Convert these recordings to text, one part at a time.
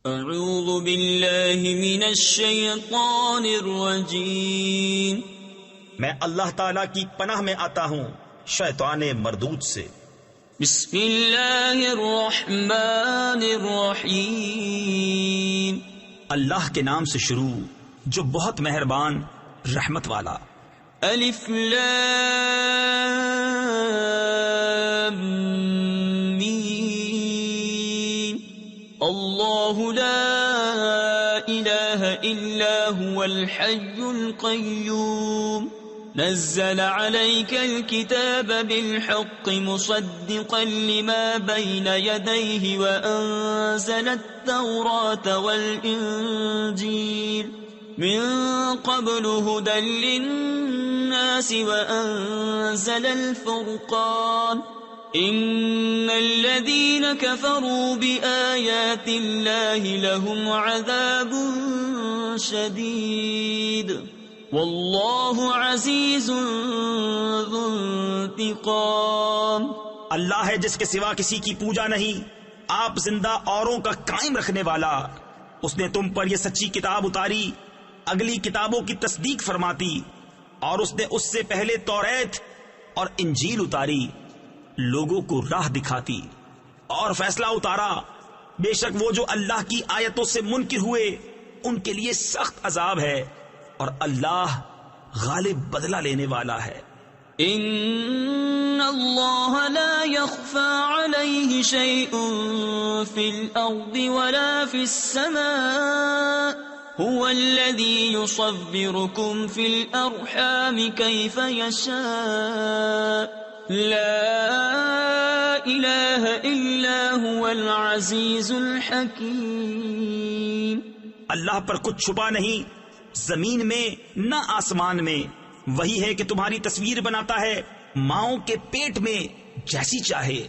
اعوذ باللہ من الشیطان الرجیم، میں اللہ تعالیٰ کی پناہ میں آتا ہوں شیطان مردود سے۔ بسم اللہ الرحمن الرحیم، اللہ کے نام سے شروع جو بہت مہربان رحمت والا۔ الف لام میم، اللہ لا الہ الا هو الحی القیوم، نزل عليك الكتاب بالحق مصدقا لما بين يديه وأنزل التوراة والإنجيل من قبل هدى للناس وأنزل الفرقان، إن الذين كفروا بآيات الله لهم عذاب شديد واللہ عزیز ذو انتقام۔ اللہ ہے جس کے سوا کسی کی پوجا نہیں، آپ زندہ اوروں کا قائم رکھنے والا۔ اس نے تم پر یہ سچی کتاب اتاری، اگلی کتابوں کی تصدیق فرماتی، اور اس نے اس سے پہلے توریت اور انجیل اتاری، لوگوں کو راہ دکھاتی اور فیصلہ اتارا۔ بے شک وہ جو اللہ کی آیتوں سے منکر ہوئے ان کے لیے سخت عذاب ہے، اور اللہ غالب بدلہ لینے والا ہے۔ ان اللہ لا يخفى عليه شيء في الارض ولا في السماء، هو الذي يصوركم في الارحام كيف يشاء، لا الہ الا هو العزیز الحکیم۔ اللہ پر کچھ چھپا نہیں، زمین میں نہ آسمان میں، وہی ہے کہ تمہاری تصویر بناتا ہے ماؤں کے پیٹ میں جیسی چاہے،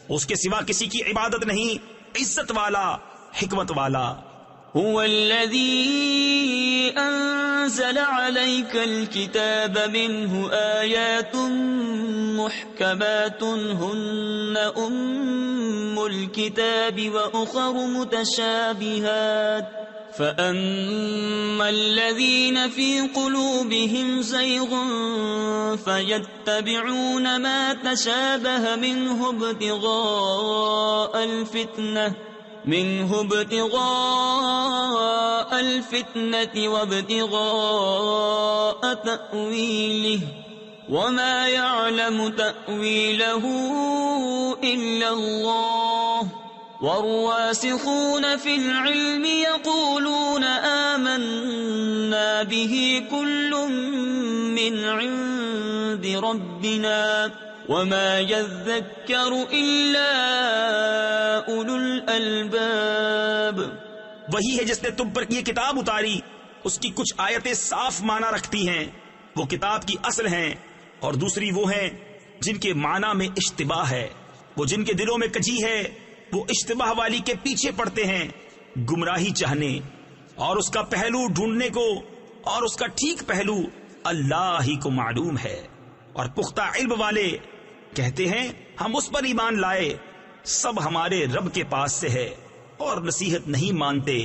اس کے سوا کسی کی عبادت نہیں، عزت والا حکمت والا۔ هو الذي انزل عليك الكتاب منه آيات محكمات هن الكتاب وأخر متشابهات، فأما الذين في قلوبهم زيغ فيتبعون ما تشابه منه ابتغاء الفتنة وابتغاء تأويله وما يعلم تأويله إلا الله، والراسخون في العلم يقولون آمنا به كل من عند ربنا وما يذكر إلا أولو الألباب۔ وہی ہے جس نے تم پر یہ کتاب اتاری، اس کی کچھ آیتیں صاف معنی رکھتی ہیں، وہ کتاب کی اصل ہیں، اور دوسری وہ ہیں جن کے معنی میں اشتباہ ہے، وہ جن کے دلوں میں کجی ہے، وہ اشتباہ والی کے پیچھے پڑتے ہیں گمراہی چاہنے، اور اس کا پہلو ڈھونڈنے کو، اور اس کا ٹھیک پہلو اللہ ہی کو معلوم ہے۔ اور پختہ علم والے کہتے ہیں ہم اس پر ایمان لائے، سب ہمارے رب کے پاس سے ہے، اور نصیحت نہیں مانتے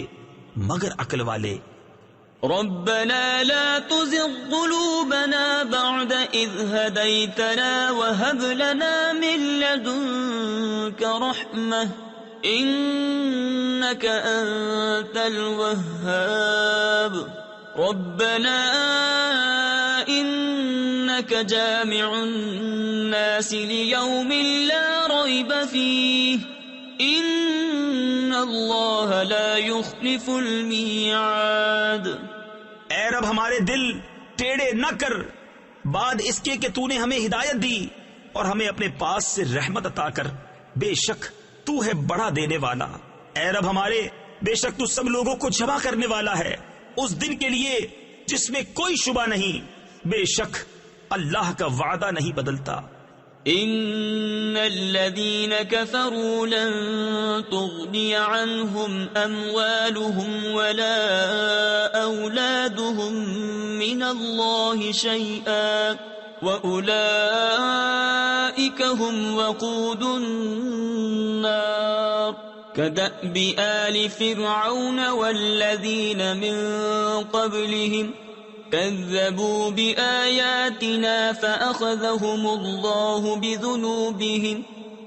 مگر عقل والے۔ ربنا لا تزغ قلوبنا بعد إذ هديتنا وهب لنا من لدنك رحمة إنك أنت الوهاب، ربنا إنك جامع الناس ليوم لا ريب فيه ان اللہ لا يخلف المیعاد۔ اے رب ہمارے دل ٹیڑے نہ کر بعد اس کے کہ تو نے ہمیں ہدایت دی، اور ہمیں اپنے پاس سے رحمت عطا کر، بے شک تو ہے بڑا دینے والا۔ اے رب ہمارے، بے شک تو سب لوگوں کو جمع کرنے والا ہے اس دن کے لیے جس میں کوئی شبہ نہیں، بے شک اللہ کا وعدہ نہیں بدلتا۔ ان الذين كفروا لن تغني عنهم اموالهم ولا اولادهم من الله شيئا واولئك هم وقود النار كدأب آل فرعون والذين من قبلهم كذبوا بآياتنا فأخذهم الله بذنوبهم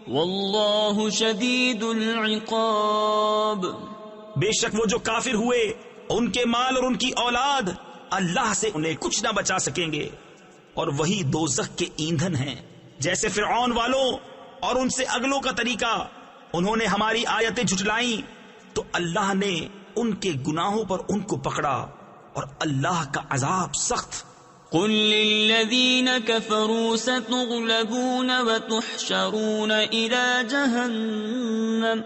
واللہ شدید العقاب۔ بے شک وہ جو کافر ہوئے ان کے مال اور ان کی اولاد اللہ سے انہیں کچھ نہ بچا سکیں گے، اور وہی دوزخ کے ایندھن ہیں۔ جیسے فرعون والوں اور ان سے اگلوں کا طریقہ، انہوں نے ہماری آیتیں جھٹلائیں تو اللہ نے ان کے گناہوں پر ان کو پکڑا، اور اللہ کا عذاب سخت۔ قل للذین کفروا ستغلبون وتحشرون الى جہنم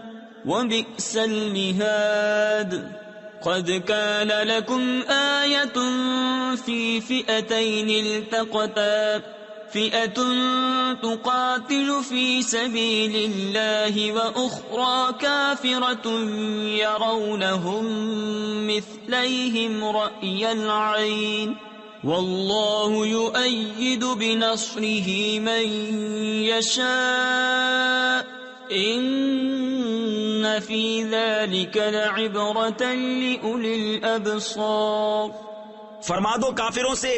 وبئس المہاد۔ قد كان لكم آية في فئتين التقتا فئة تقاتل في سبيل الله وأخرى كافرة يرونهم مثليهم رأي العين والله يؤيد بنصره من يشاء ان فی ذلک لعبرۃ لأولی الابصار۔ فرما دو کافروں سے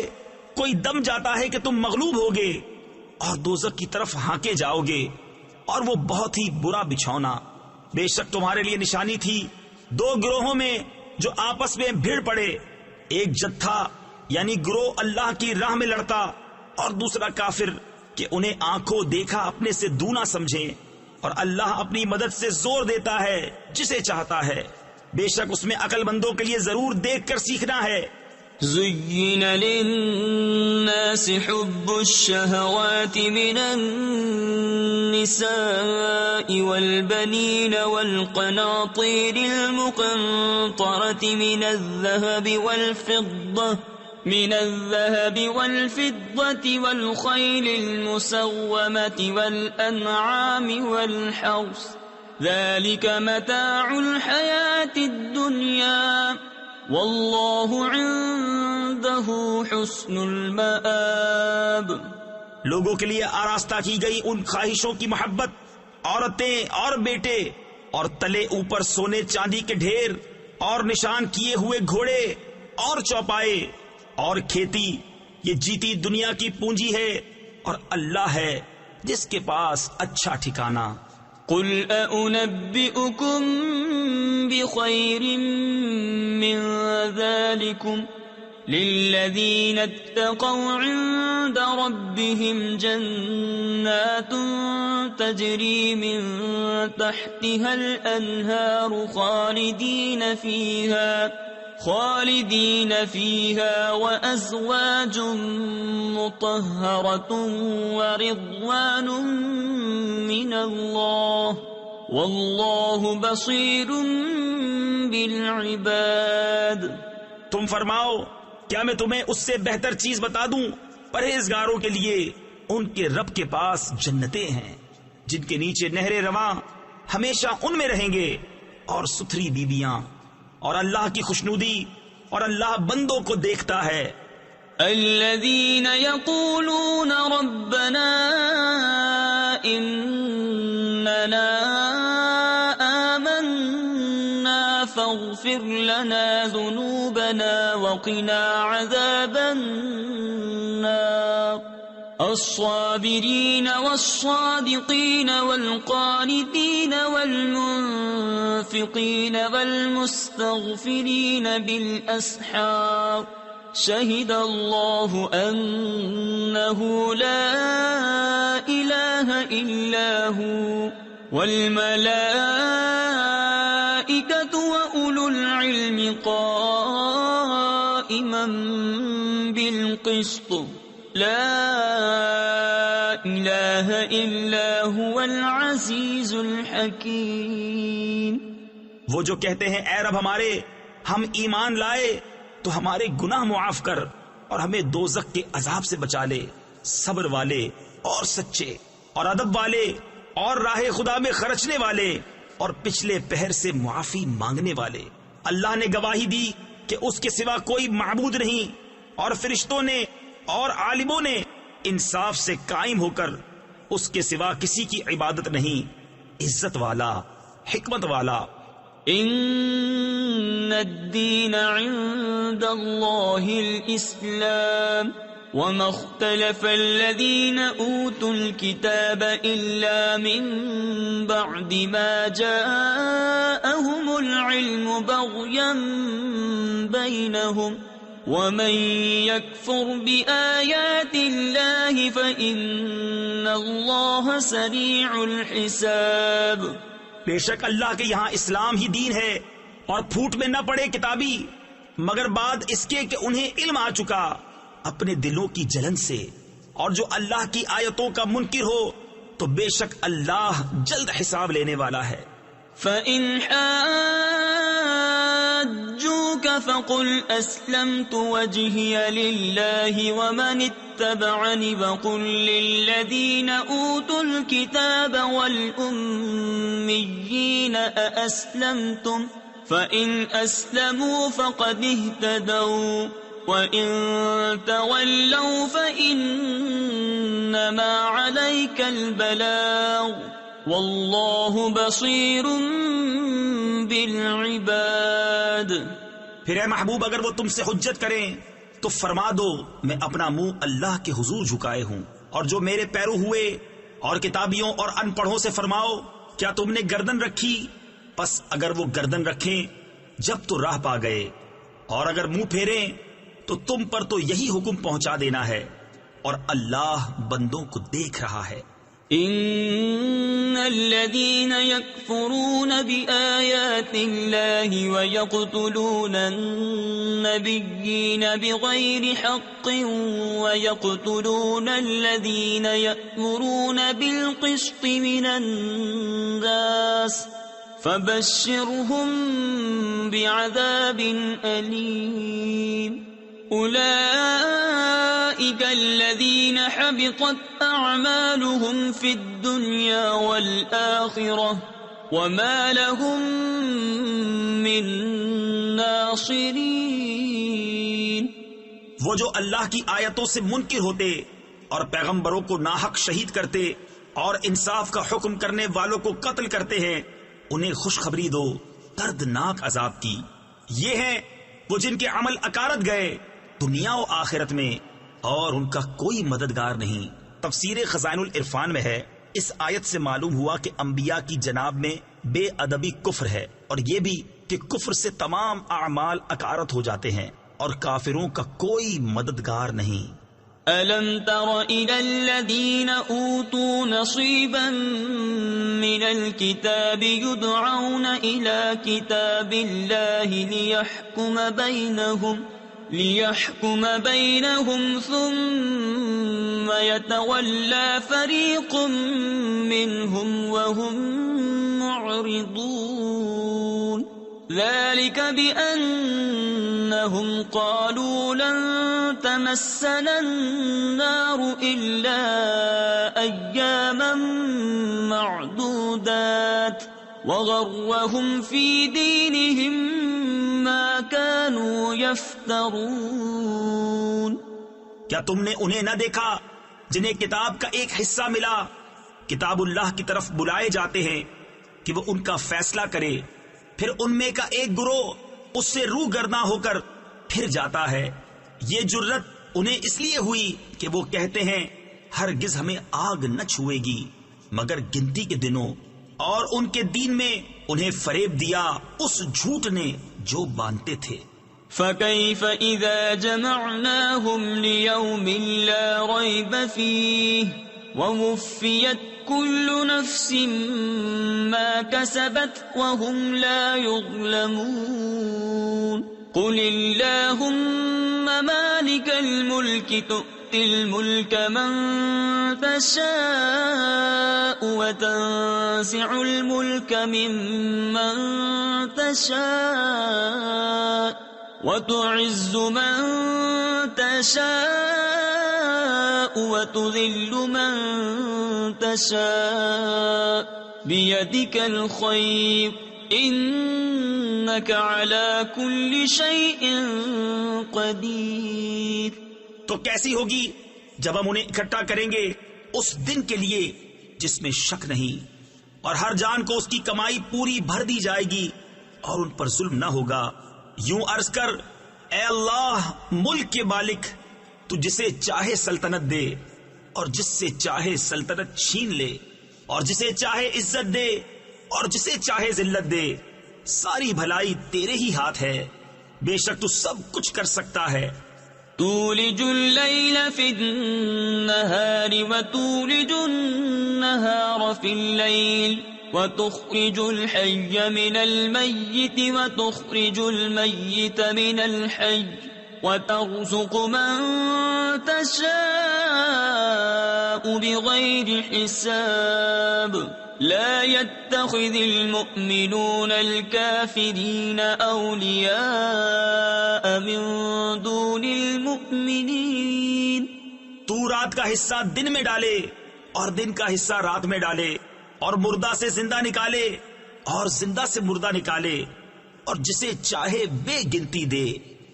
کوئی دم جاتا ہے کہ تم مغلوب ہوگے اور دوزخ کی طرف ہانکے جاؤ گے، اور وہ بہت ہی برا بچھونا۔ بے شک تمہارے لیے نشانی تھی دو گروہوں میں جو آپس میں بھیڑ پڑے، ایک جتھا یعنی گروہ اللہ کی راہ میں لڑتا، اور دوسرا کافر کہ انہیں آنکھوں دیکھا اپنے سے دونا سمجھیں، اور اللہ اپنی مدد سے زور دیتا ہے جسے چاہتا ہے۔ بے شک اس میں عقل مندوں کے لیے ضرور دیکھ کر سیکھنا ہے۔ زین للناس حب الشہوات من النساء والبنین والقناطیر المقنطرة من الذهب والفضة والخيل المسومة والأنعام والحرث ذلك متاع الحياة الدنيا والله عنده حسن المآب۔ لوگوں کے لیے آراستہ کی گئی ان خواہشوں کی محبت، عورتیں اور بیٹے، اور تلے اوپر سونے چاندی کے ڈھیر، اور نشان کیے ہوئے گھوڑے اور چوپائے اور کھیتی، یہ جیتی دنیا کی پونجی ہے، اور اللہ ہے جس کے پاس اچھا ٹھکانہ۔ قل أأنبئكم بخير من ذلكم للذين اتقوا عند ربهم جنات تجري من تحتها الأنهار خالدين فيها وأزواج مطهرة ورضوان من الله والله بصير بالعباد۔ تم فرماؤ کیا میں تمہیں اس سے بہتر چیز بتا دوں؟ پرہیزگاروں کے لیے ان کے رب کے پاس جنتیں ہیں جن کے نیچے نہریں رواں، ہمیشہ ان میں رہیں گے، اور ستھری بیویاں، اور اللہ کی خوشنودی، اور اللہ بندوں کو دیکھتا ہے۔ الذين يقولون ربنا إننا آمنا فاغفر لنا ذنوبنا وقنا عذاب النار الصابرين والصادقين والقانتين والمنفقين والمستغفرين بالأسحار شهد الله أنه لا إله إلا هو والملائكة وأولو العلم قائما بالقسط لا الہ الا هو العزیز الحکیم۔ وہ جو کہتے ہیں اے رب ہمارے، ہم ایمان لائے تو ہمارے گناہ معاف کر اور ہمیں دوزخ کے عذاب سے بچا لے، صبر والے اور سچے اور ادب والے اور راہ خدا میں خرچنے والے اور پچھلے پہر سے معافی مانگنے والے۔ اللہ نے گواہی دی کہ اس کے سوا کوئی معبود نہیں، اور فرشتوں نے اور عالموں نے انصاف سے قائم ہو کر اس کے سوا کسی کی عبادت نہیں۔ عزت والا، حکمت والا. ان الدین عند اللہ الاسلام وما اختلف الذین اوتوا الكتاب الا من بعد ما جاءهم العلم بغیا بینہم ومن يكفر بآيات الله فإن الله سريع الحساب. بے شک اللہ کے یہاں اسلام ہی دین ہے اور پھوٹ میں نہ پڑے کتابی مگر بعد اس کے کہ انہیں علم آ چکا اپنے دلوں کی جلن سے، اور جو اللہ کی آیتوں کا منکر ہو تو بے شک اللہ جلد حساب لینے والا ہے. فَإِنْ حَاجُّوكَ فَقُلْ أَسْلَمْتُ وَجْهِيَ لِلَّهِ وَمَنِ اتَّبَعَنِ وَقُلْ لِلَّذِينَ أُوتُوا الْكِتَابَ وَالْأُمِّيِّينَ أَأَسْلَمْتُمْ فَإِنْ أَسْلَمُوا فَقَدِ اهْتَدَوْا وَإِن تَوَلَّوْا فَإِنَّمَا عَلَيْكَ الْبَلَاغُ واللہ بصیر بالعباد. پھر اے محبوب اگر وہ تم سے حجت کریں تو فرما دو میں اپنا منہ اللہ کے حضور جھکائے ہوں، اور جو میرے پیرو ہوئے اور کتابیوں اور ان پڑھوں سے فرماؤ کیا تم نے گردن رکھی؟ پس اگر وہ گردن رکھیں جب تو راہ پا گئے، اور اگر منہ پھیریں تو تم پر تو یہی حکم پہنچا دینا ہے، اور اللہ بندوں کو دیکھ رہا ہے. ان الذين يكفرون بآيات الله ويقتلون النبيين بغير حق ويقتلون الذين يأمرون بالقسط من الناس فبشرهم بعذاب أليم. أولئك الذين حبطت أعمالهم في الدنيا والآخرة وما لهم من ناصرين. وہ جو اللہ کی آیتوں سے منکر ہوتے اور پیغمبروں کو ناحق شہید کرتے اور انصاف کا حکم کرنے والوں کو قتل کرتے ہیں انہیں خوشخبری دو دردناک عذاب کی. یہ ہیں وہ جن کے عمل اکارت گئے دنیا و آخرت میں اور ان کا کوئی مددگار نہیں. تفسیر خزائن العرفان میں ہے اس آیت سے معلوم ہوا کہ انبیاء کی جناب میں بے ادبی کفر ہے، اور یہ بھی کہ کفر سے تمام اعمال اکارت ہو جاتے ہیں اور کافروں کا کوئی مددگار نہیں. أَلَمْ تَرَ إِلَى الَّذِينَ أُوتُوا نَصِيبًا مِنَ الْكِتَابِ يُدْعَوْنَ إِلَى كِتَابِ اللَّهِ لِيَحْكُمَ بَيْنَهُمْ ثُمَّ يَتَوَلَّى فَرِيقٌ مِّنْهُمْ وَهُمْ مُعْرِضُونَ ذَلِكَ بِأَنَّهُمْ قَالُوا لَن تَمَسَّنَا النَّارُ إِلَّا أَيَّامًا مَّعْدُودَاتٍ وَغَرَّهُمْ فِي دِينِهِمْ مَا كَانُوا يَفْتَرُونَ. کیا تم نے انہیں نہ دیکھا جنہیں کتاب کا ایک حصہ ملا، کتاب اللہ کی طرف بلائے جاتے ہیں کہ وہ ان کا فیصلہ کرے، پھر ان میں کا ایک گروہ اس سے روح گرداں ہو کر پھر جاتا ہے. یہ جرت انہیں اس لیے ہوئی کہ وہ کہتے ہیں ہرگز ہمیں آگ نہ چھوئے گی مگر گنتی کے دنوں، اور ان کے دین میں انہیں فریب دیا اس جھوٹ نے جو باندھتے تھے. فَكَيْفَ إِذَا جَمَعْنَاهُمْ لِيَوْمٍ لَا رَيْبَ فِيهِ وَوُفِّيَتْ كُلُّ نَفْسٍ مَا كَسَبَتْ وَهُمْ لَا يُظْلَمُونَ. قُلِ اللَّهُمَّ مَالِكَ الْمُلْكِ تُؤْتِي الْمُلْكَ مَن تَشَاءُ وَتَنزِعُ الْمُلْكَ مِمَّن تَشَاءُ وَتُعِزُّ مَن تَشَاءُ وَتُذِلُّ مَن تَشَاءُ بِيَدِكَ الْخَيْرُ إِنَّكَ عَلَى كُلِّ شَيْءٍ قَدِيرٌ. تو کیسی ہوگی جب ہم انہیں اکٹھا کریں گے اس دن کے لیے جس میں شک نہیں، اور ہر جان کو اس کی کمائی پوری بھر دی جائے گی اور ان پر ظلم نہ ہوگا۔ یوں عرض کر، اے اللہ ملک کے مالک، تو جسے چاہے سلطنت دے اور جس سے چاہے سلطنت چھین لے، اور جسے چاہے عزت دے اور جسے چاہے ذلت دے، ساری بھلائی تیرے ہی ہاتھ ہے، بے شک تو سب کچھ کر سکتا ہے۔ تولج الليل في النهار وتولج النهار في الليل وتخرج الحي من الميت وتخرج الميت من الحي وترزق من تشاء بغير حساب لا يتخذ المؤمنون الكافرين أولياء من دون المؤمنين۔ تو رات کا حصہ دن میں ڈالے اور دن کا حصہ رات میں ڈالے، اور مردہ سے زندہ نکالے اور زندہ سے مردہ نکالے، اور جسے چاہے بے گنتی دے۔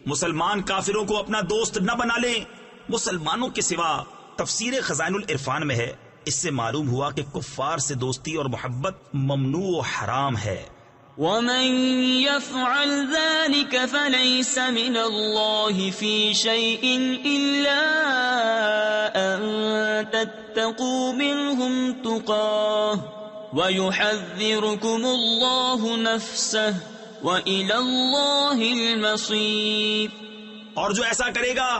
مسلمان کافروں کو اپنا دوست نہ بنا لیں مسلمانوں کے سوا۔ تفسیر خزائن العرفان میں ہے، اس سے معلوم ہوا کہ کفار سے دوستی اور محبت ممنوع و حرام ہے۔ ومن يفعل ذلك فليس من الله في شيء إلا أن تتقوا منهم تقاه ويحذركم الله نفسه وإلى الله المصير۔ اور جو ایسا کرے گا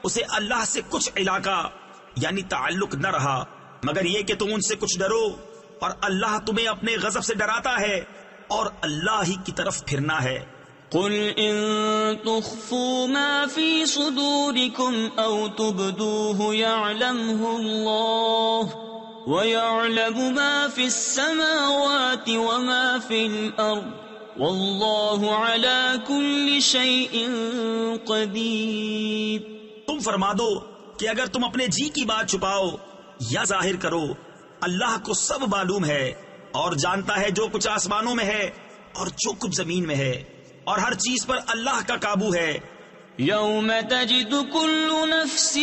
اسے اللہ سے کچھ علاقہ یعنی تعلق نہ رہا مگر یہ کہ تم ان سے کچھ ڈرو، اور اللہ تمہیں اپنے غضب سے ڈراتا ہے اور اللہ ہی کی طرف پھرنا ہے۔ قل ان تخفوا ما في صدوركم او تبدوه يعلمه الله ويعلم ما في السماوات وما في الارض والله على كل شيء قدير۔ تم فرما دو کہ اگر تم اپنے جی کی بات چھپاؤ یا ظاہر کرو، اللہ کو سب معلوم ہے اور جانتا ہے جو کچھ آسمانوں میں ہے اور جو کچھ زمین میں ہے، اور ہر چیز پر اللہ کا قابو ہے۔ یوم تجد كل نفس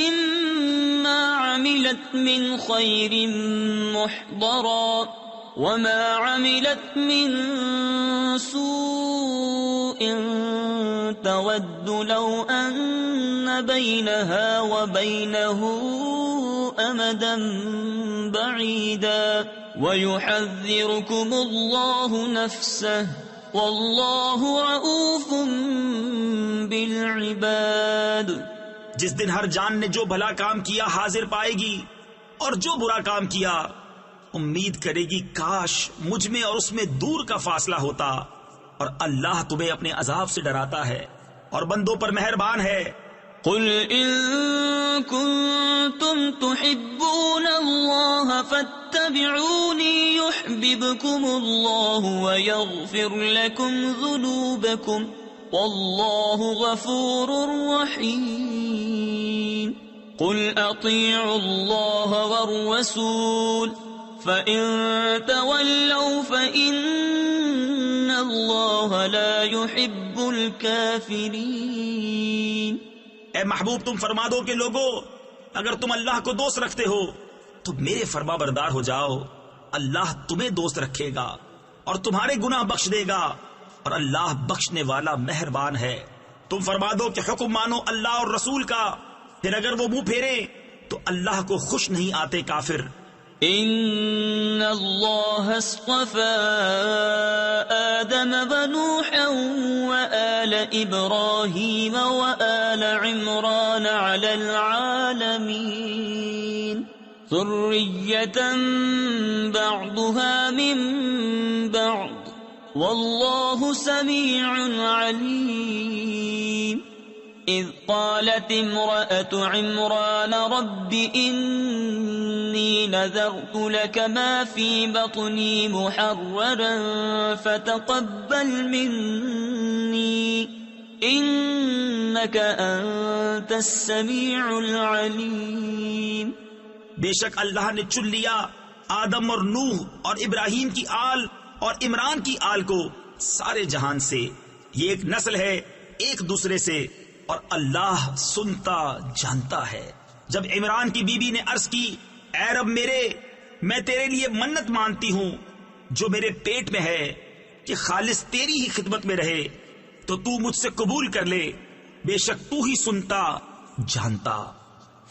ما عملت من خیر محضرا وما عملت من سوء تود لو ان بينها وبينه امدا بعيدا ويحذركم الله نفسه والله رؤوف بالعباد۔ جس دن ہر جان نے جو بھلا کام کیا حاضر پائے گی، اور جو برا کام کیا امید کرے گی کاش مجھ میں اور اس میں دور کا فاصلہ ہوتا، اور اللہ تمہیں اپنے عذاب سے ڈراتا ہے اور بندوں پر مہربان ہے۔ قل ان كنتم تحبون الله فاتبعوني يحببكم الله ويغفر لكم ذنوبكم والله غفور رحيم۔ قل اطيعوا الله والرسول فإن تولوا فإن الله لا يحب الكافرين۔ اے محبوب تم فرما دو کہ لوگو اگر تم اللہ کو دوست رکھتے ہو تو میرے فرما بردار ہو جاؤ، اللہ تمہیں دوست رکھے گا اور تمہارے گناہ بخش دے گا، اور اللہ بخشنے والا مہربان ہے۔ تم فرما دو کہ حکم مانو اللہ اور رسول کا، پھر اگر وہ منہ پھیرے تو اللہ کو خوش نہیں آتے کافر۔ ان اللہ اصطفى آدم ونوحا وآل ابراہیم وآل عمران على العالمین ذریة بعضها من بعض واللہ سمیع علیم۔ اذ قالت امرأة عمران رب انی نذرت لك ما في بطني محررا فتقبل مني انك انت السميع العليم۔ بے شک اللہ نے چن لیا آدم اور نوح اور ابراہیم کی آل اور عمران کی آل کو سارے جہان سے، یہ ایک نسل ہے ایک دوسرے سے، اور اللہ سنتا جانتا ہے۔ جب عمران کی بیوی نے عرض کی اے رب میرے، میں تیرے لیے منت مانتی ہوں جو میرے پیٹ میں ہے کہ خالص تیری ہی خدمت میں رہے تو تو مجھ سے قبول کر لے، بے شک تو ہی سنتا جانتا۔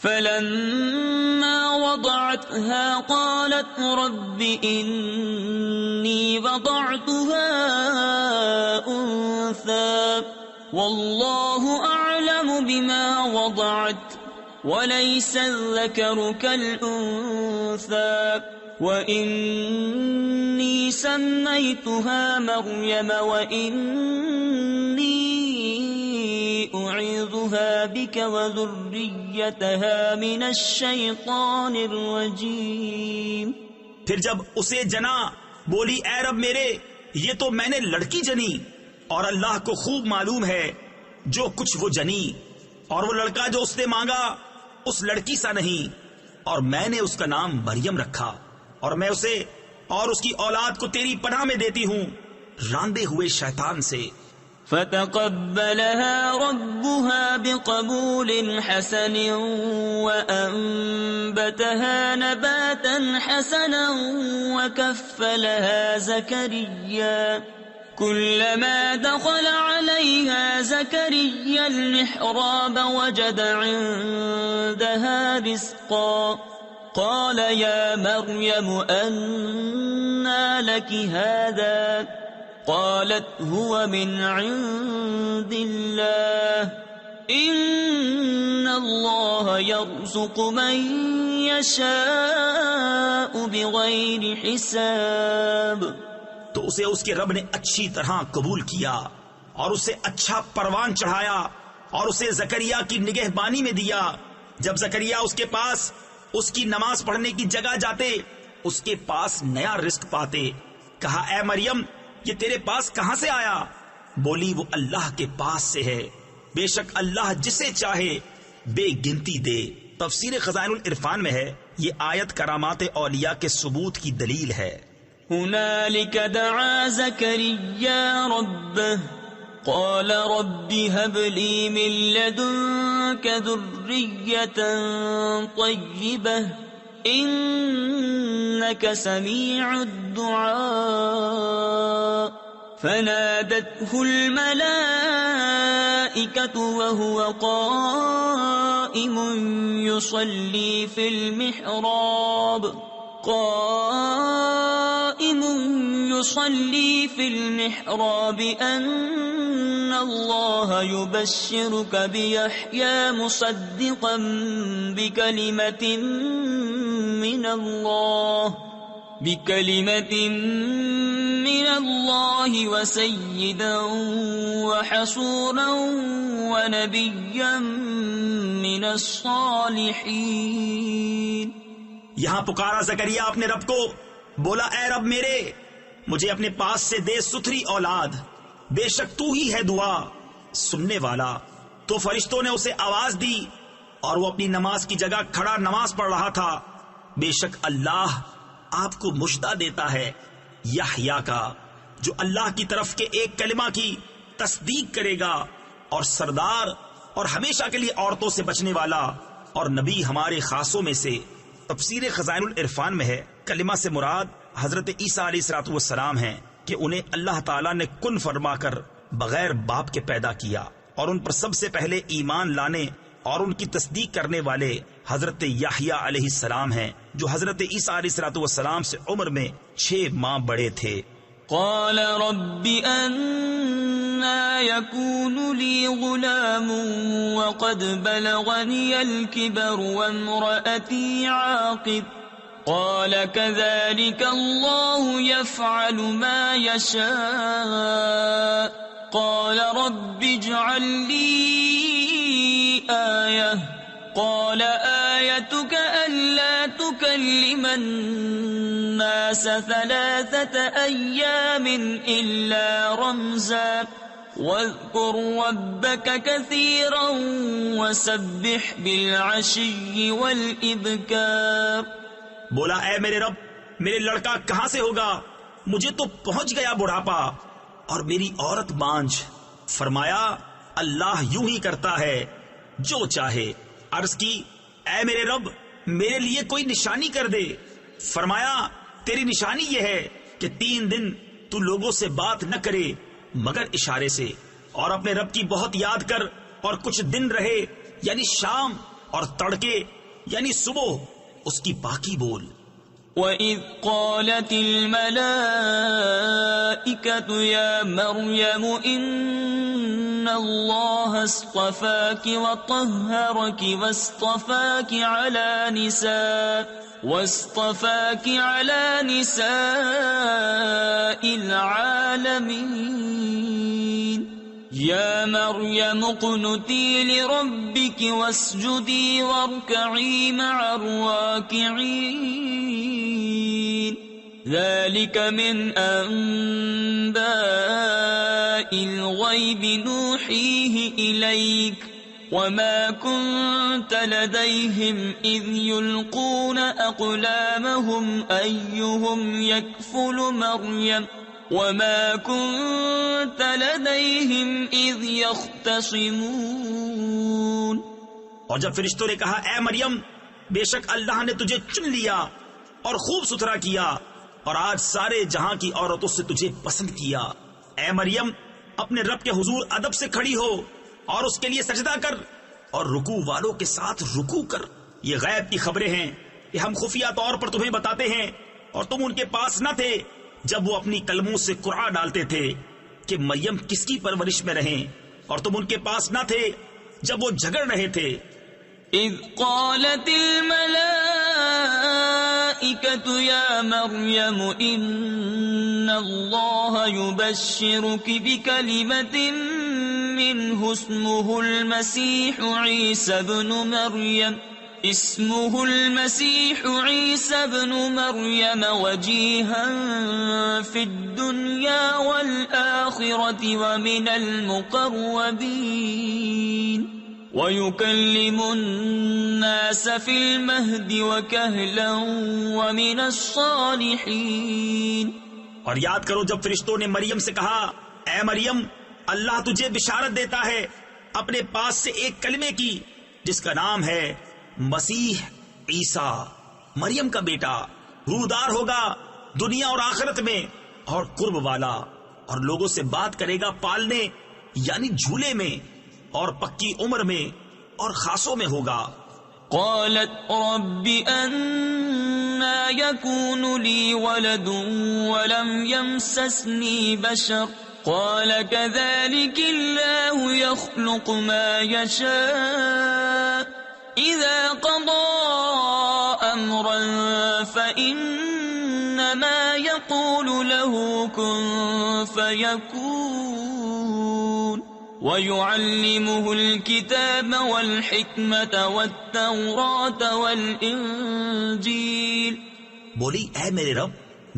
فلما وضعتها قالت رب إني وضعتها أنثى والله أعلم بما وضعت وليس الذكر كالأنثى وإني سميتها مريم وإني أعيذها بك وذريتها من الشيطان الرجيم۔ پھر جب اسے جنا بولی اے رب میرے، یہ تو میں نے لڑکی جنی، اور اللہ کو خوب معلوم ہے جو کچھ وہ جنی، اور وہ لڑکا جو اس نے مانگا اس لڑکی سا نہیں، اور میں نے اس کا نام مریم رکھا، اور میں اسے اور اس کی اولاد کو تیری پناہ میں دیتی ہوں راندے ہوئے شیطان سے۔ فتقبلها ربها بقبول حسن وأنبتها نباتا حسنا وكفلها زكريا كلما دخل عليها زكريا المحراب وجد عندها رزقا قال يا مريم أنى لك هذا قالت هو من عند الله إن الله يرزق من يشاء بغير حساب۔ تو اسے اس کے رب نے اچھی طرح قبول کیا اور اسے اچھا پروان چڑھایا اور اسے زکریا کی نگہبانی میں دیا۔ جب زکریا اس کے پاس اس کی نماز پڑھنے کی جگہ جاتے اس کے پاس نیا رزق پاتے۔ کہا اے مریم یہ تیرے پاس کہاں سے آیا؟ بولی وہ اللہ کے پاس سے ہے، بے شک اللہ جسے چاہے بے گنتی دے۔ تفسیر خزائن العرفان میں ہے یہ آیت کرامات اولیاء کے ثبوت کی دلیل ہے۔ هنالك دعا زكريا ربه قال رب هب لي من لدنك ذرية طيبة إنك سميع الدعاء فنادته الملائكة وهو قائم يصلي في المحراب أن الله يبشرك بيحيى مصدقا بكلمة من الله وسيدا وحصورا ونبيا من الصالحين۔ یہاں پکارا زکریا اپنے رب کو، بولا اے رب میرے مجھے اپنے پاس سے دے ستھری اولاد، بے شک تو ہی ہے دعا سننے والا۔ تو فرشتوں نے اسے آواز دی اور وہ اپنی نماز کی جگہ کھڑا نماز پڑھ رہا تھا۔ بے شک اللہ آپ کو مشدہ دیتا ہے یحییٰ کا، جو اللہ کی طرف کے ایک کلمہ کی تصدیق کرے گا، اور سردار اور ہمیشہ کے لیے عورتوں سے بچنے والا اور نبی ہمارے خاصوں میں سے۔ تفسیر خزائن العرفان میں ہے کلمہ سے مراد حضرت عیسیٰ علیہ الصلوۃ والسلام ہیں کہ انہیں اللہ تعالیٰ نے کن فرما کر بغیر باپ کے پیدا کیا، اور ان پر سب سے پہلے ایمان لانے اور ان کی تصدیق کرنے والے حضرت یحییٰ علیہ السلام ہیں، جو حضرت عیسیٰ علیہ الصلوۃ والسلام سے عمر میں 6 ماہ بڑے تھے۔ قال رب أنا يكون لي غلام وقد بلغني الكبر وامرأتي عاقر قال كذلك الله يفعل ما يشاء قال رب اجعل لي آية قال آيتك ألا تكلم الناس 3 أيام إلا رمزا واذكر ربك كثيرا وسبح بالعشي والإبكار۔ بولا اے میرے رب میرے لڑکا کہاں سے ہوگا؟ مجھے تو پہنچ گیا بڑھاپا اور میری عورت بانجھ۔ فرمایا اللہ یوں ہی کرتا ہے جو چاہے۔ عرض کی اے میرے رب میرے لیے کوئی نشانی کر دے۔ فرمایا تیری نشانی یہ ہے کہ 3 دن تو لوگوں سے بات نہ کرے مگر اشارے سے، اور اپنے رب کی بہت یاد کر، اور کچھ دن رہے یعنی شام، اور تڑکے یعنی صبح اس کی پاکی بول۔ وَإِذْ قَالَتِ الْمَلَائِكَةُ يَا مَرْيَمُ إِنَّ اللَّهَ اصْطَفَاكِ وَطَهَّرَكِ وَاصْطَفَاكِ عَلَى نِسَاءِ الْعَالَمِينَ يَا مَرْيَمُ اقْنُتِي لِرَبِّكِ وَاسْجُدِي وَارْكَعِي مَعَ الرَّاكِعِينَ ذَلِكَ مِنْ أَنْبَاءِ الْغَيْبِ نُوحِيهِ إِلَيْكَ وَمَا كُنْتَ لَدَيْهِمْ إِذْ يُلْقُونَ أَقْلَامَهُمْ أَيُّهُمْ يَكْفُلُ مَرْيَمَ وَمَا كُنْتَ لَدَيْهِمْ إِذْ يَخْتَصِمُونَ۔ اور جب فرشتوں نے کہا اے مریم، بے شک اللہ نے تجھے چن لیا اور خوب ستھرا کیا، اور آج سارے جہاں کی عورتوں سے تجھے پسند کیا، اے مریم اپنے رب کے حضور ادب سے کھڑی ہو اور اس کے لیے سجدہ کر، اور رکوع والوں کے ساتھ رکوع کر۔ یہ غیب کی خبریں ہیں کہ ہم خفیہ طور پر تمہیں بتاتے ہیں، اور تم ان کے پاس نہ تھے جب وہ اپنی قلموں سے قرعہ ڈالتے تھے کہ مریم کس کی پرورش میں رہیں، اور تم ان کے پاس نہ تھے جب وہ جھگڑ رہے تھے۔ اذ قالت الملائکۃ یا مریم ان اللہ یبشرک بکلمۃ منہ اسمہ المسیح عیسی ابن مریم وجیہا فی الدنیا والآخرۃ ومن المقربین وَيُكَلِّمُ النَّاسَ فِي الْمَهْدِ وَكَهْلًا وَمِنَ الصَّالِحِينَ۔ اور یاد کرو جب فرشتوں نے مریم سے کہا اے مریم اللہ تجھے بشارت دیتا ہے اپنے پاس سے ایک کلمے کی جس کا نام ہے مسیح عیسیٰ، مریم کا بیٹا، رودار ہوگا دنیا اور آخرت میں، اور قرب والا، اور لوگوں سے بات کرے گا پالنے یعنی جھولے میں، اور پکی عمر میں اور خاصوں میں ہوگا۔ قالت رب أنا يكون لي ولد ولم يمسسني بشر قال كذلك الله يخلق ما يشاء إذا قضى أمرا فإنما يقول له كن فيكون وَيُعَلِّمُهُ الْكِتَابَ وَالْحِكْمَةَ وَالتَّوْرَاةَ وَالْإِنْجِيلَ۔ بولی اے میرے رب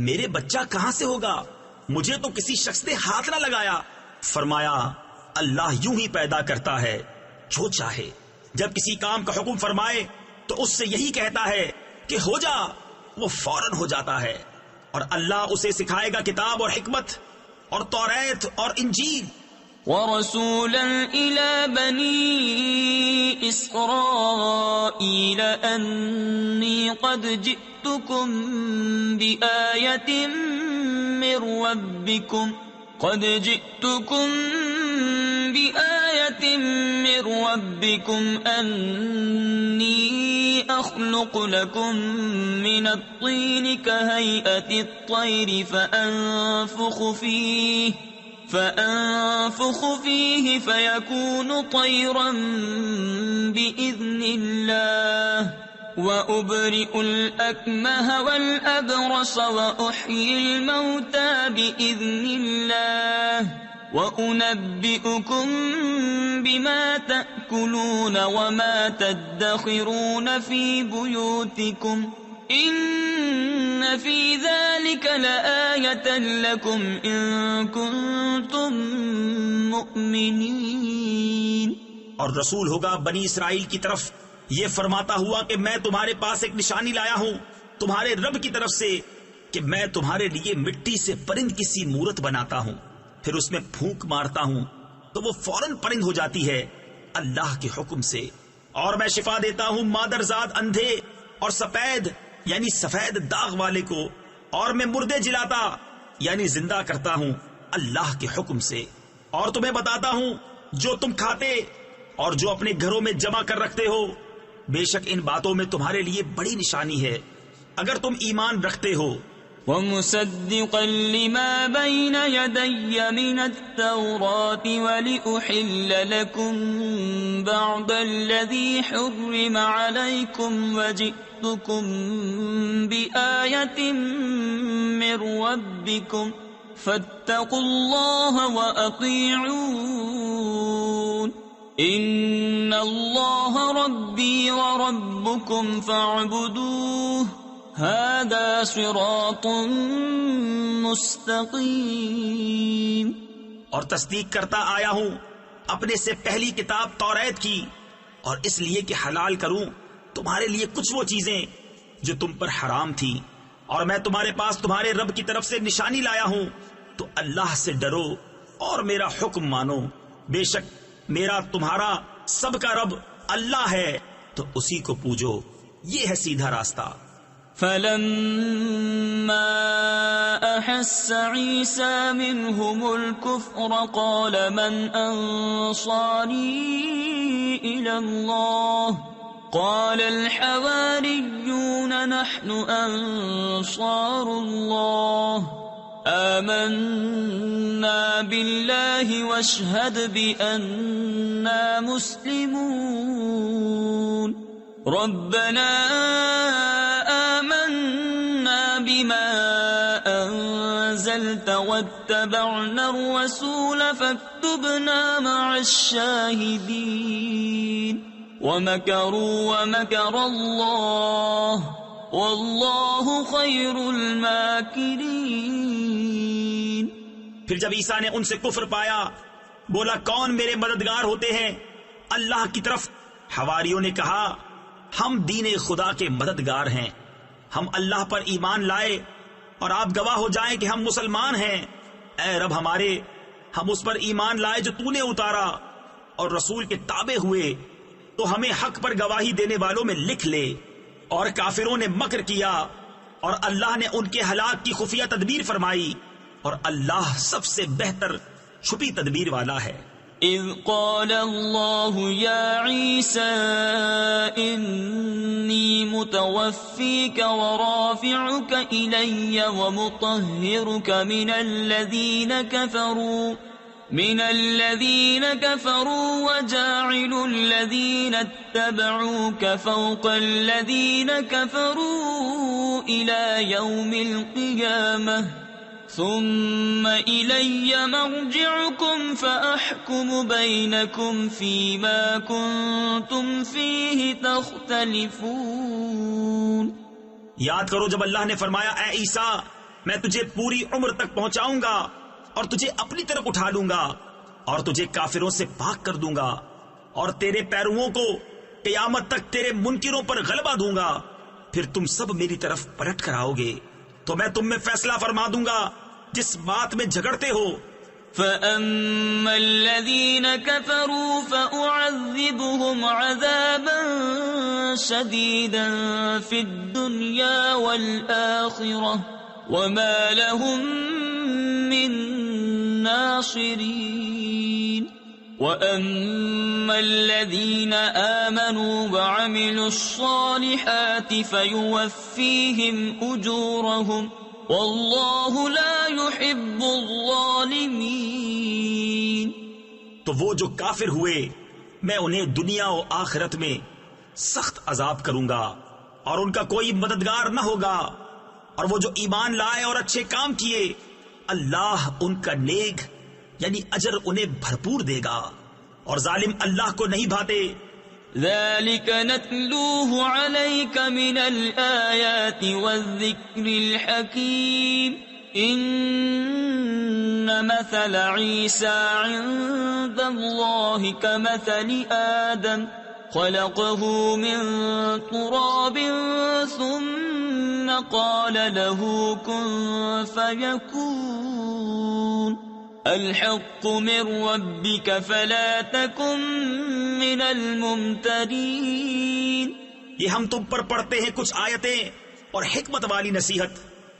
میرے بچہ کہاں سے ہوگا، مجھے تو کسی شخص نے ہاتھ نہ لگایا۔ فرمایا اللہ یوں ہی پیدا کرتا ہے جو چاہے، جب کسی کام کا حکم فرمائے تو اس سے یہی کہتا ہے کہ ہو جا، وہ فوراً ہو جاتا ہے، اور اللہ اسے سکھائے گا کتاب اور حکمت اور توریت اور انجیل۔ وَرَسُولًا إِلَى بَنِي إِسْرَائِيلَ أَنِّي قَدْ جِئْتُكُمْ بِآيَةٍ مِّن رَّبِّكُمْ أَنِّي أَخْلُقُ لَكُم مِّنَ الطِّينِ كَهَيْئَةِ الطَّيْرِ فأنفخ فيه فيكون طيرا بإذن الله وأبرئ الأكمه والأبرص وأحيي الموتى بإذن الله وأنبئكم بما تأكلون وما تدخرون في بيوتكم ان فی ذلک لآیۃ لکم ان کنتم مؤمنین۔ اور رسول ہوگا بنی اسرائیل کی طرف یہ فرماتا ہوا کہ میں تمہارے پاس ایک نشانی لایا ہوں تمہارے رب کی طرف سے کہ میں تمہارے لیے مٹی سے پرند کی سی مورت بناتا ہوں، پھر اس میں پھونک مارتا ہوں تو وہ فوراً پرند ہو جاتی ہے اللہ کے حکم سے، اور میں شفا دیتا ہوں مادرزاد اندھے اور سفید یعنی سفید داغ والے کو، اور میں مردے جلاتا یعنی زندہ کرتا ہوں اللہ کے حکم سے، اور تمہیں بتاتا ہوں جو تم کھاتے اور جو اپنے گھروں میں جمع کر رکھتے ہو، بے شک ان باتوں میں تمہارے لیے بڑی نشانی ہے اگر تم ایمان رکھتے ہو۔ وَمُصَدِّقًا لِمَا بَيْنَ يَدَيَّ مِنَ التَّوْرَاةِ وَلِأُحِلَّ لَكُم بَعْضَ الَّذِي حُرِّمَ عَلَيْكُمْ وَجِئْتُكُم بِآيَةٍ مِّن رَّبِّكُمْ فَاتَّقُوا اللَّهَ وَأَطِيعُونِ إِنَّ اللَّهَ رَبِّي وَرَبُّكُمْ فَاعْبُدُوهُ هذا صراط مستقیم۔ اور تصدیق کرتا آیا ہوں اپنے سے پہلی کتاب توریت کی، اور اس لیے کہ حلال کروں تمہارے لیے کچھ وہ چیزیں جو تم پر حرام تھی، اور میں تمہارے پاس تمہارے رب کی طرف سے نشانی لایا ہوں، تو اللہ سے ڈرو اور میرا حکم مانو، بے شک میرا تمہارا سب کا رب اللہ ہے، تو اسی کو پوجو، یہ ہے سیدھا راستہ۔ فَلَمَّا أَحَسَّ عِيسَى مِنْهُمُ الْكُفْرَ قَالَ مَنْ أَنصَارِي إِلَى اللَّهِ قَالَ الْحَوَارِيُّونَ نَحْنُ أَنصَارُ اللَّهِ آمَنَّا بِاللَّهِ وَاشْهَدْ بِأَنَّا مُسْلِمُونَ رَبَّنَا آمنا بما أنزلت واتبعنا الرسول فاكتبنا مع الشاهدين ومكروا ومكر الله والله خير الماكرين۔ پھر جب عیسیٰ نے ان سے کفر پایا، بولا کون میرے مددگار ہوتے ہیں اللہ کی طرف؟ حواریوں نے کہا ہم دین خدا کے مددگار ہیں، ہم اللہ پر ایمان لائے اور آپ گواہ ہو جائیں کہ ہم مسلمان ہیں۔ اے رب ہمارے، ہم اس پر ایمان لائے جو تو نے اتارا اور رسول کے تابع ہوئے، تو ہمیں حق پر گواہی دینے والوں میں لکھ لے۔ اور کافروں نے مکر کیا اور اللہ نے ان کے ہلاک کی خفیہ تدبیر فرمائی، اور اللہ سب سے بہتر چھپی تدبیر والا ہے۔ اذ قال اللہ یا عیسیٰ انی متوفیک ورافعک الی ومطہرک من الذین کفروا وجاعل الذین اتبعوک فوق الذین کفروا الی یوم القیامہ ثم إلي مرجعكم فأحكم بينكم فيما كنتم فيه تختلفون۔ یاد کرو جب اللہ نے فرمایا اے عیسیٰ میں تجھے پوری عمر تک پہنچاؤں گا اور تجھے اپنی طرف اٹھا لوں گا اور تجھے کافروں سے پاک کر دوں گا، اور تیرے پیرووں کو قیامت تک تیرے منکروں پر غلبہ دوں گا، پھر تم سب میری طرف پلٹ کر آؤ گے تو میں تم میں فیصلہ فرما دوں گا جس بات میں جھگڑتے ہو۔ فَأَمَّا الَّذِينَ كَفَرُوا فَأُعَذِّبُهُمْ عَذَابًا شَدِيدًا فِي الدُّنْيَا وَالْآخِرَةِ وَمَا لَهُم مِّن نَّاصِرِينَ وَأَمَّا الَّذِينَ آمَنُوا وَعَمِلُوا الصَّالِحَاتِ فَيُوَفِّيهِمْ أُجُورَهُمْ واللہ لا يحب الظالمین۔ تو وہ جو کافر ہوئے میں انہیں دنیا و آخرت میں سخت عذاب کروں گا اور ان کا کوئی مددگار نہ ہوگا، اور وہ جو ایمان لائے اور اچھے کام کیے اللہ ان کا نیک یعنی اجر انہیں بھرپور دے گا، اور ظالم اللہ کو نہیں بھاتے۔ ذلك نتلوه عليك من الآيات والذكر الحكيم إن مثل عيسى عند الله كمثل آدم خلقه من تراب ثم قال له كن فيكون الحق من ربك فلا تكن من الممترین۔ یہ ہم تم پر پڑھتے ہیں کچھ آیتیں اور حکمت والی نصیحت۔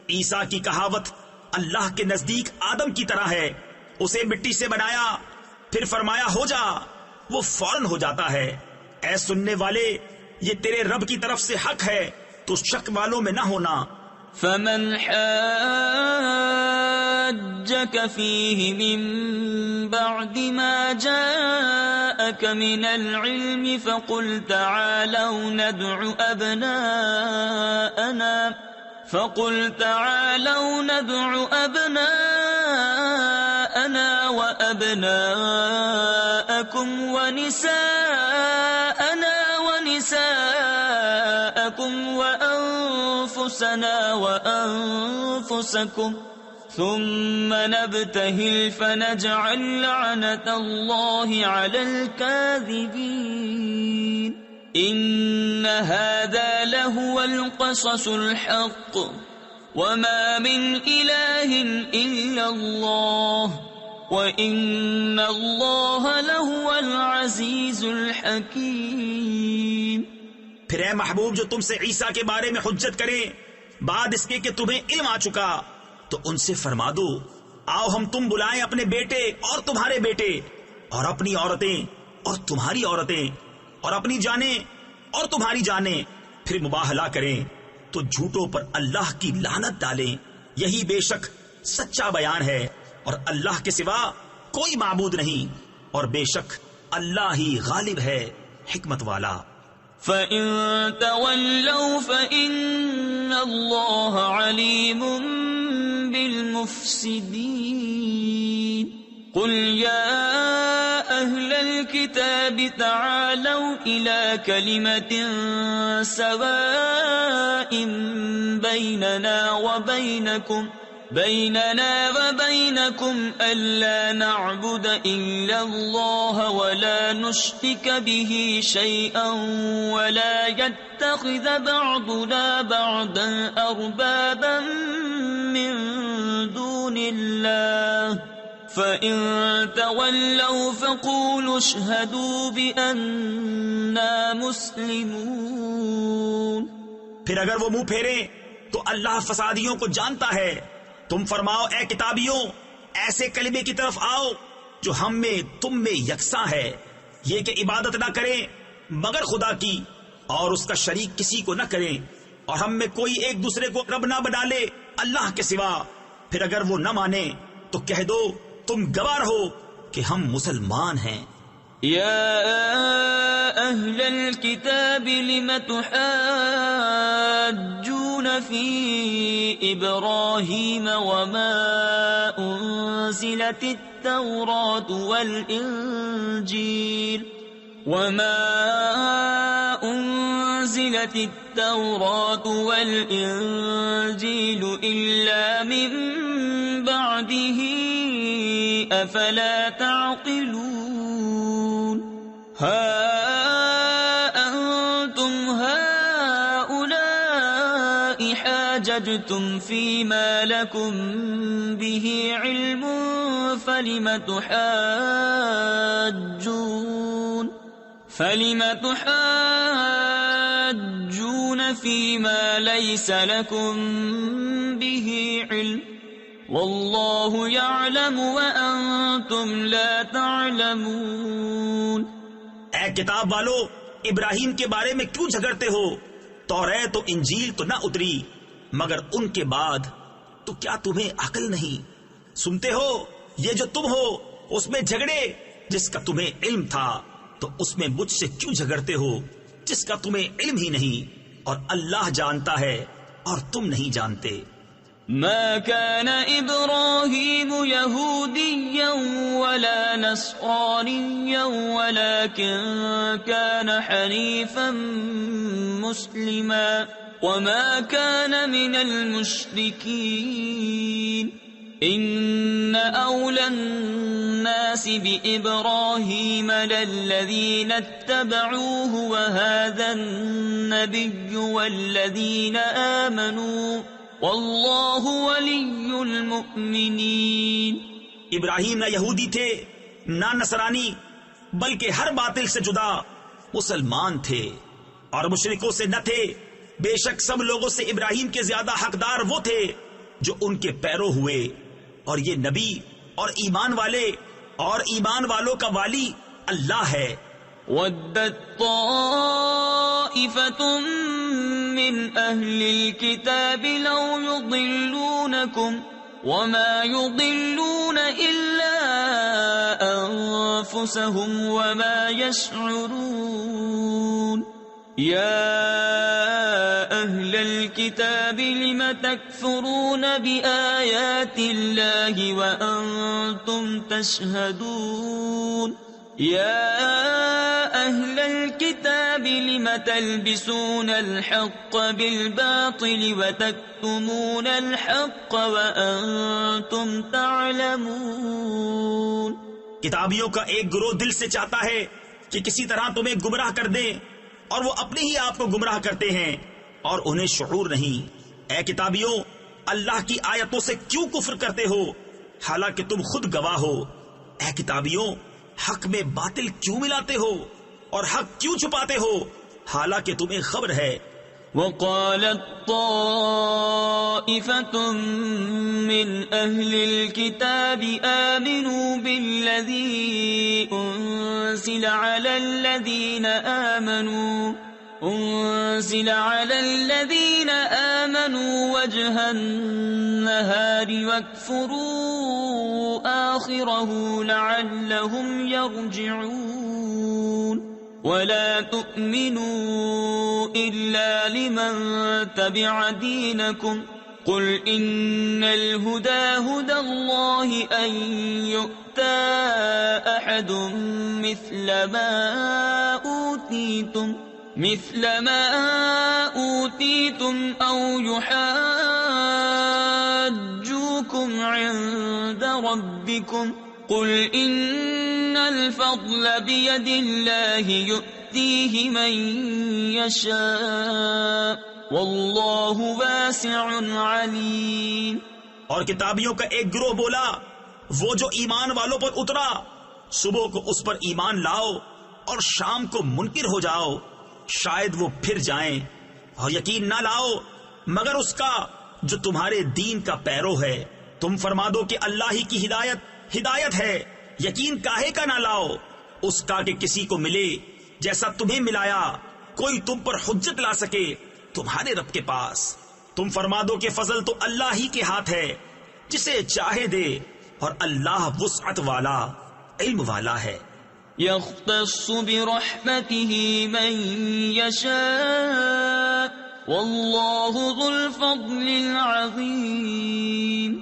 عیسیٰ کی کہاوت اللہ کے نزدیک آدم کی طرح ہے. اسے مٹی سے بنایا پھر فرمایا ہو جا، وہ فوراً ہو جاتا ہے. اے سننے والے، یہ تیرے رب کی طرف سے حق ہے، تو شک والوں میں نہ ہونا. فمن حاجك فيه من بعد ما جاءك من العلم فقل تعالوا ندع أبناءنا وأبناءكم ونساءنا ونساءكم وأنفسنا وأنفسكم ثم نبتهل فنجعل لعنة الله على الكاذبين إن هذا لهو القصص الحق وما من إله إلا الله وَإِنَّ اللَّهَ لَهُوَ الْعَزِيزُ الْحَكِيمُ. پھر اے محبوب، جو تم سے عیسیٰ کے بارے میں حجت کریں بعد اس کے کہ تمہیں علم آ چکا، تو ان سے فرما دو آؤ ہم تم بلائیں اپنے بیٹے اور تمہارے بیٹے، اور اپنی عورتیں اور تمہاری عورتیں، اور اپنی جانیں اور تمہاری جانیں، پھر مباہلہ کریں تو جھوٹوں پر اللہ کی لعنت ڈالیں. یہی بے شک سچا بیان ہے، اور اللہ کے سوا کوئی معبود نہیں، اور بے شک اللہ ہی غالب ہے، حکمت والا. فَإِن تَوَلَّوْا فَإِنَّ اللَّهَ عَلِيمٌ بِالْمُفْسِدِينَ. قُلْ يَا أَهْلَ الْكِتَابِ تَعَالَوْا إِلَى كَلِمَةٍ سَوَاءٍ بيننا وبينكم ألا نعبد إلا الله ولا نشرك به شيئا ولا يتخذ بعضنا بعضا أربابا من دون الله فإن تولوا فقولوا اشهدوا بأننا مسلمون. پھر اگر وہ منہ پھیرے تو اللہ فسادیوں کو جانتا ہے. تم فرماؤ اے کتابیوں، ایسے کلمے کی طرف آؤ جو ہم میں تم میں یکساں ہے، یہ کہ عبادت نہ کریں مگر خدا کی، اور اس کا شریک کسی کو نہ کریں، اور ہم میں کوئی ایک دوسرے کو رب نہ بنا لے اللہ کے سوا. پھر اگر وہ نہ مانے تو کہہ دو تم گواہ ہو کہ ہم مسلمان ہیں. يا أهل الكتاب لم تحاجون في إبراهيم وما أنزلت التوراة والإنجيل إلا من بعده أفلا تعقلون. ها أنتم هؤلاء حاججتم فيما لكم به علم فلم تحاجون فيما ليس لكم به علم والله يعلم وأنتم لا تعلمون. اے کتاب والو، ابراہیم کے بارے میں کیوں جھگڑتے ہو؟ توریت و انجیل تو نہ اتری مگر ان کے بعد، تو کیا تمہیں عقل نہیں؟ سنتے ہو یہ جو تم ہو اس میں جھگڑے جس کا تمہیں علم تھا، تو اس میں مجھ سے کیوں جھگڑتے ہو جس کا تمہیں علم ہی نہیں؟ اور اللہ جانتا ہے اور تم نہیں جانتے. ما كان إبراهيم يهوديا ولا نصرانيا ولكن كان حنيفا مسلما وما كان من المشركين. إن أولى الناس بإبراهيم للذين اتبعوه وهذا النبي والذين آمنوا واللہ ولی المؤمنین. ابراہیم نہ یہودی تھے نہ نصرانی، بلکہ ہر باطل سے جدا مسلمان تھے، اور مشرکوں سے نہ تھے. بے شک سب لوگوں سے ابراہیم کے زیادہ حقدار وہ تھے جو ان کے پیرو ہوئے، اور یہ نبی اور ایمان والے اور ایمان والوں کا والی اللہ ہے۔ وَدَّتْ طَائِفَةٌ مِّنْ أَهْلِ الْكِتَابِ لَوْ يُضِلُّونَكُمْ وَمَا يُضِلُّونَ إِلَّا أَنفُسَهُمْ وَمَا يَشْعُرُونَ يَا أَهْلَ الْكِتَابِ لِمَ تَكْفُرُونَ بِآيَاتِ اللَّهِ وَأَنْتُمْ تَشْهَدُونَ يَا أَهْلَ الْكِتَابِ لِمَ تَلْبِسُونَ الْحَقَّ بِالْبَاطِلِ وَتَكْتُمُونَ الْحَقَّ وَأَنْتُمْ تَعْلَمُونَ۔ کتابیوں کا ایک گروہ دل سے چاہتا ہے کہ کسی طرح تمہیں گمراہ کر دیں، اور وہ اپنے ہی آپ کو گمراہ کرتے ہیں اور انہیں شعور نہیں۔ اے کتابیوں، اللہ کی آیتوں سے کیوں کفر کرتے ہو حالانکہ تم خود گواہ ہو؟ اے کتابیوں، حق میں باطل کیوں ملاتے ہو اور حق کیوں چھپاتے ہو حالانکہ تمہیں خبر ہے۔ وَقَالَتْ طَائِفَةٌ مِّنْ أَهْلِ الْكِتَابِ آمِنُوا بِالَّذِي أُنزِلَ عَلَى الَّذِينَ آمَنُوا وَجْهَ النَّهَارِ وَاكْفُرُوا آخِرَهُ لَعَلَّهُمْ يَرْجِعُونَ وَلَا تُؤْمِنُوا إِلَّا لِمَن تَبِعَ دِينَكُمْ قُلْ إِنَّ الْهُدَى هُدَى اللَّهِ أَن يُؤْتَى أَحَدٌ مثل ما أوتيتم أو يحاجوكم عند ربكم قل إن الفضل بيد الله يؤتيه من يشاء والله واسع عليم۔ اور کتابیوں کا ایک گروہ بولا، وہ جو ایمان والوں پر اترا صبح کو اس پر ایمان لاؤ اور شام کو منکر ہو جاؤ، شاید وہ پھر جائیں، اور یقین نہ لاؤ مگر اس کا جو تمہارے دین کا پیرو ہے۔ تم فرما دو کہ اللہ ہی کی ہدایت ہے، یقین کاہے کا نہ لاؤ اس کا کہ کسی کو ملے جیسا تمہیں ملایا، کوئی تم پر حجت لا سکے تمہارے رب کے پاس۔ تم فرما دو کہ فضل تو اللہ ہی کے ہاتھ ہے، جسے چاہے دے، اور اللہ وسعت والا، علم والا ہے۔ يختص برحمته من يشاء والله ذو الفضل العظيم۔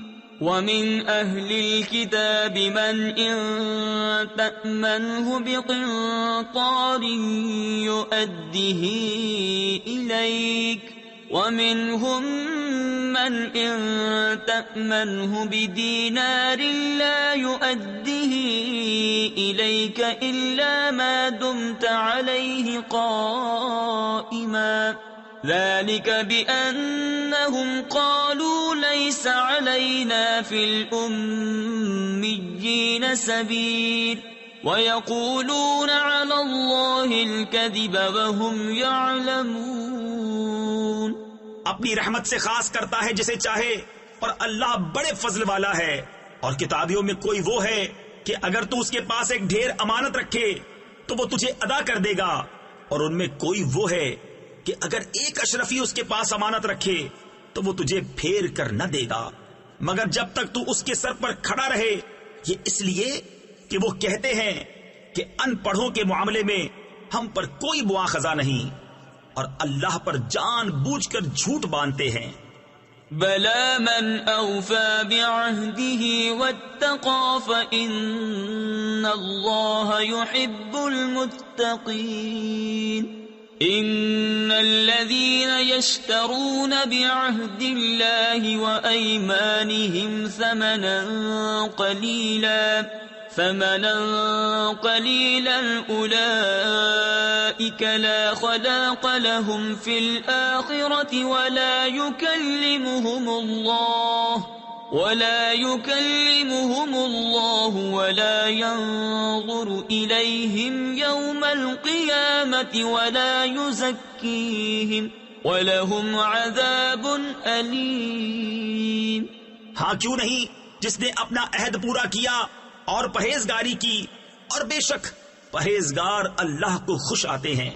ومن أهل الكتاب من إن تأمنه بقنطار يؤده إليك ومنهم من إن تأمنه بدينار لا يؤده إليك إلا ما دمت عليه قائما ذلك بأنهم قالوا ليس علينا في الأميين سبيل ويقولون على الله الكذب وهم يعلمون۔ اپنی رحمت سے خاص کرتا ہے جسے چاہے، اور اللہ بڑے فضل والا ہے۔ اور کتابیوں میں کوئی وہ ہے کہ اگر تو اس کے پاس ایک ڈھیر امانت رکھے تو وہ تجھے ادا کر دے گا، اور ان میں کوئی وہ ہے کہ اگر ایک اشرفی اس کے پاس امانت رکھے تو وہ تجھے پھیر کر نہ دے گا مگر جب تک تو اس کے سر پر کھڑا رہے۔ یہ اس لیے کہ وہ کہتے ہیں کہ ان پڑھوں کے معاملے میں ہم پر کوئی مواخذہ نہیں، اور اللہ پر جان بوجھ کر جھوٹ باندھتے ہیں۔ بلى من أوفى بعهده واتقى فإن الله يحب المتقين۔ إن الذين يشترون بعهد الله وأيمانهم ثمنا قليلا أولئك لا خلاق لهم في الآخرة ولا يكلمهم الله ولا ينظر إليهم يوم القيامة ولا وَلَهُمْ عَذَابٌ أَلِيمٌ۔ ہاں کیوں نہیں، جس نے اپنا عہد پورا کیا اور پرہیزگاری کی، اور بے شک پرہیزگار اللہ کو خوش آتے ہیں۔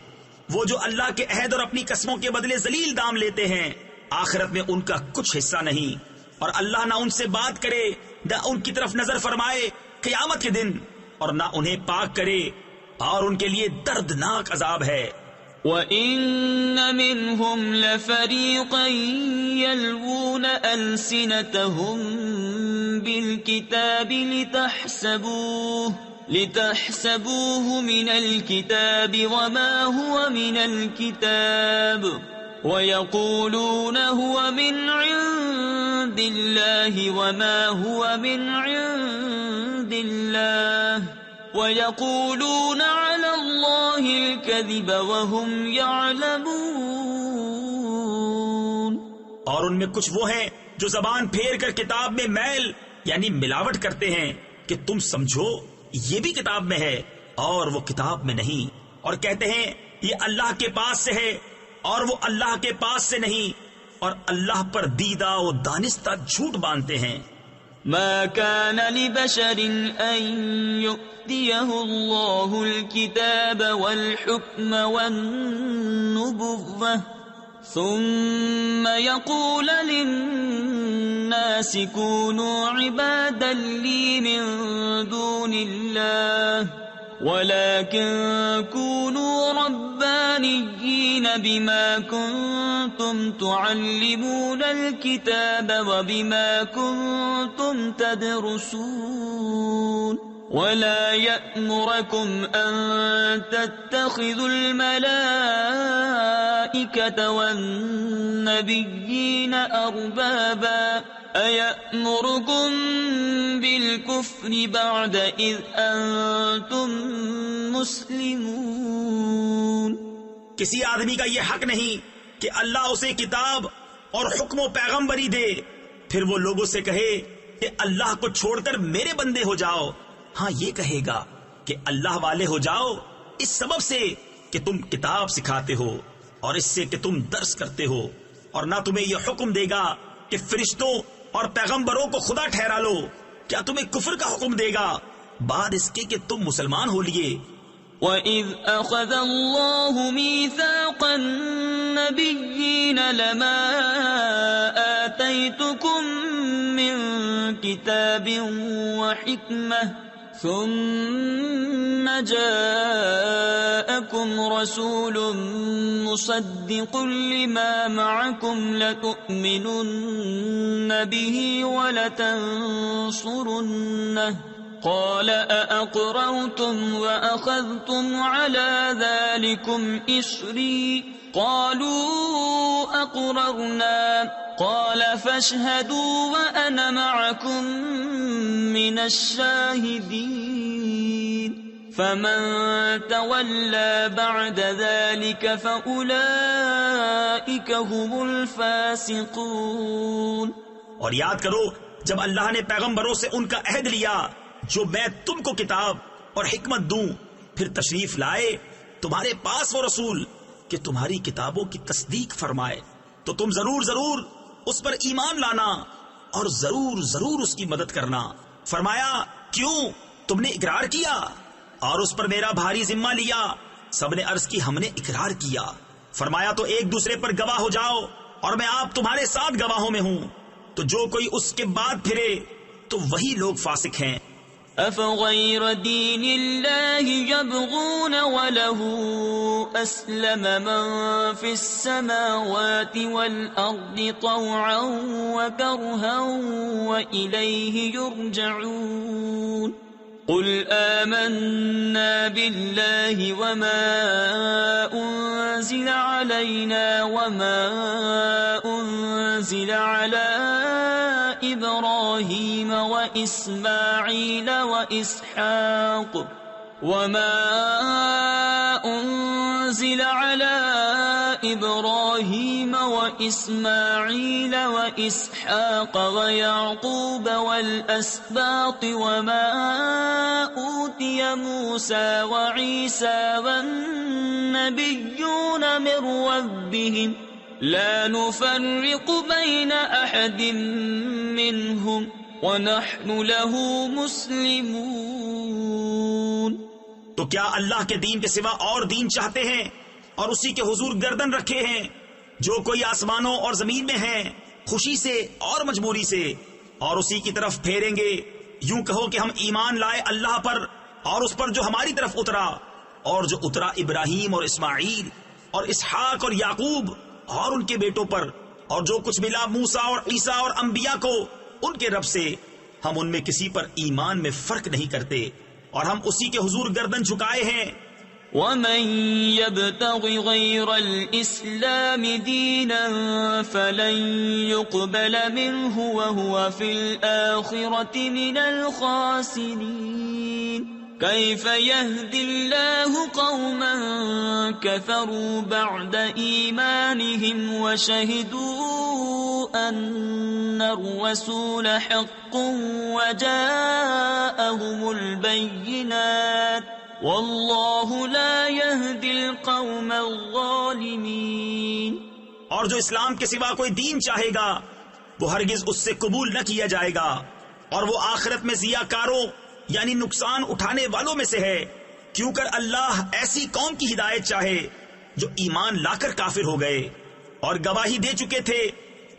وہ جو اللہ کے عہد اور اپنی قسموں کے بدلے ذلیل دام لیتے ہیں، آخرت میں ان کا کچھ حصہ نہیں، اور اللہ نہ ان سے بات کرے، نہ ان کی طرف نظر فرمائے قیامت کے دن، اور نہ انہیں پاک کرے، اور ان کے لیے دردناک عذاب ہے۔ وَإِنَّ مِنْهُمْ لَفَرِيقًا يَلْوُونَ أَلْسِنَتَهُمْ بِالْكِتَابِ لِتَحْسَبُوهُ مِنَ الْكِتَابِ وَمَا هُوَ مِنَ الْكِتَابِ وَيَقُولُونَ هُوَ مِنْ عِنْدِ اللَّهِ وَمَا هُوَ مِنْ عِنْدِ اللَّهِ وَيَقُولُونَ عَلَى اللَّهِ الْكَذِبَ وَهُمْ يَعْلَمُونَ۔ اور ان میں کچھ وہ ہیں جو زبان پھیر کر کتاب میں میل یعنی ملاوٹ کرتے ہیں کہ تم سمجھو یہ بھی کتاب میں ہے اور وہ کتاب میں نہیں، اور کہتے ہیں یہ اللہ کے پاس سے ہے اور وہ اللہ کے پاس سے نہیں، اور اللہ پر دیدہ و دانستہ جھوٹ باندھتے ہیں۔ ما كان لبشر أن يؤتيه الله الكتاب والحكم والنبوة ثم يقول للناس كونوا عبادا لي من دون الله ولكن كونوا ربانيين بما كنتم تعلمون الكتاب وبما كنتم تدرسون ولا يأمركم أن تتخذوا الملائكة والنبيين أربابا أيأمركم بالكفر بعد إذ أنتم مسلمون۔ کسی آدمی کا یہ حق نہیں کہ اللہ اسے کتاب اور حکم و پیغمبری دے، پھر وہ لوگوں سے کہے کہ اللہ کو چھوڑ کر میرے بندے ہو جاؤ۔ ہاں یہ کہے گا کہ اللہ والے ہو جاؤ اس سبب سے کہ تم کتاب سکھاتے ہو اور اس سے کہ تم درس کرتے ہو، اور نہ تمہیں یہ حکم دے گا کہ فرشتوں اور پیغمبروں کو خدا ٹھہرا لو۔ کیا تمہیں کفر کا حکم دے گا بعد اس کے کہ تم مسلمان ہو لیے؟ وَإِذْ أَخَذَ اللَّهُ مِيثَاقَ النَّبِيِّينَ لَمَا آتَيْتُكُم مِّن كِتَابٍ وَحِكْمَةٍ ثُمَّ جَاءَكُمْ رَسُولٌ مُصَدِّقٌ لِّمَا مَعَكُمْ لَتُؤْمِنُنَّ بِهِ وَلَتَنصُرُنَّهُ قال أأقررتم وأخذتم على ذلكم إصري قالوا أقررنا قال فاشهدوا وأنا معكم من الشاهدين فمن تولى بعد ذلك فأولئك هم الفاسقون۔ اور یاد کرو جب اللہ نے پیغمبروں سے ان کا عہد لیا جو میں تم کو کتاب اور حکمت دوں، پھر تشریف لائے تمہارے پاس وہ رسول کہ تمہاری کتابوں کی تصدیق فرمائے، تو تم ضرور ضرور اس پر ایمان لانا اور ضرور ضرور اس کی مدد کرنا۔ فرمایا کیوں تم نے اقرار کیا اور اس پر میرا بھاری ذمہ لیا؟ سب نے عرض کی ہم نے اقرار کیا۔ فرمایا تو ایک دوسرے پر گواہ ہو جاؤ اور میں آپ تمہارے ساتھ گواہوں میں ہوں، تو جو کوئی اس کے بعد پھرے تو وہی لوگ فاسق ہیں۔ أفغير دين الله يبغون وله أسلم من في السماوات والأرض طوعا وكرها وإليه يرجعون قل آمنا بالله وما أنزل علينا وما أنزل على إبراهيم وإسماعيل وإسحاق وما أنزل على إبراهيم وإسماعيل وإسحاق ويعقوب والأسباط وما أوتي موسى وعيسى والنبيون من ربهم لا نفرق بين أحد منهم وَنَحْنُ لَهُ مُسْلِمُونَ. تو کیا اللہ کے دین کے سوا اور دین چاہتے ہیں اور اسی کے حضور گردن رکھے ہیں؟ جو کوئی آسمانوں اور زمین میں ہیں خوشی سے اور مجبوری سے اور اسی کی طرف پھیریں گے. یوں کہو کہ ہم ایمان لائے اللہ پر اور اس پر جو ہماری طرف اترا، اور جو اترا ابراہیم اور اسماعیل اور اسحاق اور یعقوب اور ان کے بیٹوں پر، اور جو کچھ ملا موسیٰ اور عیسیٰ اور انبیاء کو ان کے رب سے. ہم ان میں کسی پر ایمان میں فرق نہیں کرتے اور ہم اسی کے حضور گردن جھکائے ہیں. وَمَن يَبْتَغِ غَيْرَ الْإِسْلَامِ دِينًا فَلَن يُقْبَلَ مِنْهُ وَهُوَ فِي الْآخِرَةِ مِنَ الْخَاسِرِينَ. كَيْفَ يَهْدِي اللَّهُ قَوْمًا كَفَرُوا بَعْدَ إِيمَانِهِمْ وَشَهِدُوا أَنَّ الرَّسُولَ حَقٌّ وَجَاءَهُمُ الْبَيِّنَاتُ وَاللَّهُ لَا يَهْدِي الْقَوْمَ الظَّالِمِينَ. اور جو اسلام کے سوا کوئی دین چاہے گا وہ ہرگز اس سے قبول نہ کیا جائے گا، اور وہ آخرت میں ضیاء کاروں یعنی نقصان اٹھانے والوں میں سے ہے. کیوں کر اللہ ایسی قوم کی ہدایت چاہے جو ایمان لا کر کافر ہو گئے اور گواہی دے چکے تھے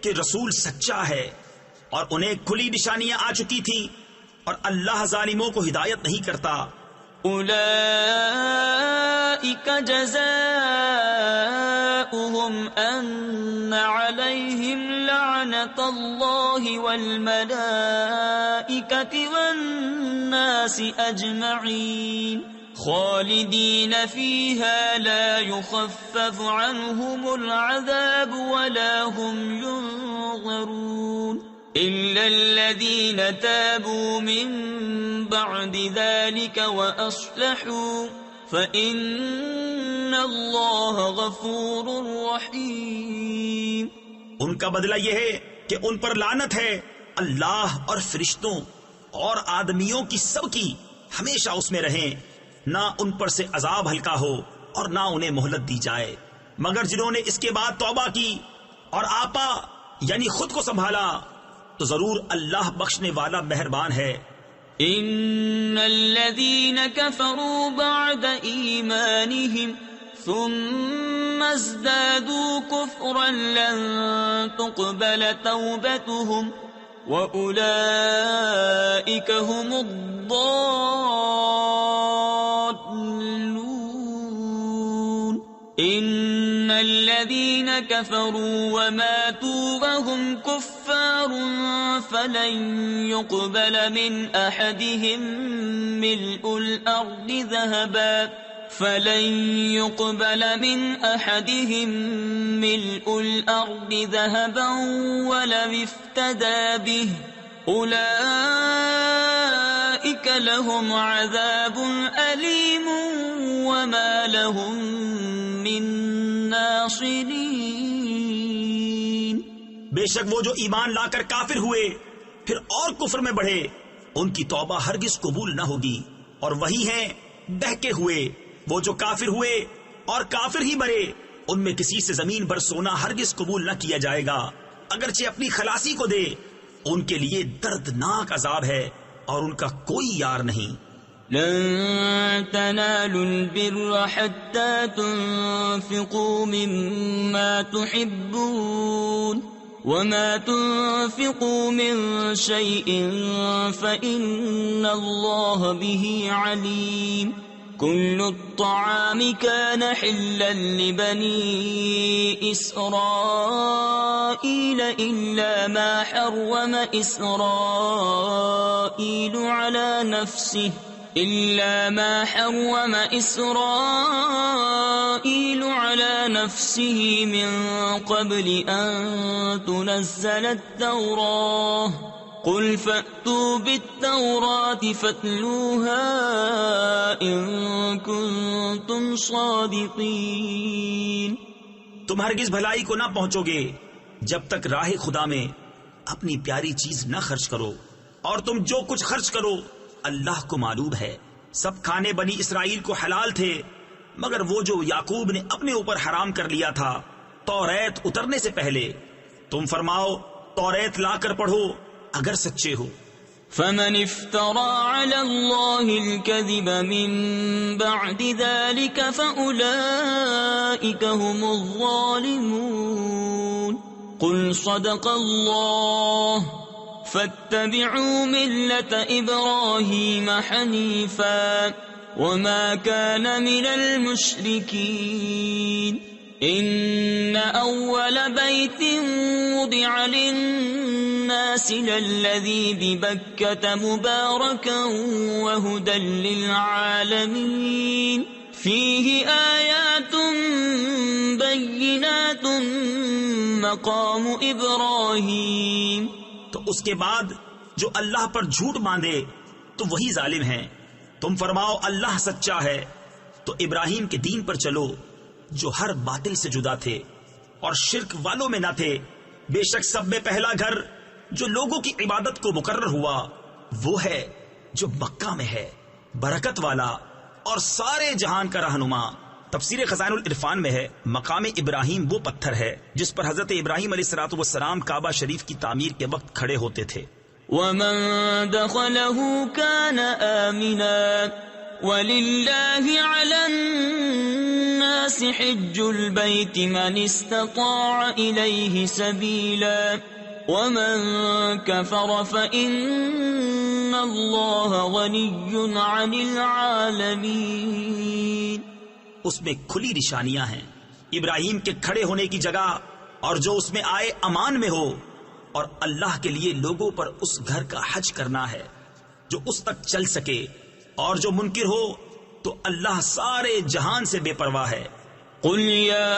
کہ رسول سچا ہے، اور انہیں کھلی نشانیاں آ چکی تھیں، اور اللہ ظالموں کو ہدایت نہیں کرتا. أولئك جزاؤهم أن عليهم لعنة الله والملائكة والناس أجمعين خالدين فيها لا يخفف عنهم العذاب ولا هم ينظرون إلا الذين تابوا من بعد ذلك وأصلحوا فإن الله غفور رحيم. ان کا بدلہ یہ ہے کہ ان پر لعنت ہے اللہ اور فرشتوں اور آدمیوں کی سب کی، ہمیشہ اس میں رہیں، نہ ان پر سے عذاب ہلکا ہو اور نہ انہیں مہلت دی جائے، مگر جنہوں نے اس کے بعد توبہ کی اور آپا یعنی خود کو سنبھالا تو ضرور اللہ بخشنے والا مہربان ہے. ان الذين كفروا بعد ایمانهم ثم ازدادوا كفرا لن تقبل توبتهم واولئك هم الضالون. ان الذين كفروا وماتوا وهم كفار فلن يقبل من احدهم ملء الارض ذهبا ولو افتدى به اولئك لهم عذاب اليم وما لهم من ناصرین. بے شک وہ جو ایمان لا کر کافر ہوئے پھر اور کفر میں بڑھے ان کی توبہ ہرگز قبول نہ ہوگی، اور وہی ہیں بہکے ہوئے وہ جو کافر ہوئے اور کافر ہی مرے، ان میں کسی سے زمین پر سونا ہرگز قبول نہ کیا جائے گا اگرچہ اپنی خلاصی کو دے. ان کے لیے دردناک عذاب ہے اور ان کا کوئی یار نہیں. لن تنالوا البر حتى تنفقوا مما تحبون وما تنفقوا من شيء فإن الله به عليم. كل الطعام كان حلا لبني إسرائيل إلا ما حرم إسرائيل على نفسه من قبل أن تنزل التوراة قل فأتوا بالتوراة فاتلوها إن كنتم صادقين. تم ہرگز بھلائی کو نہ پہنچو گے جب تک راہ خدا میں اپنی پیاری چیز نہ خرچ کرو، اور تم جو کچھ خرچ کرو اللہ کو معلوم ہے. سب کھانے بنی اسرائیل کو حلال تھے مگر وہ جو یعقوب نے اپنے اوپر حرام کر لیا تھا، توریت اترنے سے پہلے تم فرماؤ توریت لا کر پڑھو اگر سچے ہو۔ فمن افترى على الله الكذب من بعد ذلك فأولئك هم الظالمون قل صدق الله فاتبعوا ملة إبراهيم حنيفا وما كان من المشركين إن أول بيت وضع للناس للذي ببكة مباركا وهدى للعالمين فيه آيات بينات مقام إبراهيم۔ تو اس کے بعد جو اللہ پر جھوٹ باندھے تو وہی ظالم ہیں۔ تم فرماؤ اللہ سچا ہے تو ابراہیم کے دین پر چلو جو ہر باطل سے جدا تھے اور شرک والوں میں نہ تھے۔ بے شک سب میں پہلا گھر جو لوگوں کی عبادت کو مقرر ہوا وہ ہے جو مکہ میں ہے، برکت والا اور سارے جہان کا رہنما۔ تفسیر خزائن العرفان میں ہے مقام ابراہیم وہ پتھر ہے جس پر حضرت ابراہیم علیہ الصلوۃ والسلام کعبہ شریف کی تعمیر کے وقت کھڑے ہوتے تھے۔ ومن دخله كان آمنا ولله على الناس حج البيت من استطاع إليه سبيلا ومن كفر فإن الله غني عن العالمين۔ اس میں کھلی نشانیاں ہیں ابراہیم کے کھڑے ہونے کی جگہ، اور جو اس میں آئے امان میں ہو، اور اللہ کے لیے لوگوں پر اس گھر کا حج کرنا ہے جو اس تک چل سکے، اور جو منکر ہو تو اللہ سارے جہان سے بے پرواہ ہے۔ قل يا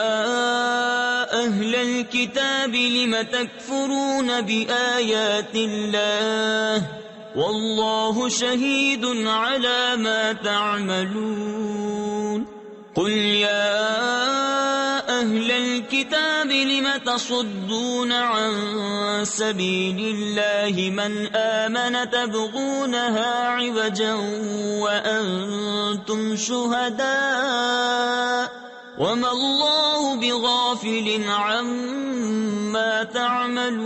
أهل الكتاب لم تكفرون بآيات الله والله شهيد على ما تعملون قل يا أهل الكتاب لم تصدون عن سبيل الله من آمن تبغونها عوجا وأنتم شهداء وما الله بغافل عما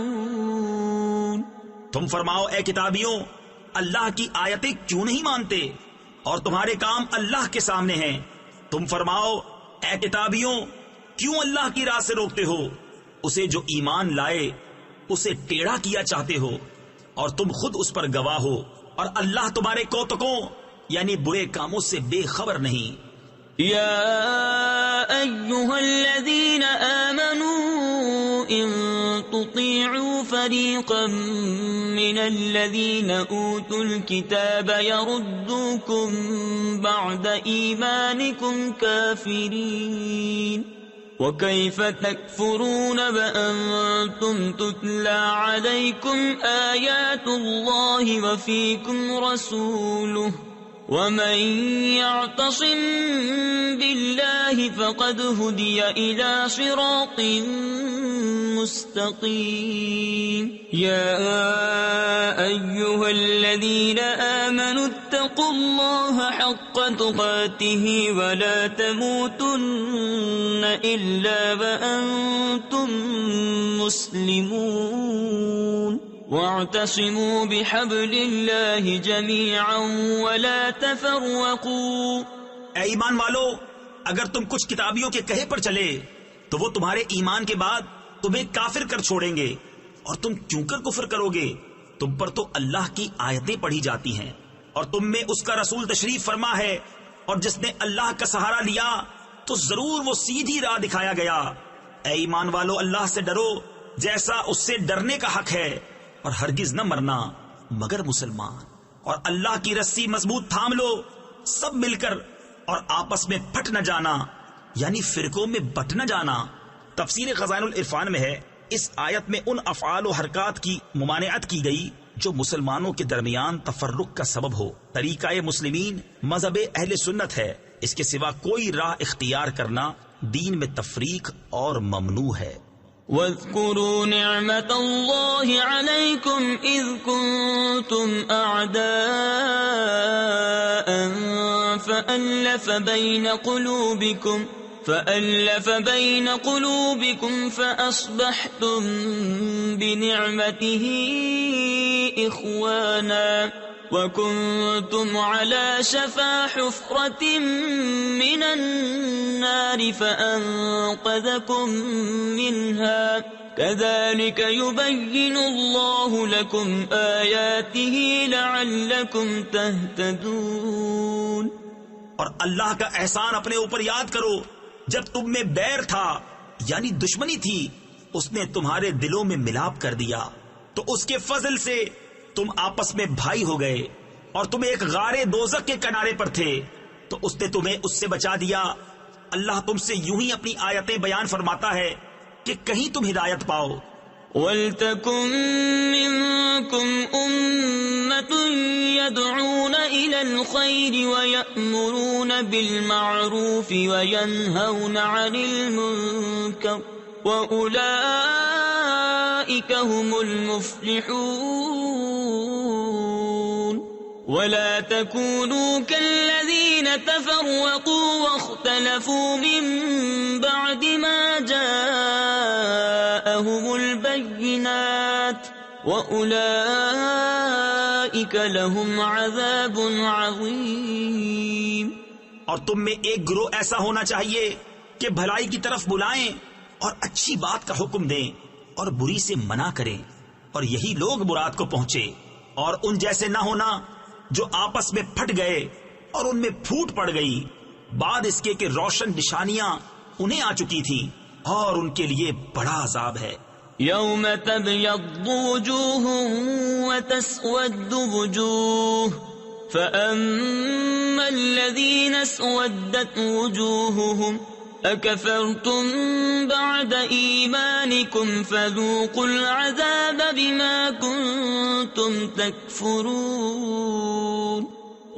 تعملون۔ تم فرماؤ اے کتابیوں اللہ کی آیتیں کیوں نہیں مانتے اور تمہارے کام اللہ کے سامنے ہیں۔ تم فرماؤ اے کتابیوں کیوں اللہ کی راہ سے روکتے ہو اسے جو ایمان لائے، اسے ٹیڑھا کیا چاہتے ہو، اور تم خود اس پر گواہ ہو، اور اللہ تمہارے کوتکوں یعنی برے کاموں سے بے خبر نہیں۔ يا أيها الذين آمنوا إن تطيعوا فريقا من الذين أوتوا الكتاب يردوكم بعد إيمانكم كافرين وكيف تكفرون وأنتم تتلى عليكم آيات الله وفيكم رسوله ومن يعتصم بالله فقد هدي إلى صراط مستقيم يا أيها الذين آمنوا اتقوا الله حق تقاته ولا تموتن إلا وأنتم مسلمون واعتصموا بحبل الله جميعا ولا تفرقوا۔ اے ایمان والو اگر تم کچھ کتابیوں کے کہے پر چلے تو وہ تمہارے ایمان کے بعد تمہیں کافر کر چھوڑیں گے، اور تم کیوں کر کفر کرو گے؟ تم پر تو اللہ کی آیتیں پڑھی جاتی ہیں اور تم میں اس کا رسول تشریف فرما ہے، اور جس نے اللہ کا سہارا لیا تو ضرور وہ سیدھی راہ دکھایا گیا۔ اے ایمان والو اللہ سے ڈرو جیسا اس سے ڈرنے کا حق ہے، اور ہرگز نہ مرنا مگر مسلمان، اور اللہ کی رسی مضبوط تھام لو سب مل کر، اور آپس میں پھٹ نہ جانا یعنی فرقوں میں بٹ نہ جانا۔ تفسیر خزائن العرفان میں ہے اس آیت میں ان افعال و حرکات کی ممانعت کی گئی جو مسلمانوں کے درمیان تفرق کا سبب ہو۔ طریقہ مسلمین مذہب اہل سنت ہے، اس کے سوا کوئی راہ اختیار کرنا دین میں تفریق اور ممنوع ہے۔ واذكروا نعمة الله عليكم إذ كنتم أعداء فألف بين قلوبكم فألف بين قلوبكم فأصبحتم بنعمته إخوانا وكنتم على شفا حفرة من النار فأنقذكم منها كذلك يبين الله لكم آياته لعلكم تهتدون۔ اور اللہ کا احسان اپنے اوپر یاد کرو، جب تم میں بیر تھا یعنی دشمنی تھی، اس نے تمہارے دلوں میں ملاپ کر دیا، تو اس کے فضل سے تم آپس میں بھائی ہو گئے، اور تم ایک غار دوزخ کے کنارے پر تھے تو اس نے تمہیں اس سے بچا دیا۔ اللہ تم سے یوں ہی اپنی آیتیں بیان فرماتا ہے کہ کہیں تم ہدایت پاؤ۔ وَلْتَكُن مِّنكُمْ أُمَّةٌ يَدْعُونَ إِلَى الْخَيْرِ وَيَأْمُرُونَ بِالْمَعْرُوفِ وَيَنْهَوْنَ عَنِ الْمُنكَرِ وَأُولَئِكَ هُمُ الْمُفْلِحُونَ۔ وَلَا تَكُونُوا كَالَّذِينَ تَفَرَّقُوا وَاخْتَلَفُوا مِن بَعْدِ مَا جَاءَهُمُ الْبَيِّنَاتُ وَأُولَئِكَ لَهُمْ عَذَابٌ عَظِيمٌ۔ اور تم میں ایک گروہ ایسا ہونا چاہیے کہ بھلائی کی طرف بلائیں اور اچھی بات کا حکم دیں اور بری سے منع کریں، اور یہی لوگ مراد کو پہنچے، اور ان جیسے نہ ہونا جو آپس میں پھٹ گئے اور ان میں پھوٹ پڑ گئی بعد اس کے کہ روشن نشانیاں انہیں آ چکی تھیں، اور ان کے لیے بڑا عذاب ہے۔ یوم تبیض وجوہ وتسود وجوہ فأما الذین اسودت وجوہہم اکفرتم بعد ایمانکم فذوقوا العذاب بما کنتم تکفرون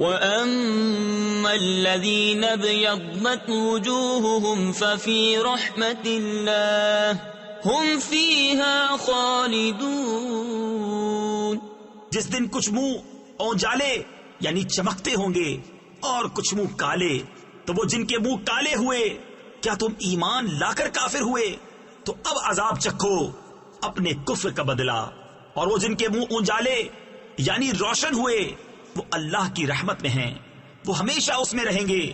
وَأَمَّا الَّذِينَ ابْيَضَّتْ وُجُوهُهُمْ فَفِي رَحْمَةِ اللَّهِ هُمْ فِيهَا خَالِدُونَ۔ جس دن کچھ منہ اونجالے یعنی چمکتے ہوں گے اور کچھ منہ کالے، تو وہ جن کے منہ کالے ہوئے کیا تم ایمان لا کر کافر ہوئے؟ تو اب عذاب چکھو اپنے کفر کا بدلہ، اور وہ جن کے منہ اونجالے یعنی روشن ہوئے وہ اللہ کی رحمت میں ہیں، وہ ہمیشہ اس میں رہیں گے۔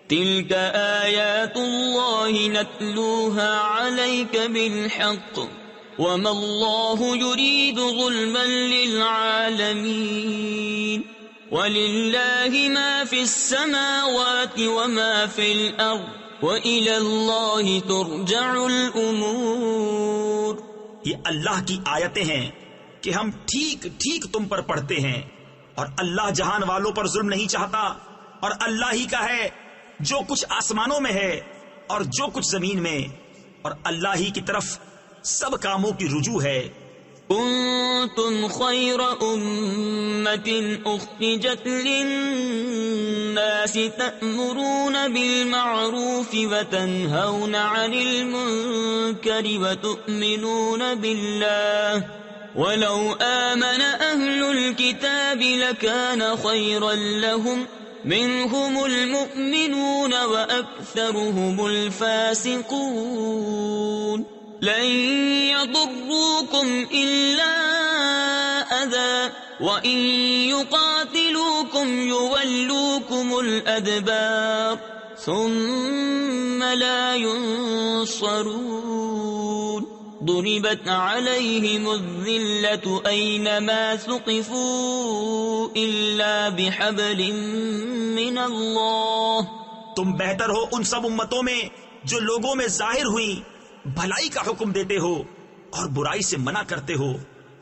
تلك آیات اللہ نتلوها علیک بالحق وما اللہ یرید ظلما للعالمین وللہ ما فی السماوات وما فی الارض وإلی اللہ ترجع الامور۔ یہ اللہ کی آیتیں ہیں کہ ہم ٹھیک ٹھیک تم پر پڑھتے ہیں، اور اللہ جہان والوں پر ظلم نہیں چاہتا، اور اللہ ہی کا ہے جو کچھ آسمانوں میں ہے اور جو کچھ زمین میں، اور اللہ ہی کی طرف سب کاموں کی رجوع ہے۔ کنتم خیر امت اخرجت للناس تأمرون بالمعروف وتنہون عن المنکر وتؤمنون باللہ وَلَوْ آمَنَ أَهْلُ الْكِتَابِ لَكَانَ خَيْرًا لَهُمْ مِنْهُمُ الْمُؤْمِنُونَ وَأَكْثَرُهُمُ الْفَاسِقُونَ لَنْ يَضُرُّوكُمْ إِلَّا أَذًى وَإِنْ يُقَاتِلُوكُمْ يُوَلُّوكُمُ الْأَدْبَارَ ثُمَّ لَا يُنصَرُونَ ضربت علیہم الذلة اینما ثقفوا الا بحبل من اللہ۔ تم بہتر ہو ان سب امتوں میں جو لوگوں میں ظاہر ہوئی بھلائی کا حکم دیتے ہو اور برائی سے منع کرتے ہو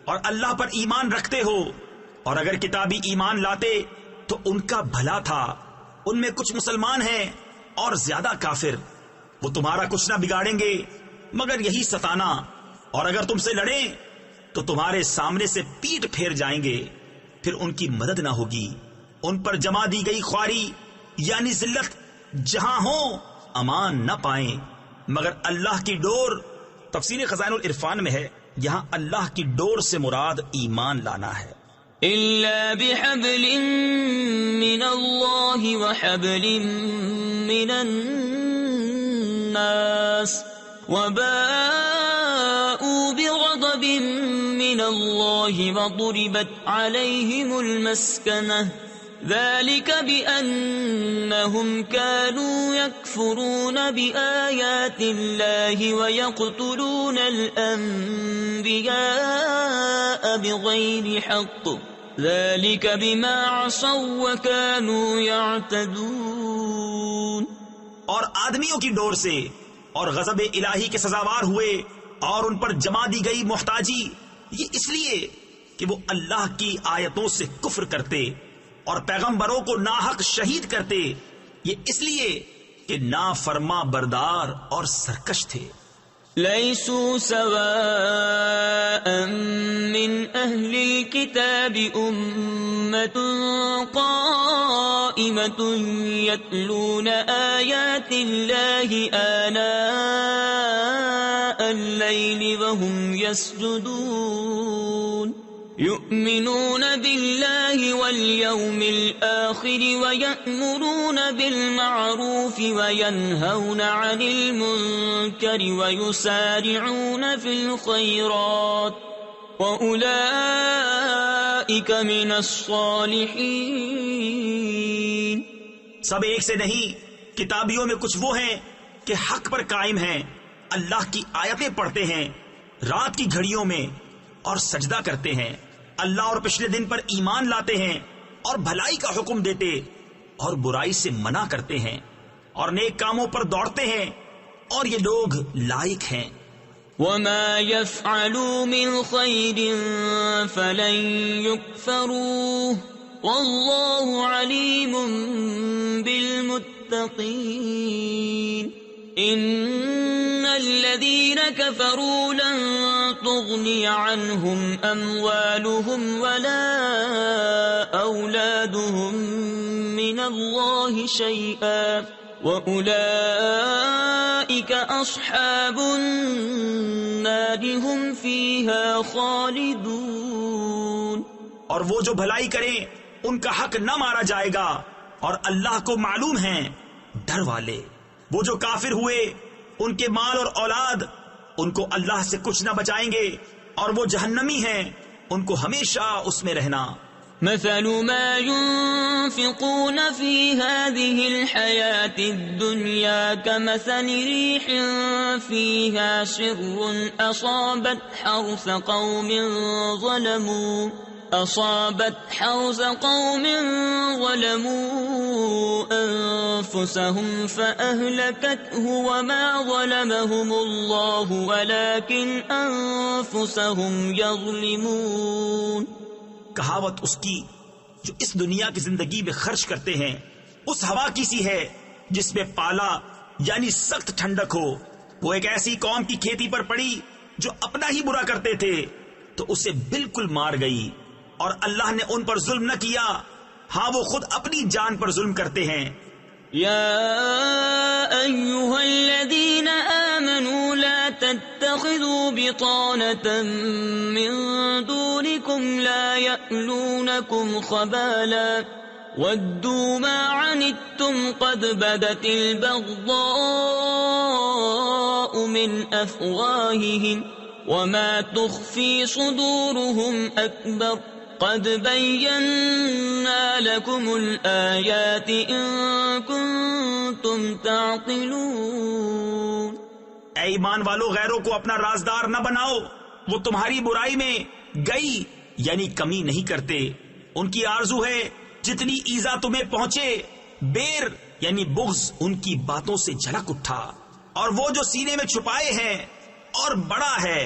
اور اللہ پر ایمان رکھتے ہو، اور اگر کتابی ایمان لاتے تو ان کا بھلا تھا۔ ان میں کچھ مسلمان ہیں اور زیادہ کافر، وہ تمہارا کچھ نہ بگاڑیں گے مگر یہی ستانا، اور اگر تم سے لڑیں تو تمہارے سامنے سے پیٹ پھیر جائیں گے، پھر ان کی مدد نہ ہوگی۔ ان پر جمع دی گئی خواری یعنی ذلت جہاں ہو امان نہ پائیں مگر اللہ کی ڈور۔ تفسیر خزائن العرفان میں ہے، یہاں اللہ کی ڈور سے مراد ایمان لانا ہے۔ الا بحبل من اللہ وحبل من الناس الناس وباءوا بغضب من الله وضربت عليهم المسكنة ذلك بأنهم كانوا يكفرون بآيات الله ويقتلون الأنبياء بغير حق ذلك بما عصوا وكانوا يعتدون. اور آدمیوں کی ڈور سے اور غضب الہی کے سزاوار ہوئے اور ان پر جما دی گئی محتاجی، یہ اس لیے کہ وہ اللہ کی آیتوں سے کفر کرتے اور پیغمبروں کو ناحق شہید کرتے، یہ اس لیے کہ نافرما بردار اور سرکش تھے. ليسوا سواء من أهل الكتاب أمة قائمة يتلون آيات الله آناء الليل وهم يسجدون يؤمنون بالله واليوم الآخر ويأمرون بالمعروف وينهون عن المنكر ويسارعون في الخيرات وأولئك من الصالحين. سب ایک سے نہیں، کتابیوں میں کچھ وہ ہیں کہ حق پر قائم ہیں، اللہ کی آیتیں پڑھتے ہیں رات کی گھڑیوں میں اور سجدہ کرتے ہیں، اللہ اور پچھلے دن پر ایمان لاتے ہیں اور بھلائی کا حکم دیتے اور برائی سے منع کرتے ہیں اور نیک کاموں پر دوڑتے ہیں، اور یہ لوگ لائق ہیں. وما يفعلوا من خير فلن يكفروه والله عليم بالمتقين. إن الذين كفروا لن تغني عنهم أموالهم ولا أولادهم من الله شيئا وأولئك أصحاب النار هم فيها خالدون. اور وہ جو بھلائی کریں ان کا حق نہ مارا جائے گا اور اللہ کو معلوم ہیں ڈر والے. وہ جو کافر ہوئے ان کے مال اور اولاد ان کو اللہ سے کچھ نہ بچائیں گے اور وہ جہنمی ہیں، ان کو ہمیشہ اس میں رہنا. مثل ما ينفقون في هذه الحياة الدنيا كمثل ريح فيها سر أصابت حرث قوم ظلموا أنفسهم فأهلكته وما ظلمهم الله ولكن أنفسهم يظلمون. کہاوت اس کی جو اس دنیا کی زندگی میں خرچ کرتے ہیں اس ہوا کی سی ہے جس میں پالا یعنی سخت ٹھنڈک ہو. وہ ایک ایسی قوم کی کھیتی پر پڑی جو اپنا ہی برا کرتے تھے تو اسے بالکل مار گئی، اور اللہ نے ان پر ظلم نہ کیا، ہاں وہ خود اپنی جان پر ظلم کرتے ہیں. يا أيها الذين آمنوا لا تتخذوا بطانة من دونكم لا يألونكم خبالا ودوا ما عنتم قد بدت البغضاء من أفواههم وما تخفي صدورهم أكبر قد بينا لكم الآيات إن كنتم تعقلون. اے ایمان والو، غیروں کو اپنا رازدار نہ بناؤ، وہ تمہاری برائی میں گئی یعنی کمی نہیں کرتے. ان کی آرزو ہے جتنی ایذا تمہیں پہنچے، بیر یعنی بغض ان کی باتوں سے جھلک اٹھا، اور وہ جو سینے میں چھپائے ہیں اور بڑا ہے.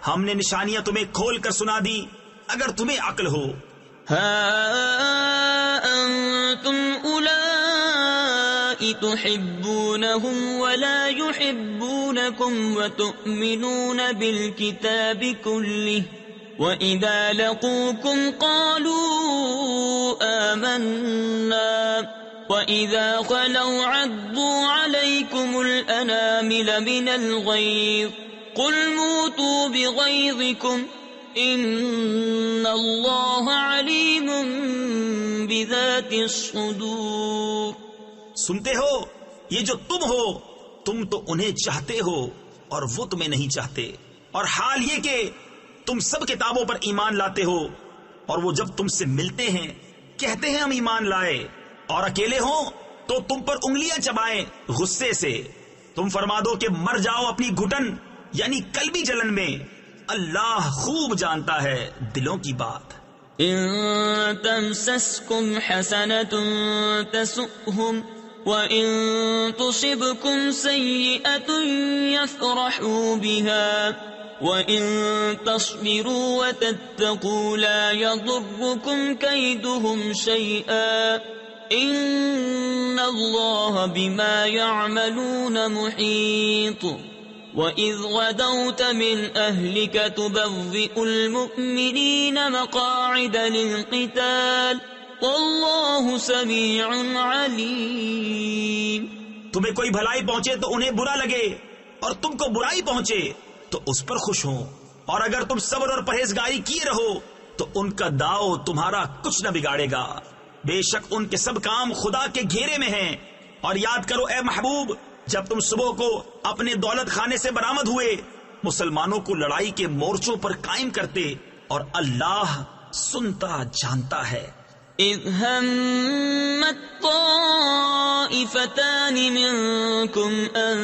ہم نے نشانیاں تمہیں کھول کر سنا دی اگر تمہیں عقل ہو. ها أنتم أولئك تحبونهم ولا يحبونكم وتؤمنون بالكتاب كله وإذا لقوكم قالوا آمنا وإذا خلوا عضوا عليكم الأنامل من الغيظ قل موتوا بغيظكم ان اللہ علیم بذات الصدور. سنتے ہو، یہ جو تم ہو تم تو انہیں چاہتے ہو اور وہ تمہیں نہیں چاہتے، اور حال یہ کہ تم سب کتابوں پر ایمان لاتے ہو، اور وہ جب تم سے ملتے ہیں کہتے ہیں ہم ایمان لائے، اور اکیلے ہوں تو تم پر انگلیاں چبائیں غصے سے۔ تم فرما دو کہ مر جاؤ اپنی گھٹن یعنی قلبی جلن میں، اللہ خوب جانتا ہے دلوں کی بات۔ إن تمسسكم حسنة تسؤهم وإن تصبكم سيئة يفرحوا بها وإن تصبروا وتتقوا لا يضركم كيدهم شيئا إن الله بما يعملون محيط وَإِذْ غَدَوْتَ مِنْ أَهْلِكَ تُبَوِّئُ الْمُؤْمِنِينَ مَقَاعِدَ لِلْقِتَالِ وَاللَّهُ سَمِيعٌ عَلِيمٌ۔ تمہیں کوئی بھلائی پہنچے تو انہیں برا لگے، اور تم کو برائی پہنچے تو اس پر خوش ہوں، اور اگر تم صبر اور پرہیزگاری کیے رہو تو ان کا داؤ تمہارا کچھ نہ بگاڑے گا، بے شک ان کے سب کام خدا کے گھیرے میں ہیں۔ اور یاد کرو اے محبوب، جب تم صبح کو اپنے دولت خانے سے برآمد ہوئے، مسلمانوں کو لڑائی کے مورچوں پر قائم کرتے، اور اللہ سنتا جانتا ہے۔ اذ همت طائفتان منكم ان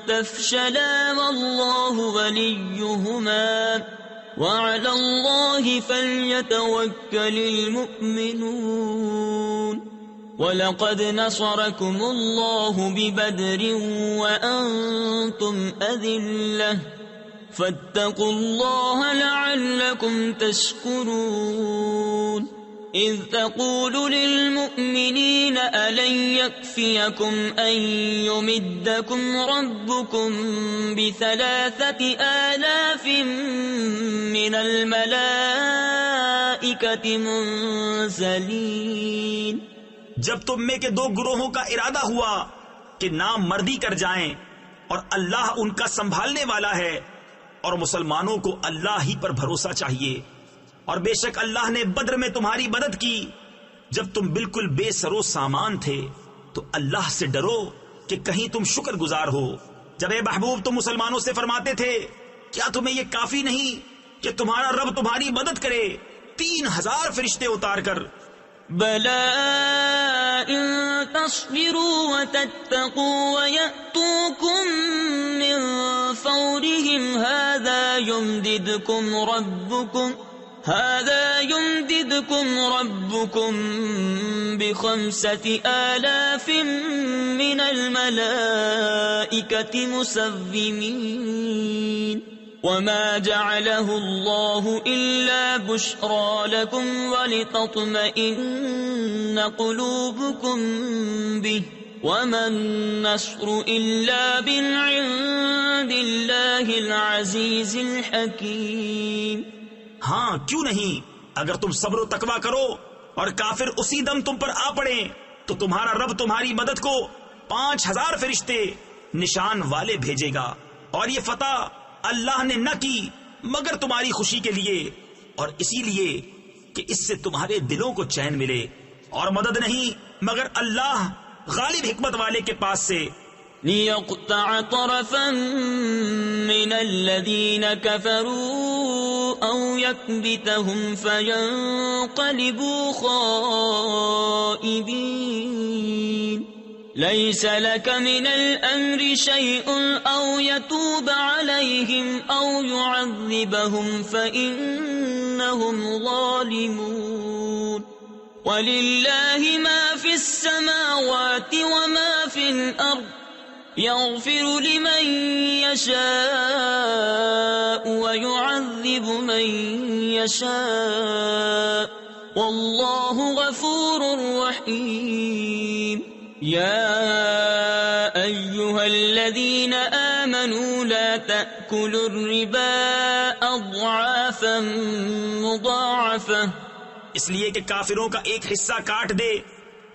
تفشلا والله وليهما وعلى الله فليتوكل المؤمنون وَلَقَدْ نَصَرَكُمُ اللَّهُ بِبَدْرٍ وَأَنْتُمْ أَذِلَّةٌ فَاتَّقُوا اللَّهَ لَعَلَّكُمْ تَشْكُرُونَ إِذْ تَقُولُ لِلْمُؤْمِنِينَ أَلَنْ يَكْفِيَكُمْ أَنْ يُمِدَّكُمْ رَبُّكُمْ ب3,000 مِّنَ الْمَلَائِكَةِ مُنْزَلِينَ۔ جب تم میں کے دو گروہوں کا ارادہ ہوا کہ نام مردی کر جائیں، اور اللہ ان کا سنبھالنے والا ہے، اور مسلمانوں کو اللہ ہی پر بھروسہ چاہیے، اور بے شک اللہ نے بدر میں تمہاری مدد کی جب تم بالکل بے سرو سامان تھے، تو اللہ سے ڈرو کہ کہیں تم شکر گزار ہو۔ جب اے محبوب تم مسلمانوں سے فرماتے تھے کیا تمہیں یہ کافی نہیں کہ تمہارا رب تمہاری مدد کرے 3,000 فرشتے اتار کر؟ بَلَىٰ إِن تَصْبِرُوا وَتَتَّقُوا وَيَأْتُوكُم مِّن فَوْرِهِمْ هَٰذَا يُمْدِدْكُمْ رَبُّكُم ب5,000 مِّنَ الْمَلَائِكَةِ مُسَوِّمِينَ وَمَا جَعَلَهُ اللَّهُ إِلَّا بُشْرَىٰ لَكُمْ وَلِتَطْمَئِنَّ قُلُوبُكُم بِهِ وَمَا النَّصْرُ إِلَّا مِنْ عِندِ اللَّهِ الْعَزِيزِ الْحَكِيمِ۔ ہاں کیوں نہیں، اگر تم صبر و تقویٰ کرو اور کافر اسی دم تم پر آ پڑے تو تمہارا رب تمہاری مدد کو 5,000 فرشتے نشان والے بھیجے گا، اور یہ فتح اللہ نے نہ کی مگر تمہاری خوشی کے لیے، اور اسی لیے کہ اس سے تمہارے دلوں کو چین ملے، اور مدد نہیں مگر اللہ غالب حکمت والے کے پاس سے۔ لِيَقْطَعَ طَرَفًا مِّنَ الَّذِينَ كَفَرُوا أَوْ يَكْبِتَهُمْ فَيَنقَلِبُوا خَائِبِينَ لَيْسَ لَكَ مِنَ الْأَمْرِ شَيْءٌ أَوْ يَتُوبَ عَلَيْهِمْ أَوْ يُعَذِّبَهُمْ فَإِنَّهُمْ ظَالِمُونَ وَلِلَّهِ مَا فِي السَّمَاوَاتِ وَمَا فِي الْأَرْضِ يَغْفِرُ لِمَن يَشَاءُ وَيُعَذِّبُ مَن يَشَاءُ وَاللَّهُ غَفُورٌ رَّحِيمٌ۔ يَا أَيُّهَا الَّذِينَ آمَنُوا لَا تَأْكُلُوا الرِّبَا أَضْعَافًا مُضَاعَفَةً۔ اس لیے کہ کافروں کا ایک حصہ کاٹ دے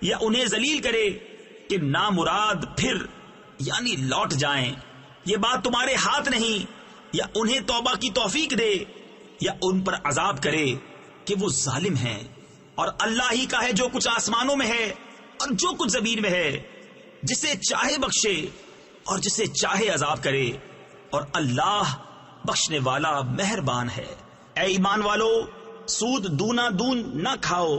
یا انہیں ذلیل کرے کہ نامراد پھر یعنی لوٹ جائیں، یہ بات تمہارے ہاتھ نہیں، یا انہیں توبہ کی توفیق دے یا ان پر عذاب کرے کہ وہ ظالم ہیں، اور اللہ ہی کا ہے جو کچھ آسمانوں میں ہے اور جو کچھ زمین میں ہے، جسے چاہے بخشے اور جسے چاہے عذاب کرے، اور اللہ بخشنے والا مہربان ہے۔ اے ایمان والو، سود دونا دون نہ کھاؤ۔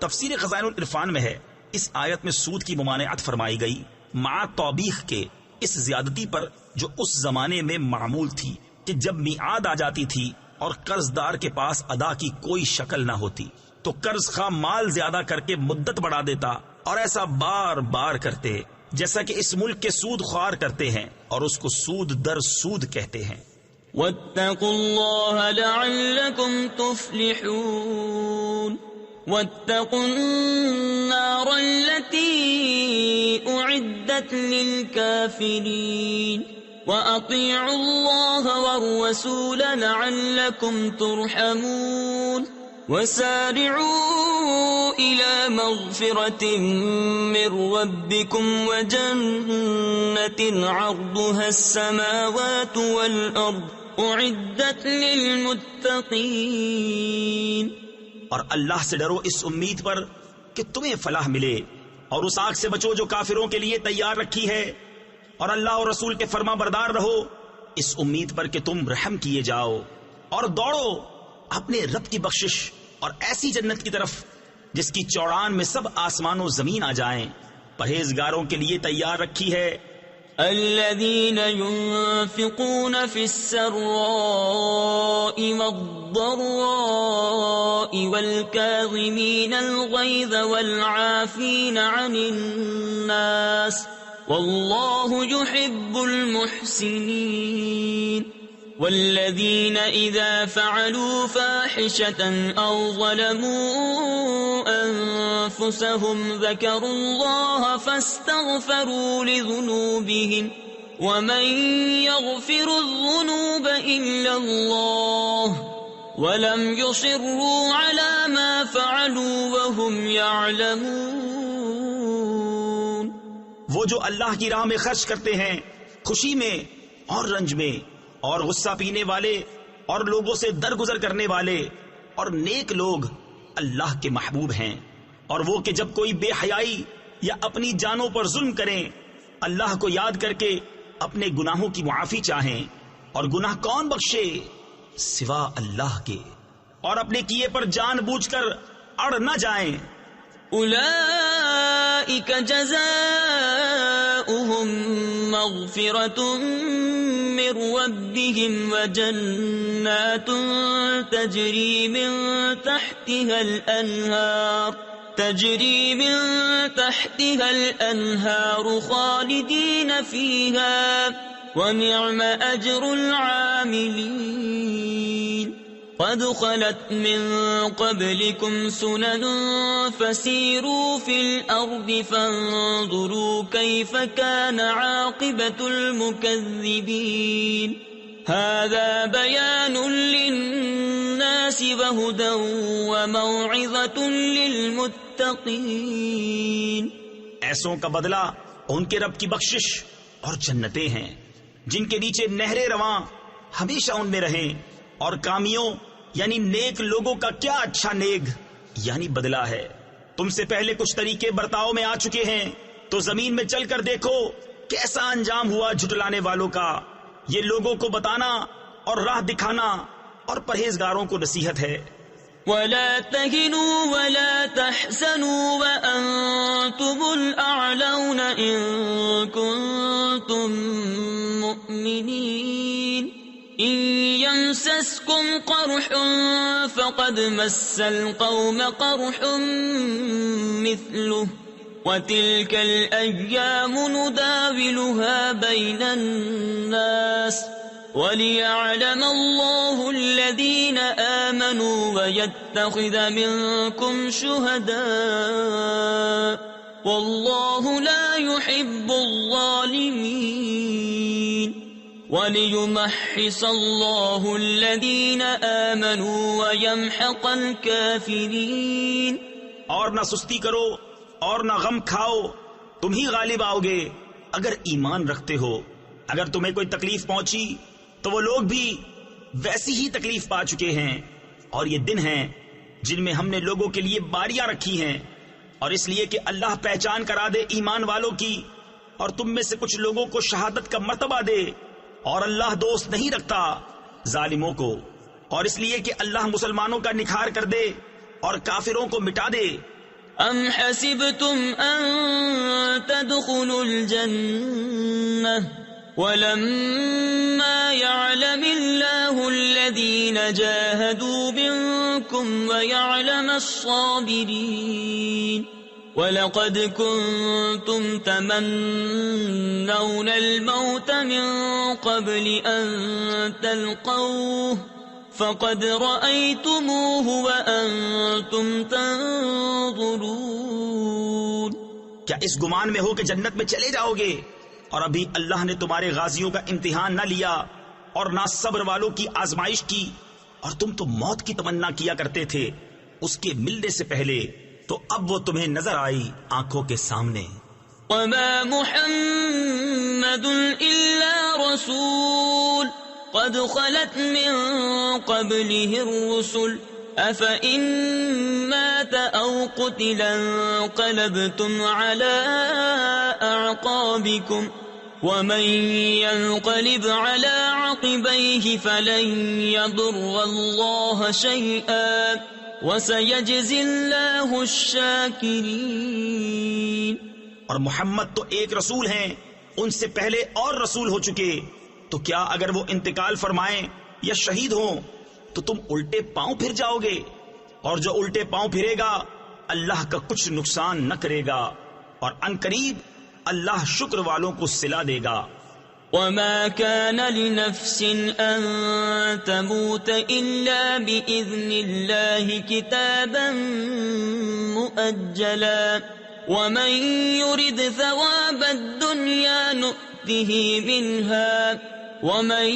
تفسیر خزائن العرفان میں ہے، اس آیت میں سود کی ممانعت فرمائی گئی مع توبیخ کے اس زیادتی پر جو اس زمانے میں معمول تھی کہ جب میعاد آ جاتی تھی اور قرض دار کے پاس ادا کی کوئی شکل نہ ہوتی تو قرض خواہ مال زیادہ کر کے مدت بڑھا دیتا، اور ایسا بار بار کرتے جیسا کہ اس ملک کے سود خوار کرتے ہیں، اور اس کو سود در سود کہتے ہیں۔ واتقوا الله لعلكم تفلحون واتقوا النار التي أعدت للكافرين وأطيعوا الله والرسول لعلكم ترحمون وسارعوا إلى مغفرة من ربكم وجنة عرضها السماوات والأرض أعدت للمتقين۔ اور اللہ سے ڈرو اس امید پر کہ تمہیں فلاح ملے، اور اس آگ سے بچو جو کافروں کے لیے تیار رکھی ہے، اور اللہ اور رسول کے فرما بردار رہو اس امید پر کہ تم رحم کیے جاؤ، اور دوڑو اپنے رب کی بخشش اور ایسی جنت کی طرف جس کی چوڑان میں سب آسمان و زمین آ جائیں، پرہیزگاروں کے لیے تیار رکھی ہے۔ الذين ينفقون في السراء والضراء والكاظمين الغيظ والعافين عن الناس والله يحب المحسنين والذين إذا فعلوا فاحشة أو ظلموا أنفسهم ذكروا الله فاستغفروا لذنوبهم ومن يغفر الذنوب إلا الله ولم يصروا على ما فعلوا وهم يعلمون۔ وہ جو اللہ کی راہ میں خرچ کرتے ہیں، خوشی میں اور رنج میں، اور غصہ پینے والے اور لوگوں سے درگزر کرنے والے اور نیک لوگ اللہ کے محبوب ہیں، اور وہ کہ جب کوئی بے حیائی یا اپنی جانوں پر ظلم کریں، اللہ کو یاد کر کے اپنے گناہوں کی معافی چاہیں، اور گناہ کون بخشے سوا اللہ کے، اور اپنے کیے پر جان بوجھ کر اڑ نہ جائیں۔ اولئک جزاؤہم مغفرۃ من ربهم وجنات تجری من تحتها الانہار خالدین فیہا ونعم اجر العاملین۔ قد خلت من قبلكم سنن فسيروا في الأرض فانظروا كيف كان عاقبة المكذبين هذا بيان للناس وهدى وموعظة للمتقين۔ ایسوں کا بدلہ ان کے رب کی بخشش اور جنتیں ہیں جن کے نیچے نہریں رواں ہمیشہ ان میں رہیں، اور کامیوں یعنی نیک لوگوں کا کیا اچھا نیک یعنی بدلہ ہے۔ تم سے پہلے کچھ طریقے برتاؤ میں آ چکے ہیں، تو زمین میں چل کر دیکھو کیسا انجام ہوا جھٹلانے والوں کا۔ یہ لوگوں کو بتانا اور راہ دکھانا اور پرہیزگاروں کو نصیحت ہے۔ وَلَا تَهِنُوا وَلَا تَحْزَنُوا وَأَنْتُمُ الْأَعْلَوْنَ إِن كُنتُم مُّؤْمِنِينَ إِن يَمْسَسْكُمْ قَرْحٌ فَقَدْ مَسَّ الْقَوْمَ قَرْحٌ مِثْلُهُ وَتِلْكَ الْأَيَّامُ نُدَاوِلُهَا بَيْنَ النَّاسِ وَلِيَعْلَمَ اللَّهُ الَّذِينَ آمَنُوا وَيَتَّخِذَ مِنكُمْ شُهَدَاءَ وَاللَّهُ لَا يُحِبُّ الظَّالِمِينَ وَلِيُمَحِّصَ اللَّهُ الَّذِينَ آمَنُوا وَيَمْحَقَ الْكَافِرِينَ۔ اور نہ سستی کرو اور نہ غم کھاؤ، تم ہی غالب آؤ گے اگر ایمان رکھتے ہو۔ اگر تمہیں کوئی تکلیف پہنچی تو وہ لوگ بھی ویسی ہی تکلیف پا چکے ہیں، اور یہ دن ہیں جن میں ہم نے لوگوں کے لیے باریاں رکھی ہیں، اور اس لیے کہ اللہ پہچان کرا دے ایمان والوں کی اور تم میں سے کچھ لوگوں کو شہادت کا مرتبہ دے، اور اللہ دوست نہیں رکھتا ظالموں کو، اور اس لیے کہ اللہ مسلمانوں کا نکھار کر دے اور کافروں کو مٹا دے۔ ام حسبتم ان تدخلوا الجنة ولما يعلم الله الذين جاهدوا منكم ويعلم الصابرين وَلَقَدْ كُنْتُمْ تَمَنَّوْنَ الْمَوْتَ مِنْ قَبْلِ أَنْ تَلْقَوْهُ فَقَدْ رَأَيْتُمُوهُ وَأَنْتُمْ تَنْظُرُونَ۔ کیا اس گمان میں ہو کہ جنت میں چلے جاؤ گے، اور ابھی اللہ نے تمہارے غازیوں کا امتحان نہ لیا اور نہ صبر والوں کی آزمائش کی، اور تم تو موت کی تمنا کیا کرتے تھے اس کے ملنے سے پہلے، تو اب وہ تمہیں نظر آئی آنکھوں کے سامنے۔ وَمَا مُحَمَّدٌ إِلَّا رَسُولٌ قَدْ خَلَتْ مِن قَبْلِهِ الرُّسُلُ أَفَإِن مَّاتَ أَوْ قُتِلَ انقَلَبْتُمْ عَلَىٰ أَعْقَابِكُمْ وَمَن يَنقَلِبْ عَلَىٰ عَقِبَيْهِ فَلَن يَضُرَّ اللَّهَ شَيْئًا وَسَيَجْزِي اللَّهُ الشَّاكِرِينَ۔ اور محمد تو ایک رسول ہیں، ان سے پہلے اور رسول ہو چکے، تو کیا اگر وہ انتقال فرمائیں یا شہید ہوں تو تم الٹے پاؤں پھر جاؤ گے؟ اور جو الٹے پاؤں پھرے گا اللہ کا کچھ نقصان نہ کرے گا، اور عنقریب اللہ شکر والوں کو صلہ دے گا۔ وَمَا كَانَ لِنَفْسٍ أَن تَمُوتَ إِلَّا بِإِذْنِ اللَّهِ كِتَابًا مُؤَجَّلًا وَمَن يُرِدْ ثَوَابَ الدُّنْيَا نُؤْتِهِ مِنْهَا وَمَن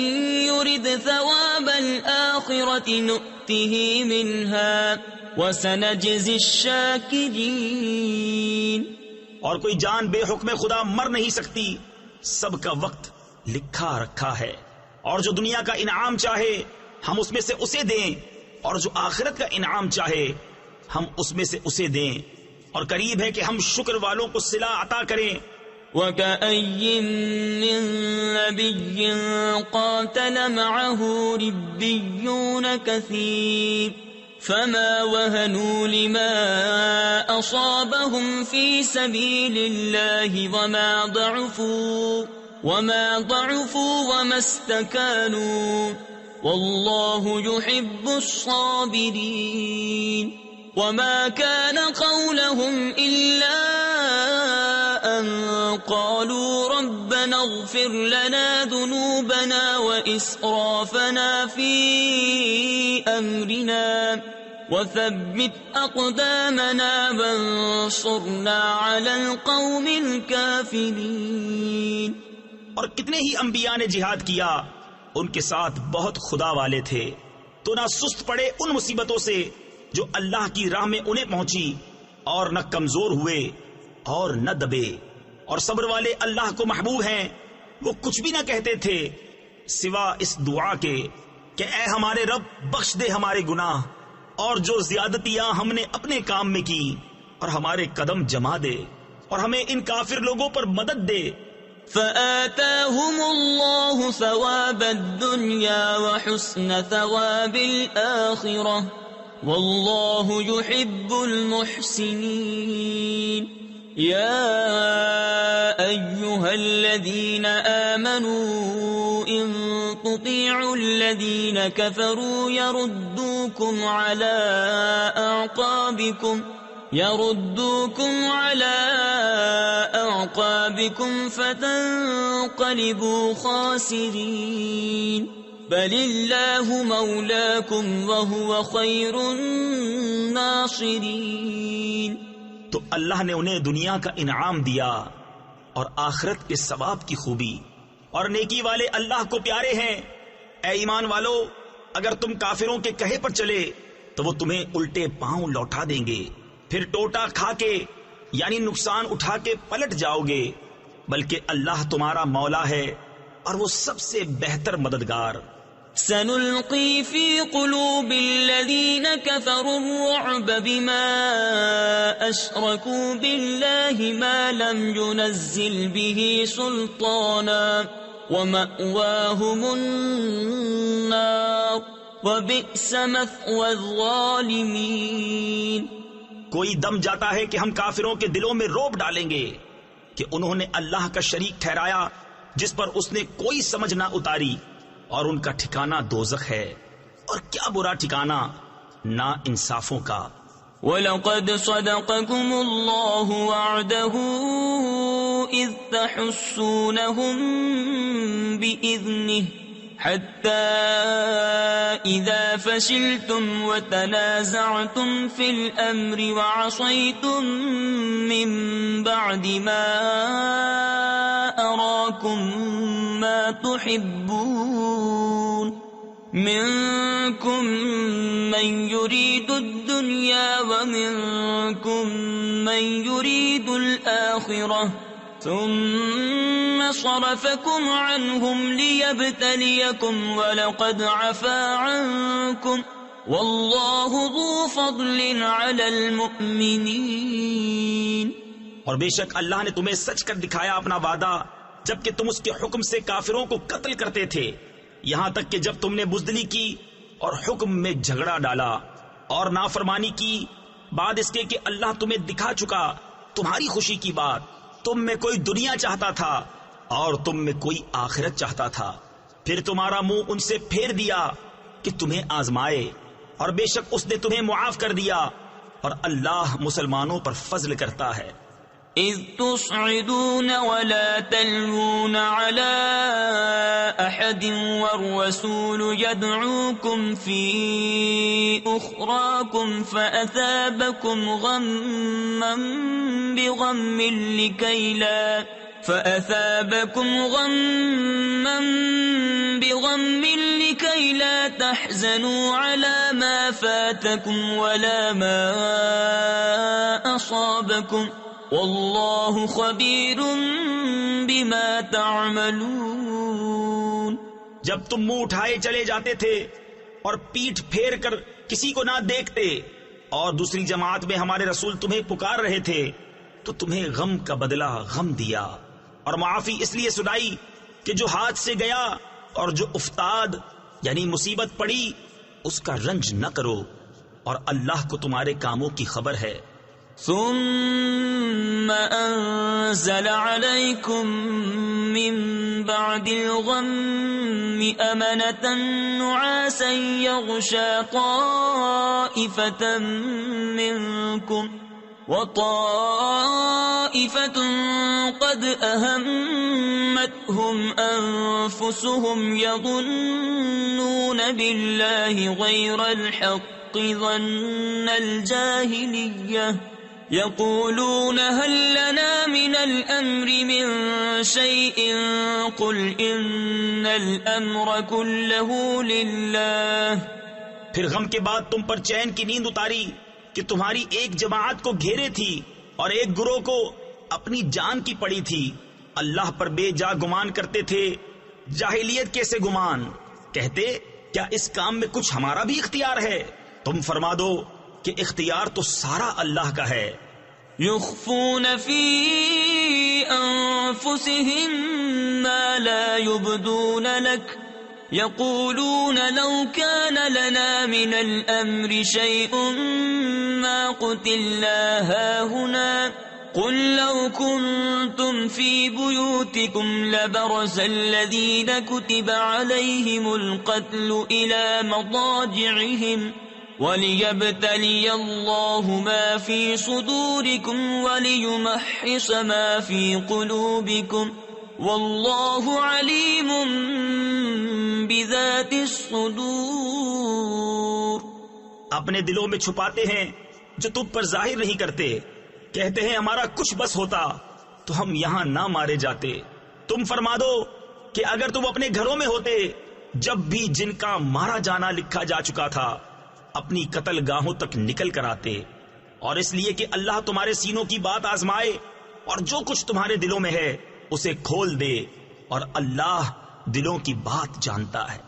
يُرِدْ ثَوَابَ الْآخِرَةِ نُؤْتِهِ مِنْهَا وَسَنَجْزِي الشَّاكِرِينَ۔ اور کوئی جان بے حکم خدا مر نہیں سکتی، سب کا وقت لکھا رکھا ہے، اور جو دنیا کا انعام چاہے ہم اس میں سے اسے دیں، اور جو آخرت کا انعام چاہے ہم اس میں سے اسے دیں، اور قریب ہے کہ ہم شکر والوں کو صلہ عطا کریں۔ وَكَأَيٍّ مِّن نَّبِيٍّ قَاتَلَ مَعَهُ رِبِّيُّونَ كَثِيرٌ فَمَا وَهَنُوا لِمَا أَصَابَهُمْ فِي سَبِيلِ اللَّهِ وَمَا ضَعُفُوا وَمَا اسْتَكَانُوا وَاللَّهُ يُحِبُّ الصَّابِرِينَ۔ وَمَا كَانَ قَوْلَهُمْ إِلَّا أَن قَالُوا رَبَّنَا اغْفِرْ لَنَا ذُنُوبَنَا وَإِسْرَافَنَا فِي أَمْرِنَا وَثَبِّتْ أَقْدَامَنَا وَانصُرْنَا عَلَى الْقَوْمِ الْكَافِرِينَ۔ اور کتنے ہی انبیاء نے جہاد کیا، ان کے ساتھ بہت خدا والے تھے، تو نہ سست پڑے ان مصیبتوں سے جو اللہ کی راہ میں انہیں پہنچی، اور نہ کمزور ہوئے اور نہ دبے، اور صبر والے اللہ کو محبوب ہیں۔ وہ کچھ بھی نہ کہتے تھے سوا اس دعا کے کہ اے ہمارے رب بخش دے ہمارے گناہ، اور جو زیادتیاں ہم نے اپنے کام میں کی، اور ہمارے قدم جما دے، اور ہمیں ان کافر لوگوں پر مدد دے۔ فآتاهم الله ثواب الدنيا وحسن ثواب الآخرة والله يحب المحسنين۔ يا أيها الذين آمنوا إن تطيعوا الذين كفروا يردوكم على أعقابكم فتنقلبوا خاسرين بل الله مولاكم وهو خير الناصرين۔ تو اللہ نے انہیں دنیا کا انعام دیا اور آخرت کے ثواب کی خوبی، اور نیکی والے اللہ کو پیارے ہیں۔ اے ایمان والو، اگر تم کافروں کے کہے پر چلے تو وہ تمہیں الٹے پاؤں لوٹا دیں گے، پھر ٹوٹا کھا کے یعنی نقصان اٹھا کے پلٹ جاؤ گے، بلکہ اللہ تمہارا مولا ہے اور وہ سب سے بہتر مددگار۔ سنلقي في قلوب الذين كفروا الرعب بما أشركوا بالله ما لم ينزل به سلطانا ومأواهم النار وبئس مثوى الظالمين. کوئی دم جاتا ہے کہ ہم کافروں کے دلوں میں روب ڈالیں گے کہ انہوں نے اللہ کا شریک ٹھہرایا جس پر اس نے کوئی سمجھ نہ اتاری، اور ان کا ٹھکانہ دوزخ ہے، اور کیا برا ٹھکانہ نا انصافوں کا. وَلَقَدْ صَدَقَكُمُ اللَّهُ وَعْدَهُ إِذْ تَحُسُّونَهُم بِإِذْنِهِ حَتَّى إِذَا فَشِلْتُمْ وَتَنَازَعْتُمْ فِي الْأَمْرِ وَعَصَيْتُمْ مِنْ بَعْدِ مَا أَرَاكُمْ مَا تُحِبُّونَ مِنْكُمْ مَنْ يُرِيدُ الدُّنْيَا وَمِنْكُمْ مَنْ يُرِيدُ الْآخِرَةَ ثُمَّ صَرَفَكُمْ عَنْهُمْ لِيَبْتَلِيَكُمْ وَلَقَدْ عَفَا عَنْكُمْ وَاللَّهُ ذُو فَضْلٍ عَلَى الْمُؤْمِنِينَ. اور بے شک اللہ نے تمہیں سچ کر دکھایا اپنا وعدہ جبکہ تم اس کے حکم سے کافروں کو قتل کرتے تھے، یہاں تک کہ جب تم نے بزدلی کی اور حکم میں جھگڑا ڈالا اور نافرمانی کی، بعد اس کے کہ اللہ تمہیں دکھا چکا تمہاری خوشی کی بات، تم میں کوئی دنیا چاہتا تھا اور تم میں کوئی آخرت چاہتا تھا، پھر تمہارا منہ ان سے پھیر دیا کہ تمہیں آزمائے، اور بے شک اس نے تمہیں معاف کر دیا، اور اللہ مسلمانوں پر فضل کرتا ہے. إذ تصعدون ولا تلوون على أحد والرسول يدعوكم في أخراكم فأثابكم غما بغم لكي لا تحزنوا على ما فاتكم ولا ما أصابكم واللہ خبیر بما تعملون. جب تم منہ اٹھائے چلے جاتے تھے اور پیٹھ پھیر کر کسی کو نہ دیکھتے اور دوسری جماعت میں ہمارے رسول تمہیں پکار رہے تھے تو تمہیں غم کا بدلہ غم دیا اور معافی اس لیے سنائی کہ جو ہاتھ سے گیا اور جو افتاد یعنی مصیبت پڑی اس کا رنج نہ کرو، اور اللہ کو تمہارے کاموں کی خبر ہے. ثم أنزل عليكم من بعد الغم أمنة نعاسا يغشى طائفة منكم وطائفة قد أهمتهم أنفسهم يظنون بالله غير الحق ظن الجاهلية يقولون هل لنا من الأمر من شيء قل إن الأمر كله لله. پھر غم کے بعد تم پر چین کی نیند اتاری کہ تمہاری ایک جماعت کو گھیرے تھی اور ایک گروہ کو اپنی جان کی پڑی تھی. اللہ پر بے جا گمان کرتے تھے، جاہلیت کیسے گمان، کہتے کیا اس کام میں کچھ ہمارا بھی اختیار ہے؟ تم فرما دو کہ اختیار تو سارا اللہ کا ہے. يخفون في أنفسهم ما لا يبدون لك يقولون لو كان لنا من الأمر شيء ما قتلنا هاهنا قل لو كنتم في بيوتكم لبرز الذين كتب عليهم القتل إلى مضاجعهم وَلِيَبْتَلِيَ اللَّهُ مَا فِي صُدُورِكُمْ وَلِيُمَحِّصَ مَا فِي قُلُوبِكُمْ وَاللَّهُ عَلِيمٌ بِذَاتِ الصُّدُورِ. اپنے دلوں میں چھپاتے ہیں جو تم پر ظاہر نہیں کرتے، کہتے ہیں ہمارا کچھ بس ہوتا تو ہم یہاں نہ مارے جاتے. تم فرما دو کہ اگر تم اپنے گھروں میں ہوتے جب بھی جن کا مارا جانا لکھا جا چکا تھا اپنی قتل گاہوں تک نکل کر آتے، اور اس لیے کہ اللہ تمہارے سینوں کی بات آزمائے اور جو کچھ تمہارے دلوں میں ہے اسے کھول دے، اور اللہ دلوں کی بات جانتا ہے.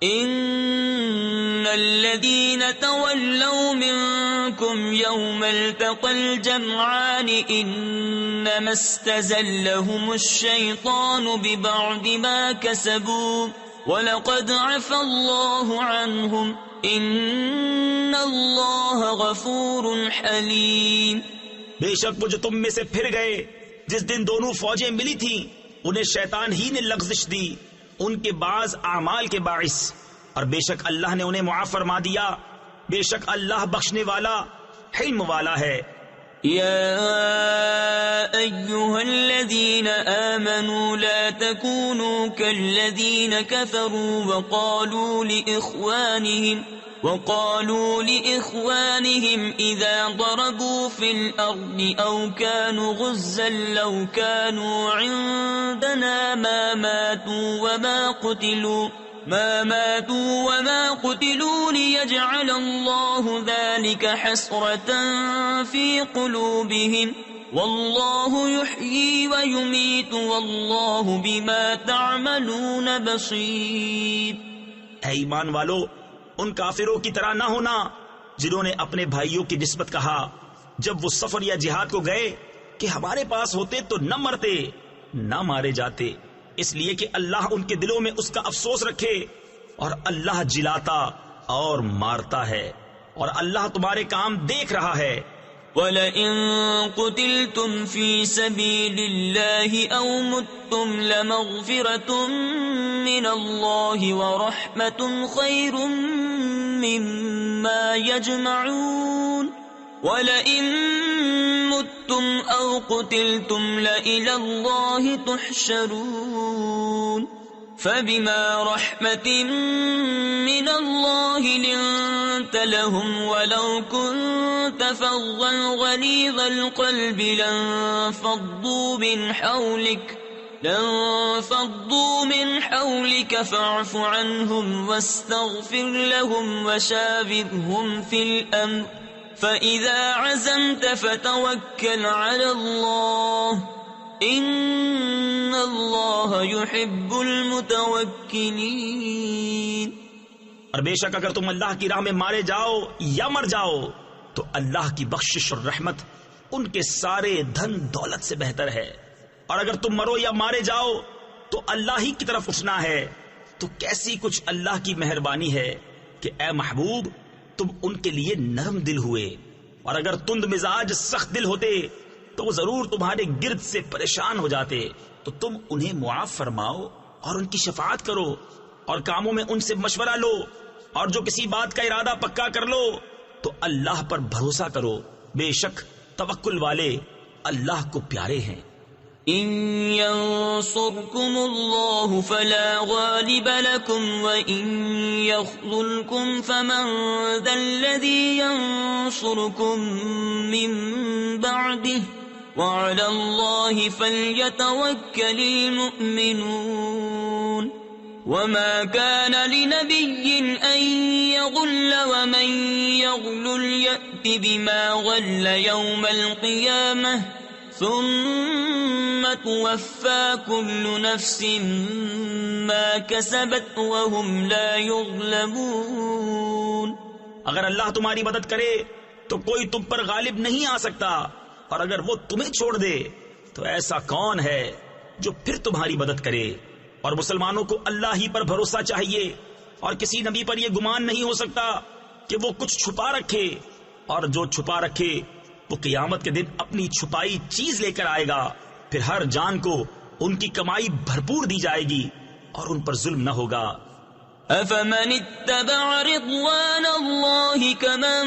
إن الذين تولوا منكم يوم التقى الجمعان إنما استزلهم الشيطان ببعض ما كسبوا وَلَقَدْ عَفَا اللَّهُ عَنْهُمْ إِنَّ اللَّهَ غَفُورٌ حَلِيمٌ. بے شک وہ جو تم میں سے پھر گئے جس دن دونوں فوجیں ملی تھیں انہیں شیطان ہی نے لغزش دی ان کے بعض اعمال کے باعث، اور بے شک اللہ نے انہیں معاف فرما دیا. بے شک اللہ بخشنے والا حلم والا ہے. يا أيها الذين آمنوا لا تكونوا كالذين كفروا وقالوا لإخوانهم إذا ضربوا في الأرض أو كانوا غزا لو كانوا عندنا ما ماتوا وما قتلوا ليجعل الله ذلك حسرة في قلوبهم والله يحيي ويميت والله بما تعملون بصير. اے ایمان والو، ان کافروں کی طرح نہ ہونا جنہوں نے اپنے بھائیوں کی نسبت کہا جب وہ سفر یا جہاد کو گئے کہ ہمارے پاس ہوتے تو نہ مرتے نہ مارے جاتے، اس لیے کہ اللہ ان کے دلوں میں اس کا افسوس رکھے، اور اللہ جلاتا اور مارتا ہے، اور اللہ تمہارے کام دیکھ رہا ہے. وَلَئِن قُتِلْتُمْ فِي سَبِيلِ اللَّهِ أَوْ مُتْتُمْ لَمَغْفِرَةٌ مِّنَ اللَّهِ وَرَحْمَةٌ خَيْرٌ مِّمَّا يَجْمَعُونَ. وَلَئِن مُتُّمْ أَوْ قُتِلْتُمْ لَإِلَى اللَّهِ تُحْشَرُونَ. فَبِمَا رَحْمَةٍ مِّنَ اللَّهِ لِنتَ لَهُمْ وَلَوْ كُنتَ فَظًّا غَلِيظَ الْقَلْبِ لَانفَضُّوا مِنْ حَوْلِكَ فَاعْفُ عَنْهُمْ وَاسْتَغْفِرْ لَهُمْ وَشَاوِرْهُمْ فِي الْأَمْرِ فَإِذَا عَزَمْتَ فَتَوَكَّلْ عَلَى اللَّهِ ان اللہ یحب المتوکلین. اور بے شک اگر تم اللہ کی راہ میں مارے جاؤ یا مر جاؤ تو اللہ کی بخشش اور رحمت ان کے سارے دھن دولت سے بہتر ہے، اور اگر تم مرو یا مارے جاؤ تو اللہ ہی کی طرف اٹھنا ہے. تو کیسی کچھ اللہ کی مہربانی ہے کہ اے محبوب تم ان کے لیے نرم دل ہوئے، اور اگر تند مزاج سخت دل ہوتے تو وہ ضرور تمہارے گرد سے پریشان ہو جاتے. تو تم انہیں معاف فرماؤ اور ان کی شفاعت کرو، اور کاموں میں ان سے مشورہ لو، اور جو کسی بات کا ارادہ پکا کر لو تو اللہ پر بھروسہ کرو. بے شک توکل والے اللہ کو پیارے ہیں. ان ينصركم الله فلا غالب لكم وان يخذلكم فمن ذا الذي ينصركم من بعده وعلى الله فليتوكل المؤمنون. وما كان لنبي ان يغل ومن يغل يأت بما غل يوم القيامة ثم توفى كل نفس ما كسبت وهم لا يظلمون. اگر اللہ تمہاری مدد کرے تو کوئی تم پر غالب نہیں آ سکتا، اور اگر وہ تمہیں چھوڑ دے تو ایسا کون ہے جو پھر تمہاری مدد کرے. اور مسلمانوں کو اللہ ہی پر بھروسہ چاہیے، اور کسی نبی پر یہ گمان نہیں ہو سکتا کہ وہ کچھ چھپا رکھے، اور جو چھپا رکھے وہ قیامت کے دن اپنی چھپائی چیز لے کر آئے گا. پھر ہر جان کو ان کی کمائی بھرپور دی جائے گی اور ان پر ظلم نہ ہوگا. افمن اتبع رضوان اللہ کمن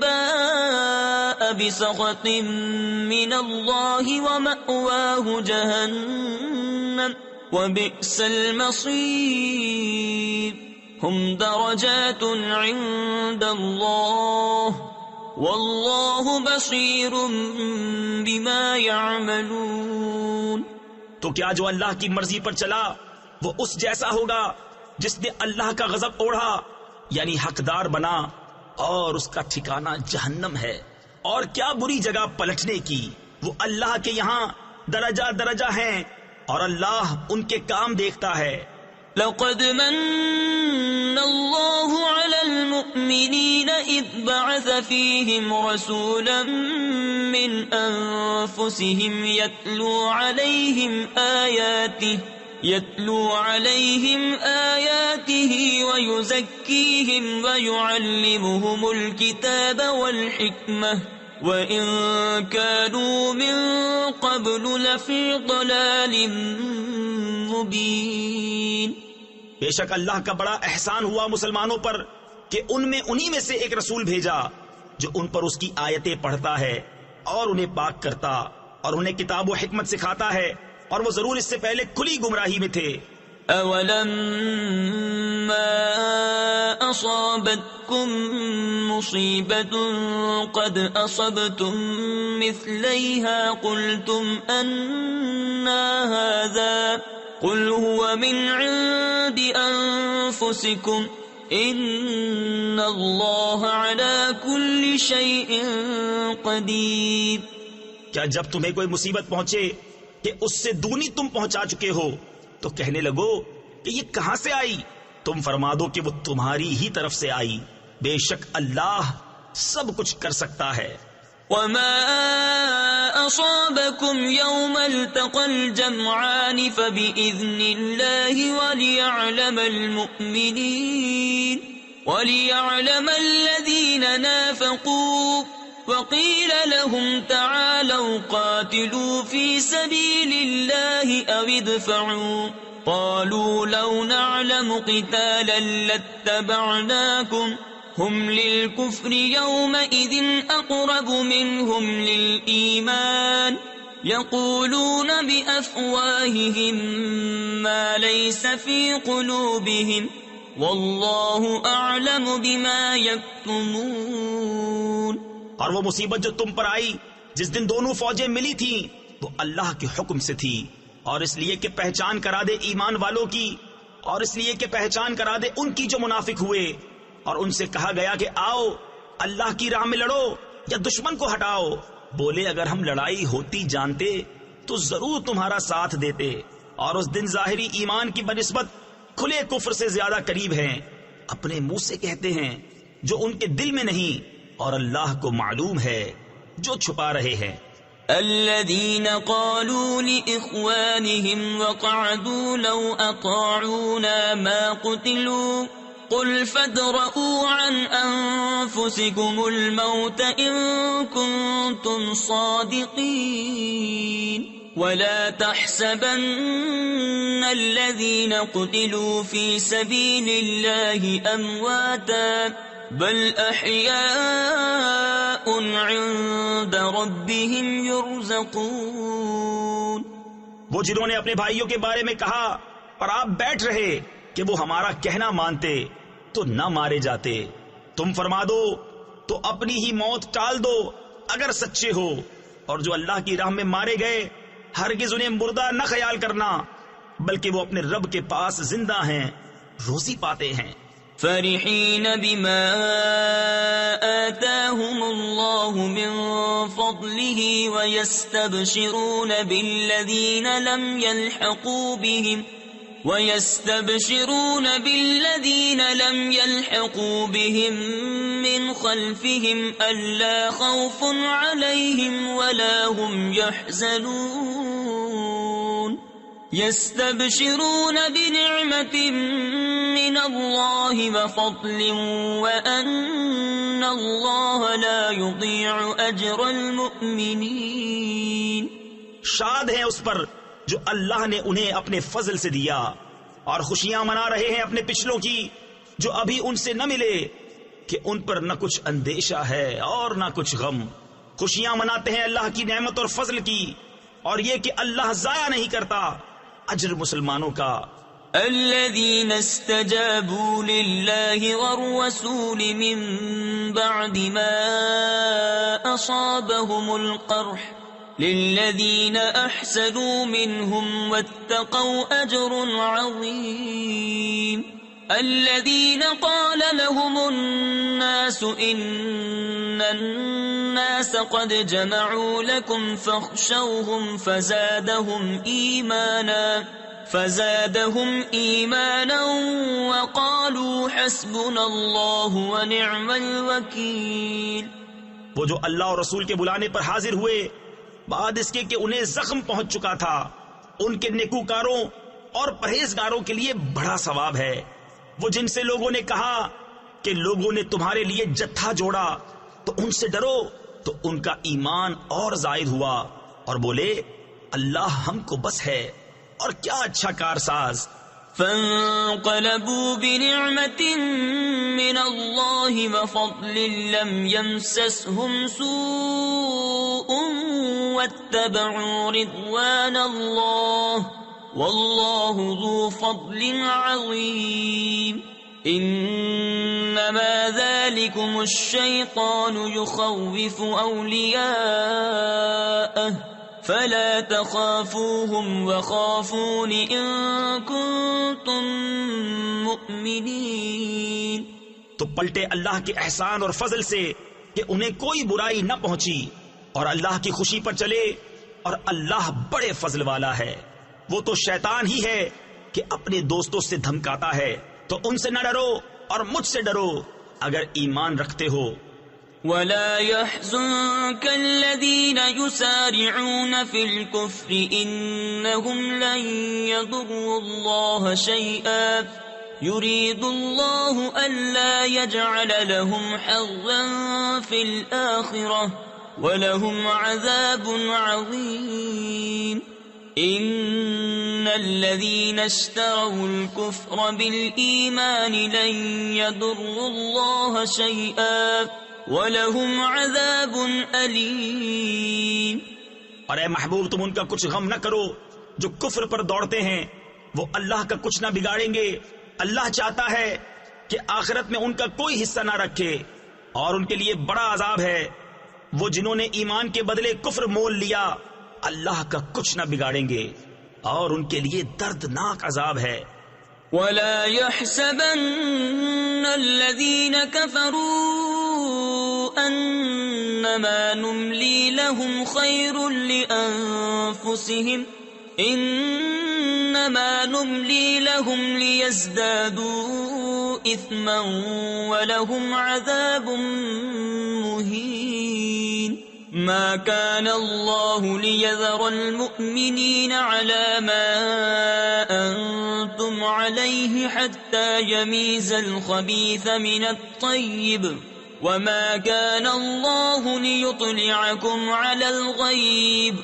باء بسخط من اللہ ومأواہ جہنم وبئس المصیر. ہم درجات عند اللہ واللہ بصیر بما یعملون. تو کیا جو اللہ کی مرضی پر چلا وہ اس جیسا ہوگا جس نے اللہ کا غضب اوڑھا، یعنی حقدار بنا، اور اس کا ٹھکانہ جہنم ہے. اور کیا بری جگہ پلٹنے کی. وہ اللہ کے یہاں درجہ درجہ ہیں، اور اللہ ان کے کام دیکھتا ہے. لقد من الله على المؤمنين إذ بعث فيهم رسولا من أنفسهم يتلو عليهم آياته ويزكيهم ويعلمهم الكتاب والحكمة وإن كانوا من قبل لفي ضلال مبين. بے شک اللہ کا بڑا احسان ہوا مسلمانوں پر کہ انہی میں سے ایک رسول بھیجا جو ان پر اس کی آیتیں پڑھتا ہے اور انہیں پاک کرتا اور انہیں کتاب و حکمت سکھاتا ہے، اور وہ ضرور اس سے پہلے کھلی گمراہی میں تھے. أَوَلَمَّا أَصَابَتْكُم مُّصِيبَةٌ قَدْ أَصَبْتُم مِّثْلَيْهَا قُلْتُمْ أَنَّىٰ هَٰذَا قُلْ هُوَ مِنْ عِندِ أَنفُسِكُمْ إِنَّ اللَّهَ عَلَىٰ كُلِّ شَيْءٍ قَدِيرٌ. کیا جب تمہیں کوئی مصیبت پہنچے کہ اس سے دونی تم پہنچا چکے ہو تو کہنے لگو کہ یہ کہاں سے آئی؟ تم فرما دو کہ وہ تمہاری ہی طرف سے آئی، بے شک اللہ سب کچھ کر سکتا ہے. وَمَا أَصَابَكُمْ يَوْمَ الْتَقَى الْجَمْعَانِ فَبِإِذْنِ اللَّهِ وَلِيَعْلَمَ الَّذِينَ نَافَقُوا وَقِيلَ لَهُمْ تَعَالَوْا قَاتِلُوا فِي سَبِيلِ اللَّهِ أَوِ ادْفَعُوا قَالُوا لَوْ نَعْلَمُ قِتَالًا لَاتَّبَعْنَاكُمْ هُمْ لِلْكُفْرِ يَوْمَئِذٍ أَقْرَبُ مِنْهُمْ لِلْإِيمَانِ يَقُولُونَ بِأَفْوَاهِهِمْ مَا لَيْسَ فِي قُلُوبِهِمْ وَاللَّهُ أَعْلَمُ بِمَا يَكْتُمُونَ. اور وہ مصیبت جو تم پر آئی جس دن دونوں فوجیں ملی تھیں وہ اللہ کے حکم سے تھی، اور اس لیے کہ پہچان کرا دے ایمان والوں کی، اور اس لیے کہ پہچان کرا دے ان کی جو منافق ہوئے، اور ان سے کہا گیا کہ آؤ اللہ کی راہ میں لڑو یا دشمن کو ہٹاؤ. بولے اگر ہم لڑائی ہوتی جانتے تو ضرور تمہارا ساتھ دیتے، اور اس دن ظاہری ایمان کی بنسبت کھلے کفر سے زیادہ قریب ہیں. اپنے منہ سے کہتے ہیں جو ان کے دل میں نہیں، اور اللہ کو معلوم ہے جو چھپا رہے ہیں. الذين قالوا لإخوانهم وقعدوا لو أطاعونا ما قتلوا قل فادرءوا عن أنفسكم الموت إن كنتم صادقين ولا تحسبن الذين قتلوا في سبيل الله أمواتا بل أحياء عند ربهم يرزقون. وہ جنہوں نے اپنے بھائیوں کے بارے میں کہا اور آپ بیٹھ رہے کہ وہ ہمارا کہنا مانتے تو نہ مارے جاتے. تم فرما دو تو اپنی ہی موت ٹال دو اگر سچے ہو، اور جو اللہ کی راہ میں مارے گئے ہرگز انہیں مردہ نہ خیال کرنا، بلکہ وہ اپنے رب کے پاس زندہ ہیں، روزی پاتے ہیں. فرحين بما آتاهم الله من فضله ويستبشرون بالذين لم يلحقوا بهم من خلفهم ألا خوف عليهم ولا هم يحزنون يستبشرون بنعمة من الله وفضل وأن الله لا يضيع أجر المؤمنين. شاد ہیں اس پر جو اللہ نے انہیں اپنے فضل سے دیا، اور خوشیاں منا رہے ہیں اپنے پچھلوں کی جو ابھی ان سے نہ ملے کہ ان پر نہ کچھ اندیشہ ہے اور نہ کچھ غم. خوشیاں مناتے ہیں اللہ کی نعمت اور فضل کی، اور یہ کہ اللہ ضائع نہیں کرتا اجر مسلمانوں کا. الذين استجابوا لله والرسول من بعد ما أصابهم القرح للذين أحسنوا منهم واتقوا أجر عظيم. الذين قال لهم الناس إن الناس قد جمعوا لكم فاخشوهم فزادهم ایمانا وقالوا حسبنا اللہ ونعم الوکیل. وہ جو اللہ اور رسول کے بلانے پر حاضر ہوئے بعد اس کے کہ انہیں زخم پہنچ چکا تھا، ان کے نیکوکاروں اور پرہیزگاروں کے لیے بڑا ثواب ہے. وہ جن سے لوگوں نے کہا کہ لوگوں نے تمہارے لیے جتھا جوڑا تو ان سے ڈرو، تو ان کا ایمان اور زائد ہوا اور بولے اللہ ہم کو بس ہے، اور کیا اچھا کارساز. فانقلبوا بنعمة من الله وفضل لم يمسسهم سوء واتبعوا رضوان الله والله ذو فضل عظيم. انما ذلكم الشيطان يخوف اولياءه فلا تخافوهم وخافون ان كنتم مؤمنين. تو پلٹے اللہ کے احسان اور فضل سے کہ انہیں کوئی برائی نہ پہنچی، اور اللہ کی خوشی پر چلے، اور اللہ بڑے فضل والا ہے. وہ تو شیطان ہی ہے کہ اپنے دوستوں سے دھمکاتا ہے، تو ان سے نہ ڈرو اور مجھ سے ڈرو اگر ایمان رکھتے ہو. ولا يحزنك الذين يسارعون في الكفر إنهم لن يضروا الله شيئا يريد الله ألا يجعل لهم حظا في الآخرة ولهم عذاب عظيم. إن الذين اشتروا الكفر بالإيمان لن يضروا الله شيئا وَلَهُمْ عَذَابٌ أَلِيمٌ. اور اے محبوب تم ان کا کچھ غم نہ کرو جو کفر پر دوڑتے ہیں، وہ اللہ کا کچھ نہ بگاڑیں گے. اللہ چاہتا ہے کہ آخرت میں ان کا کوئی حصہ نہ رکھے، اور ان کے لیے بڑا عذاب ہے. وہ جنہوں نے ایمان کے بدلے کفر مول لیا اللہ کا کچھ نہ بگاڑیں گے، اور ان کے لیے دردناک عذاب ہے. وَلَا يَحْسَبَنَّ الَّذِينَ كَفَرُوا أَنَّمَا نُمْلِي لَهُمْ خَيْرٌ لِأَنفُسِهِمْ إِنَّمَا نُمْلِي لَهُمْ لِيَزْدَادُوا إِثْمًا وَلَهُمْ عَذَابٌ مُهِينٌ. ما كان الله ليذر المؤمنين على ما أنتم عليه حتى يميز الخبيث من الطيب وما كان الله ليطلعكم على الغيب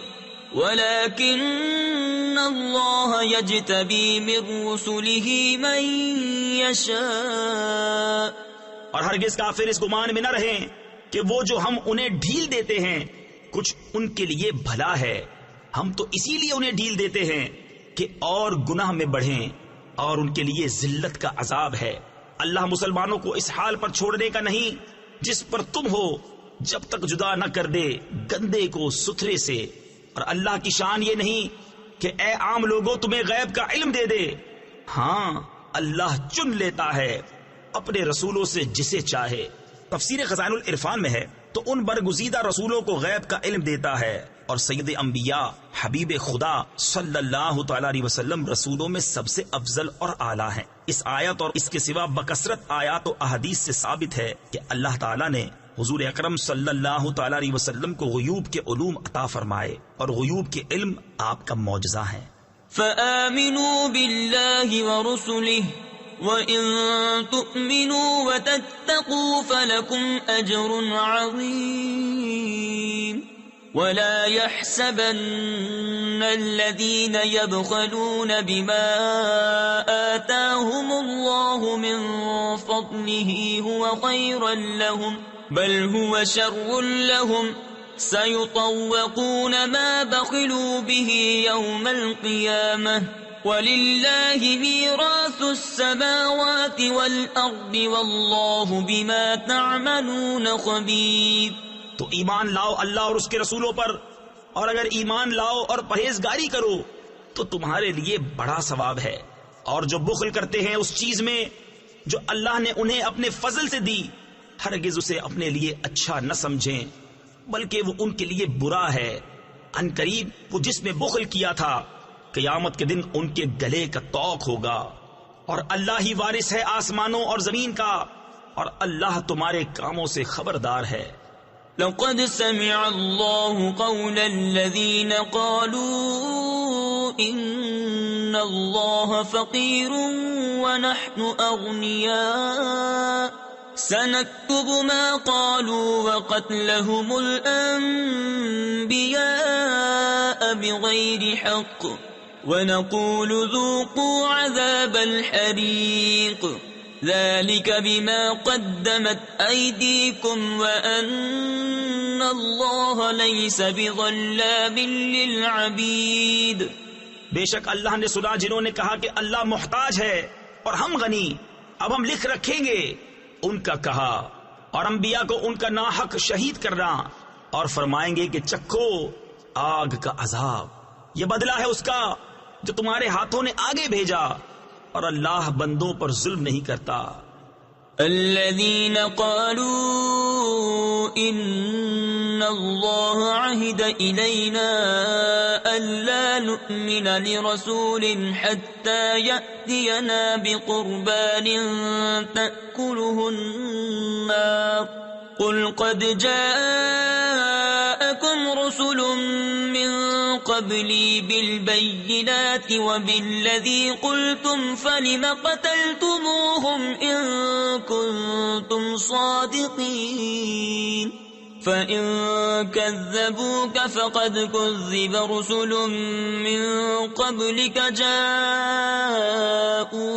ولكن الله يجتبي من رسله من يشاء. اور ہرگز کافر اس گمان میں نہ رہیں کہ وہ جو ہم انہیں ڈھیل دیتے ہیں کچھ ان کے لیے بھلا ہے. ہم تو اسی لیے انہیں ڈھیل دیتے ہیں کہ اور گناہ میں بڑھیں، اور ان کے لیے ذلت کا عذاب ہے. اللہ مسلمانوں کو اس حال پر چھوڑنے کا نہیں جس پر تم ہو، جب تک جدا نہ کر دے گندے کو ستھرے سے. اور اللہ کی شان یہ نہیں کہ اے عام لوگوں تمہیں غیب کا علم دے دے. ہاں اللہ چن لیتا ہے اپنے رسولوں سے جسے چاہے. تفسیر خزائن العرفان میں ہے تو ان برگزیدہ رسولوں کو غیب کا علم دیتا ہے، اور سید انبیاء حبیب خدا صلی اللہ تعالی علیہ وسلم رسولوں میں سب سے افضل اور اعلیٰ ہیں. اس آیت اور اس کے سوا بکثرت آیات و احادیث سے ثابت ہے کہ اللہ تعالیٰ نے حضور اکرم صلی اللہ تعالی علیہ وسلم کو غیوب کے علوم عطا فرمائے، اور غیوب کے علم آپ کا معجزہ ہے. فآمنوا باللہ ورسلہ وَإِن تُؤْمِنُوا وَتَتَّقُوا فَلَكُمْ أَجْرٌ عَظِيمٌ. وَلَا يَحْسَبَنَّ الَّذِينَ يَبْخَلُونَ بِمَا آتَاهُمُ اللَّهُ مِنْ فَضْلِهِ هُوَ خَيْرًا لَهُمْ بَلْ هُوَ شَرٌّ لَهُمْ سَيُطَوَّقُونَ مَا بَخِلُوا بِهِ يَوْمَ الْقِيَامَةِ وَلِلَّهِ مِيرَاثُ السَّمَاوَاتِ وَالْأَرْضِ وَاللَّهُ بِمَا تَعْمَلُونَ خَبِيرٌ. تو ایمان لاؤ اللہ اور اس کے رسولوں پر، اور اگر ایمان لاؤ اور پرہیزگاری کرو تو تمہارے لیے بڑا ثواب ہے. اور جو بخل کرتے ہیں اس چیز میں جو اللہ نے انہیں اپنے فضل سے دی، ہرگز اسے اپنے لیے اچھا نہ سمجھیں بلکہ وہ ان کے لیے برا ہے. ان قریب وہ جس میں بخل کیا تھا قیامت کے دن ان کے گلے کا طوق ہوگا، اور اللہ ہی وارث ہے آسمانوں اور زمین کا، اور اللہ تمہارے کاموں سے خبردار ہے۔ لقد سمع الله قول الذين قالوا إن الله فقير ونحن أغنياء سنكتب ما قالوا وقتلهم الأنبياء بغير حق ونقول ذوقوا عذاب الحريق ذلك بما قدمت أيديكم وأن الله ليس بظلام للعبيد۔ بے شک اللہ نے سنا جنہوں نے کہا کہ اللہ محتاج ہے اور ہم غنی، اب ہم لکھ رکھیں گے ان کا کہا اور انبیاء کو ان کا ناحق شہید کرنا، اور فرمائیں گے کہ چکھو آگ کا عذاب، یہ بدلہ ہے اس کا جو تمہارے ہاتھوں نے آگے بھیجا، اور اللہ بندوں پر ظلم نہیں کرتا۔ الذين قالوا إن الله عهد إلينا ألا نؤمن لرسول حتى يأتينا بقربان تأكله النار قل قد جاءكم رسل من قبلي بالبينات وبالذي قلتم فلم قتلتموهم إن كنتم صادقين فإن كذبوك فقد كذب رسل من قبلك جاءوا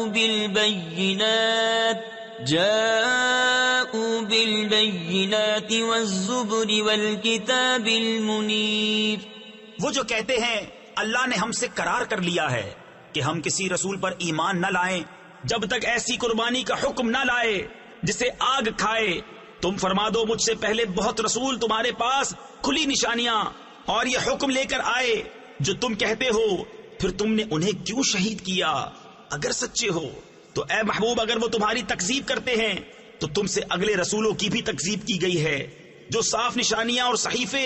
بالبينات والزبر والكتاب المنير۔ وہ جو کہتے ہیں اللہ نے ہم سے قرار کر لیا ہے کہ ہم کسی رسول پر ایمان نہ لائیں جب تک ایسی قربانی کا حکم نہ لائے جسے آگ کھائے، تم فرما دو مجھ سے پہلے بہت رسول تمہارے پاس کھلی نشانیاں اور یہ حکم لے کر آئے جو تم کہتے ہو، پھر تم نے انہیں کیوں شہید کیا؟ اگر سچے ہو تو اے محبوب اگر وہ تمہاری تکذیب کرتے ہیں تو تم سے اگلے رسولوں کی بھی تکذیب کی گئی ہے جو صاف نشانیاں اور صحیفے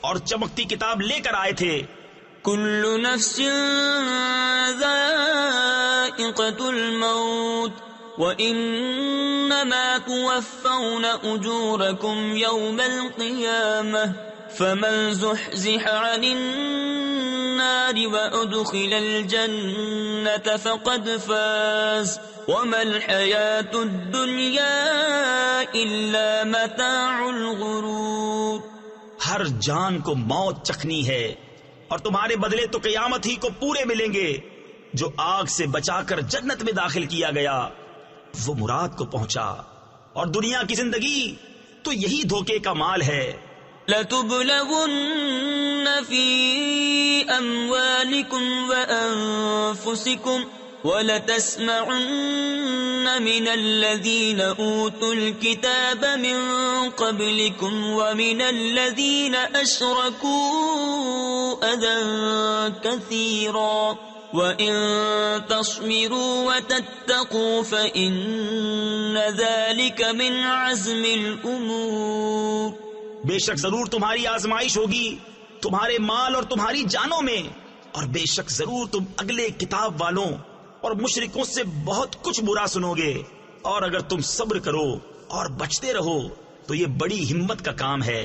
اور چمکتی کتاب لے کر آئے تھے۔ کل نفس ذائقۃ الموت وإنما توفون أجوركم يوم القيامة فمن زحزح عن النار وأدخل الجنة فقد فاز وما الحياة الدنيا إلا متاع الغرور۔ ہر جان کو موت چکھنی ہے اور تمہارے بدلے تو قیامت ہی کو پورے ملیں گے۔ جو آگ سے بچا کر جنت میں داخل کیا گیا وہ مراد کو پہنچا، اور دنیا کی زندگی تو یہی دھوکے کا مال ہے۔ لَتُبْلَوُنَّ فِي أَمْوَالِكُمْ وَأَنفُسِكُمْ وَلَتَسْمَعُنَّ مِنَ الَّذِينَ أُوتُوا الْكِتَابَ مِنْ قَبْلِكُمْ وَمِنَ الَّذِينَ أَشْرَكُوا أَذًى كَثِيرًا وَإِن تَصْبِرُوا وَتَتَّقُوا فَإِنَّ ذَلِكَ مِنْ عَزْمِ الْأُمُورِ۔ بے شک ضرور تمہاری آزمائش ہوگی تمہارے مال اور تمہاری جانوں میں، اور بے شک ضرور تم اگلے کتاب والوں اور مشرکوں سے بہت کچھ برا سنو گے، اور اگر تم صبر کرو اور بچتے رہو تو یہ بڑی ہمت کا کام ہے۔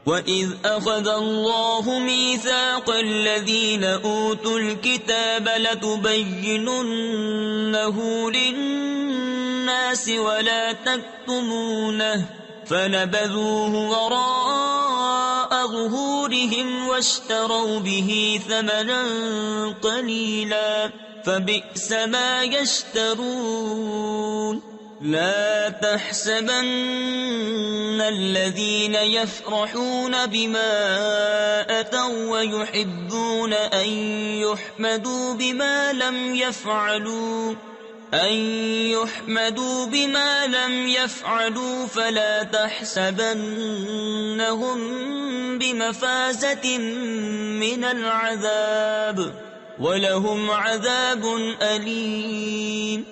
وَإِذْ أَخَذَ اللَّهُ مِيثَاقَ الَّذِينَ أُوتُوا الْكِتَابَ لَتُبَيِّنُنَّهُ لِلنَّاسِ وَلَا تَكْتُمُونَهُ فَنَبَذُوهُ وَرَاءَ ظُهُورِهِمْ وَاشْتَرَوْا بِهِ ثَمَنًا قَلِيلًا فَبِئْسَ مَا يَشْتَرُونَ۔ لا تحسبن الذين يفرحون بما أتوا ويحبون أن يحمدوا بما لم يفعلوا فلا تحسبنهم بمفازة من العذاب ولهم عذاب أليم۔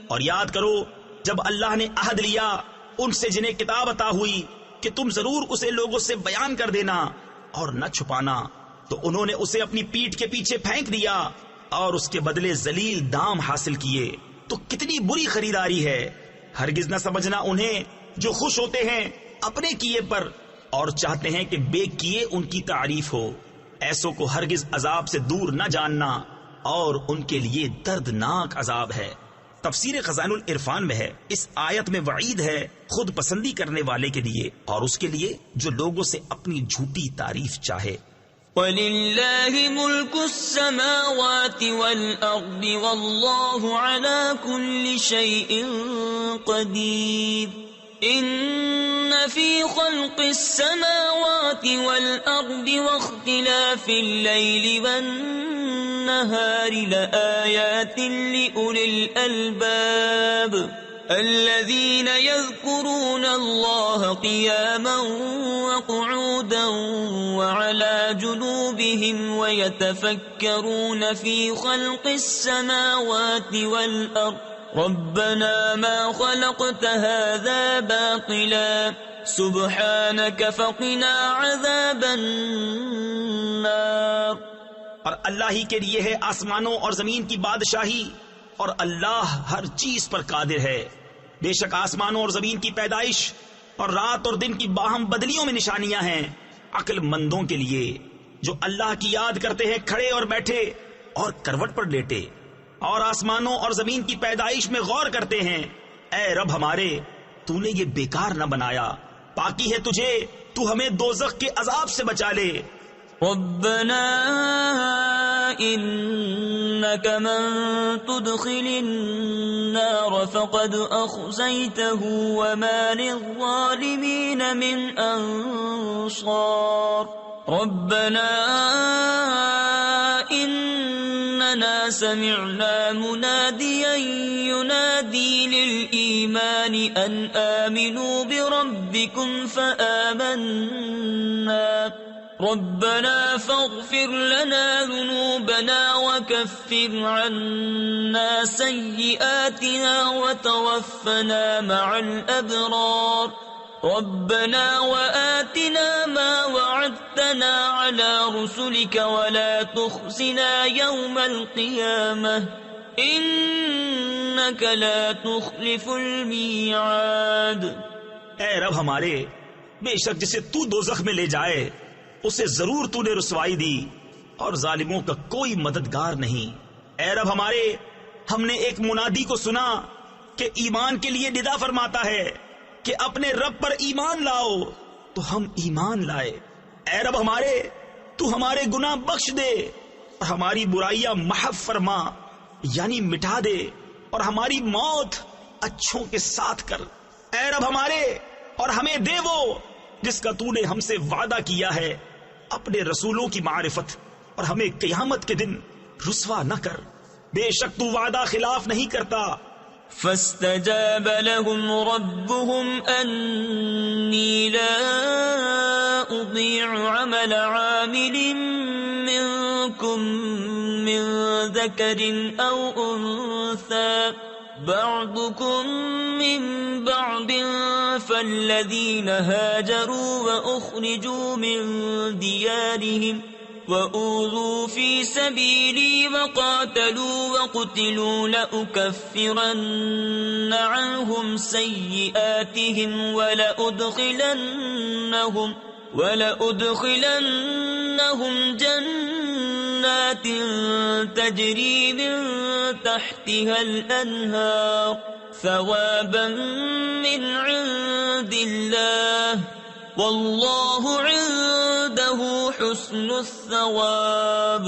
اور یاد کرو جب اللہ نے عہد لیا ان سے جنہیں کتاب عطا ہوئی کہ تم ضرور اسے لوگوں سے بیان کر دینا اور نہ چھپانا، تو انہوں نے اسے اپنی پیٹھ کے پیچھے پھینک دیا، اور اس کے بدلے ذلیل دام حاصل کیے تو کتنی بری خریداری ہے۔ ہرگز نہ سمجھنا انہیں جو خوش ہوتے ہیں اپنے کیے پر اور چاہتے ہیں کہ بے کیے ان کی تعریف ہو، ایسوں کو ہرگز عذاب سے دور نہ جاننا، اور ان کے لیے دردناک عذاب ہے۔ تفسیر خزائن العرفان میں ہے، اس آیت میں وعید ہے خود پسندی کرنے والے کے لیے اور اس کے لیے جو لوگوں سے اپنی جھوٹی تعریف چاہے۔ وَلِلَّهِ مُلْكُ السَّمَاوَاتِ وَالْأَرْضِ وَاللَّهُ عَلَى كُلِّ شَيْءٍ قَدِيرٌ إِنَّ فِي خَلْقِ السَّمَاوَاتِ وَالْأَرْضِ وَاخْتِلَافِ اللَّيْلِ وَالنَّهَارِ لَآيَاتٍ لِأُولِي الْأَلْبَابِ الذين يذكرون الله قياما وقعودا وعلى جنوبهم ويتفكرون في خلق السماوات والأرض ربنا ما خلقت هذا باطلا سبحانك فقنا عذاب النار۔ اور اللہ ہی کے لیے ہے آسمانوں اور زمین کی بادشاہی، اور اللہ ہر چیز پر قادر ہے۔ بے شک آسمانوں اور زمین کی پیدائش اور رات اور دن کی باہم بدلیوں میں نشانیاں ہیں عقل مندوں کے لیے، جو اللہ کی یاد کرتے ہیں کھڑے اور بیٹھے اور کروٹ پر لیٹے، اور آسمانوں اور زمین کی پیدائش میں غور کرتے ہیں۔ اے رب ہمارے، تو نے یہ بیکار نہ بنایا، پاکی ہے تجھے، تو ہمیں دوزخ کے عذاب سے بچا لے۔ ربنا إنك من تدخل النار فقد أخزيته وما للظالمين من أنصار ربنا إننا سمعنا مناديا ينادي للإيمان أن آمنوا بربكم فآمنا ربنا فاغفر لنا ذنوبنا وكفر عنا سيئاتنا وتوفنا مع الأبرار ربنا وآتنا ما وعدتنا على رسلك ولا تخزنا يوم القيامة إنك لا تخلف الميعاد۔ اے رب ہمارے، بے شک جسے تو دوزخ میں لے جائے اسے ضرور تو نے رسوائی دی، اور ظالموں کا کوئی مددگار نہیں۔ اے رب ہمارے، ہم نے ایک منادی کو سنا کہ ایمان کے لیے ندا فرماتا ہے کہ اپنے رب پر ایمان لاؤ، تو ہم ایمان لائے۔ اے رب ہمارے، تو ہمارے گناہ بخش دے اور ہماری برائیاں محو فرما، یعنی مٹا دے، اور ہماری موت اچھوں کے ساتھ کر۔ اے رب ہمارے، اور ہمیں دے وہ جس کا تو نے ہم سے وعدہ کیا ہے، اپنے رسولوں کی معرفت، اور ہمیں قیامت کے دن رسوا نہ کر، بے شک تو وعدہ خلاف نہیں کرتا۔ فاستجاب لهم ربهم أني لا أضيع عمل عامل منكم من ذكر أو أنثى بعضكم من بعض فالذين هاجروا وأخرجوا من ديارهم وأوذوا في سبيلي وقاتلوا وقتلوا لأكفرن عنهم سيئاتهم ولأدخلنهم جنات تجري من تحتها الأنهار ثوابا من عند الله واللہ عنده حسن الثواب۔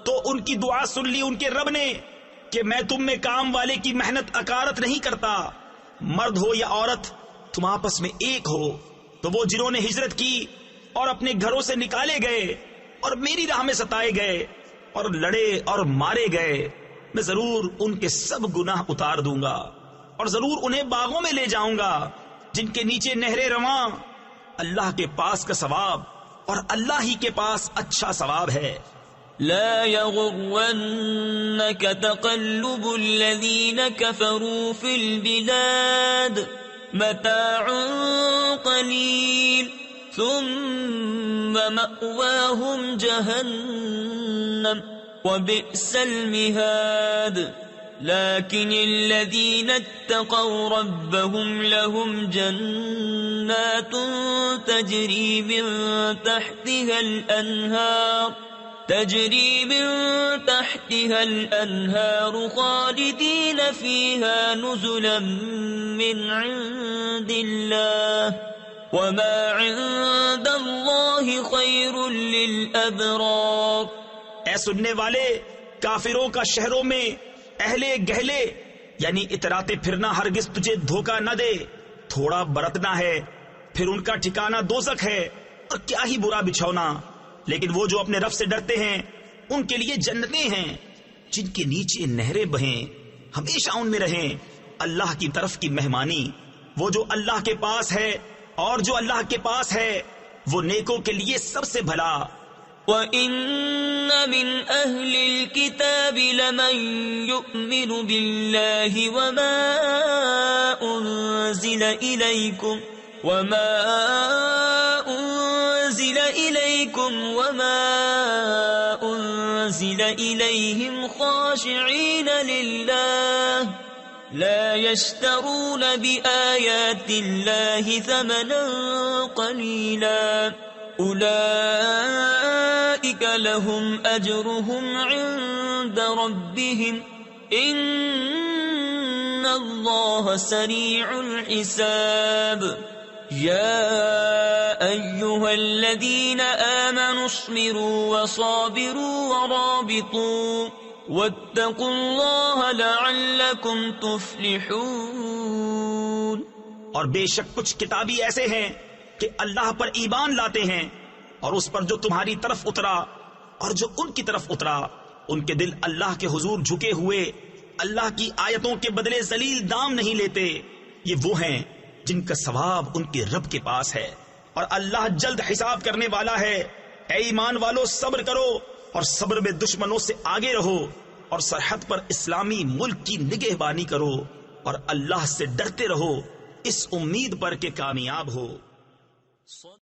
تو ان کی دعا سن لی ان کے رب نے کہ میں تم میں کام والے کی محنت اکارت نہیں کرتا، مرد ہو یا عورت تم آپس میں ایک ہو۔ تو وہ جنہوں نے ہجرت کی اور اپنے گھروں سے نکالے گئے اور میری راہ میں ستائے گئے اور لڑے اور مارے گئے، میں ضرور ان کے سب گناہ اتار دوں گا، اور ضرور انہیں باغوں میں لے جاؤں گا جن کے نیچے نہریں رواں۔ اللہ کے پاس کا ثواب اور اللہ ہی کے پاس اچھا ثواب ہے۔ لا يغرنك تقلب الذين كفروا في البلاد متاع قليل ثم مأواهم جهنم وبئس المهاد لكن الذين اتقوا ربهم لهم جنات تجري من تحتها الأنهار خالدين فيها نزلا من عند الله وما عند الله خير للأبرار. اے سننے والے، کافروں کا شہروں میں اہلے گہلے یعنی اتراتے پھرنا ہرگز تجھے دھوکہ نہ دے. تھوڑا برتنا ہے پھر ان کا ٹھکانہ دوزخ ہے، اور کیا ہی برا بچھونا. لیکن وہ جو اپنے رب سے ڈرتے ہیں ان کے لیے جنتیں ہیں جن کے نیچے نہریں بہیں، ہمیشہ ان میں رہیں. اللہ کی طرف کی مہمانی. وہ جو اللہ کے پاس ہے اور جو اللہ کے پاس ہے وہ نیکوں کے لیے سب سے بھلا. وَإِنَّ مِنْ أَهْلِ الْكِتَابِ لَمَنْ يُؤْمِنُ بِاللَّهِ وَمَا أُنزِلَ إِلَيْكُمْ وَمَا أُنزِلَ إِلَيْهِمْ خَاشِعِينَ لِلَّهِ لَا يَشْتَرُونَ بِآيَاتِ اللَّهِ ثَمَنًا قَلِيلًا أولئك لهم أجرهم عند ربهم إن الله سريع الحساب. يا أيها الذين آمنوا اصبروا وصابروا ورابطوا واتقوا الله لعلكم تفلحون. اور بے شک کچھ کتابی ایسے ہیں کہ اللہ پر ایمان لاتے ہیں اور اس پر جو تمہاری طرف اترا اور جو ان کی طرف اترا، ان کے دل اللہ کے حضور جھکے ہوئے اللہ کی آیتوں کے بدلے ذلیل دام نہیں لیتے. یہ وہ ہیں جن کا ثواب ان کے رب کے پاس ہے اور اللہ جلد حساب کرنے والا ہے. اے ایمان والو، صبر کرو اور صبر میں دشمنوں سے آگے رہو اور سرحد پر اسلامی ملک کی نگہبانی کرو اور اللہ سے ڈرتے رہو اس امید پر کہ کامیاب ہو.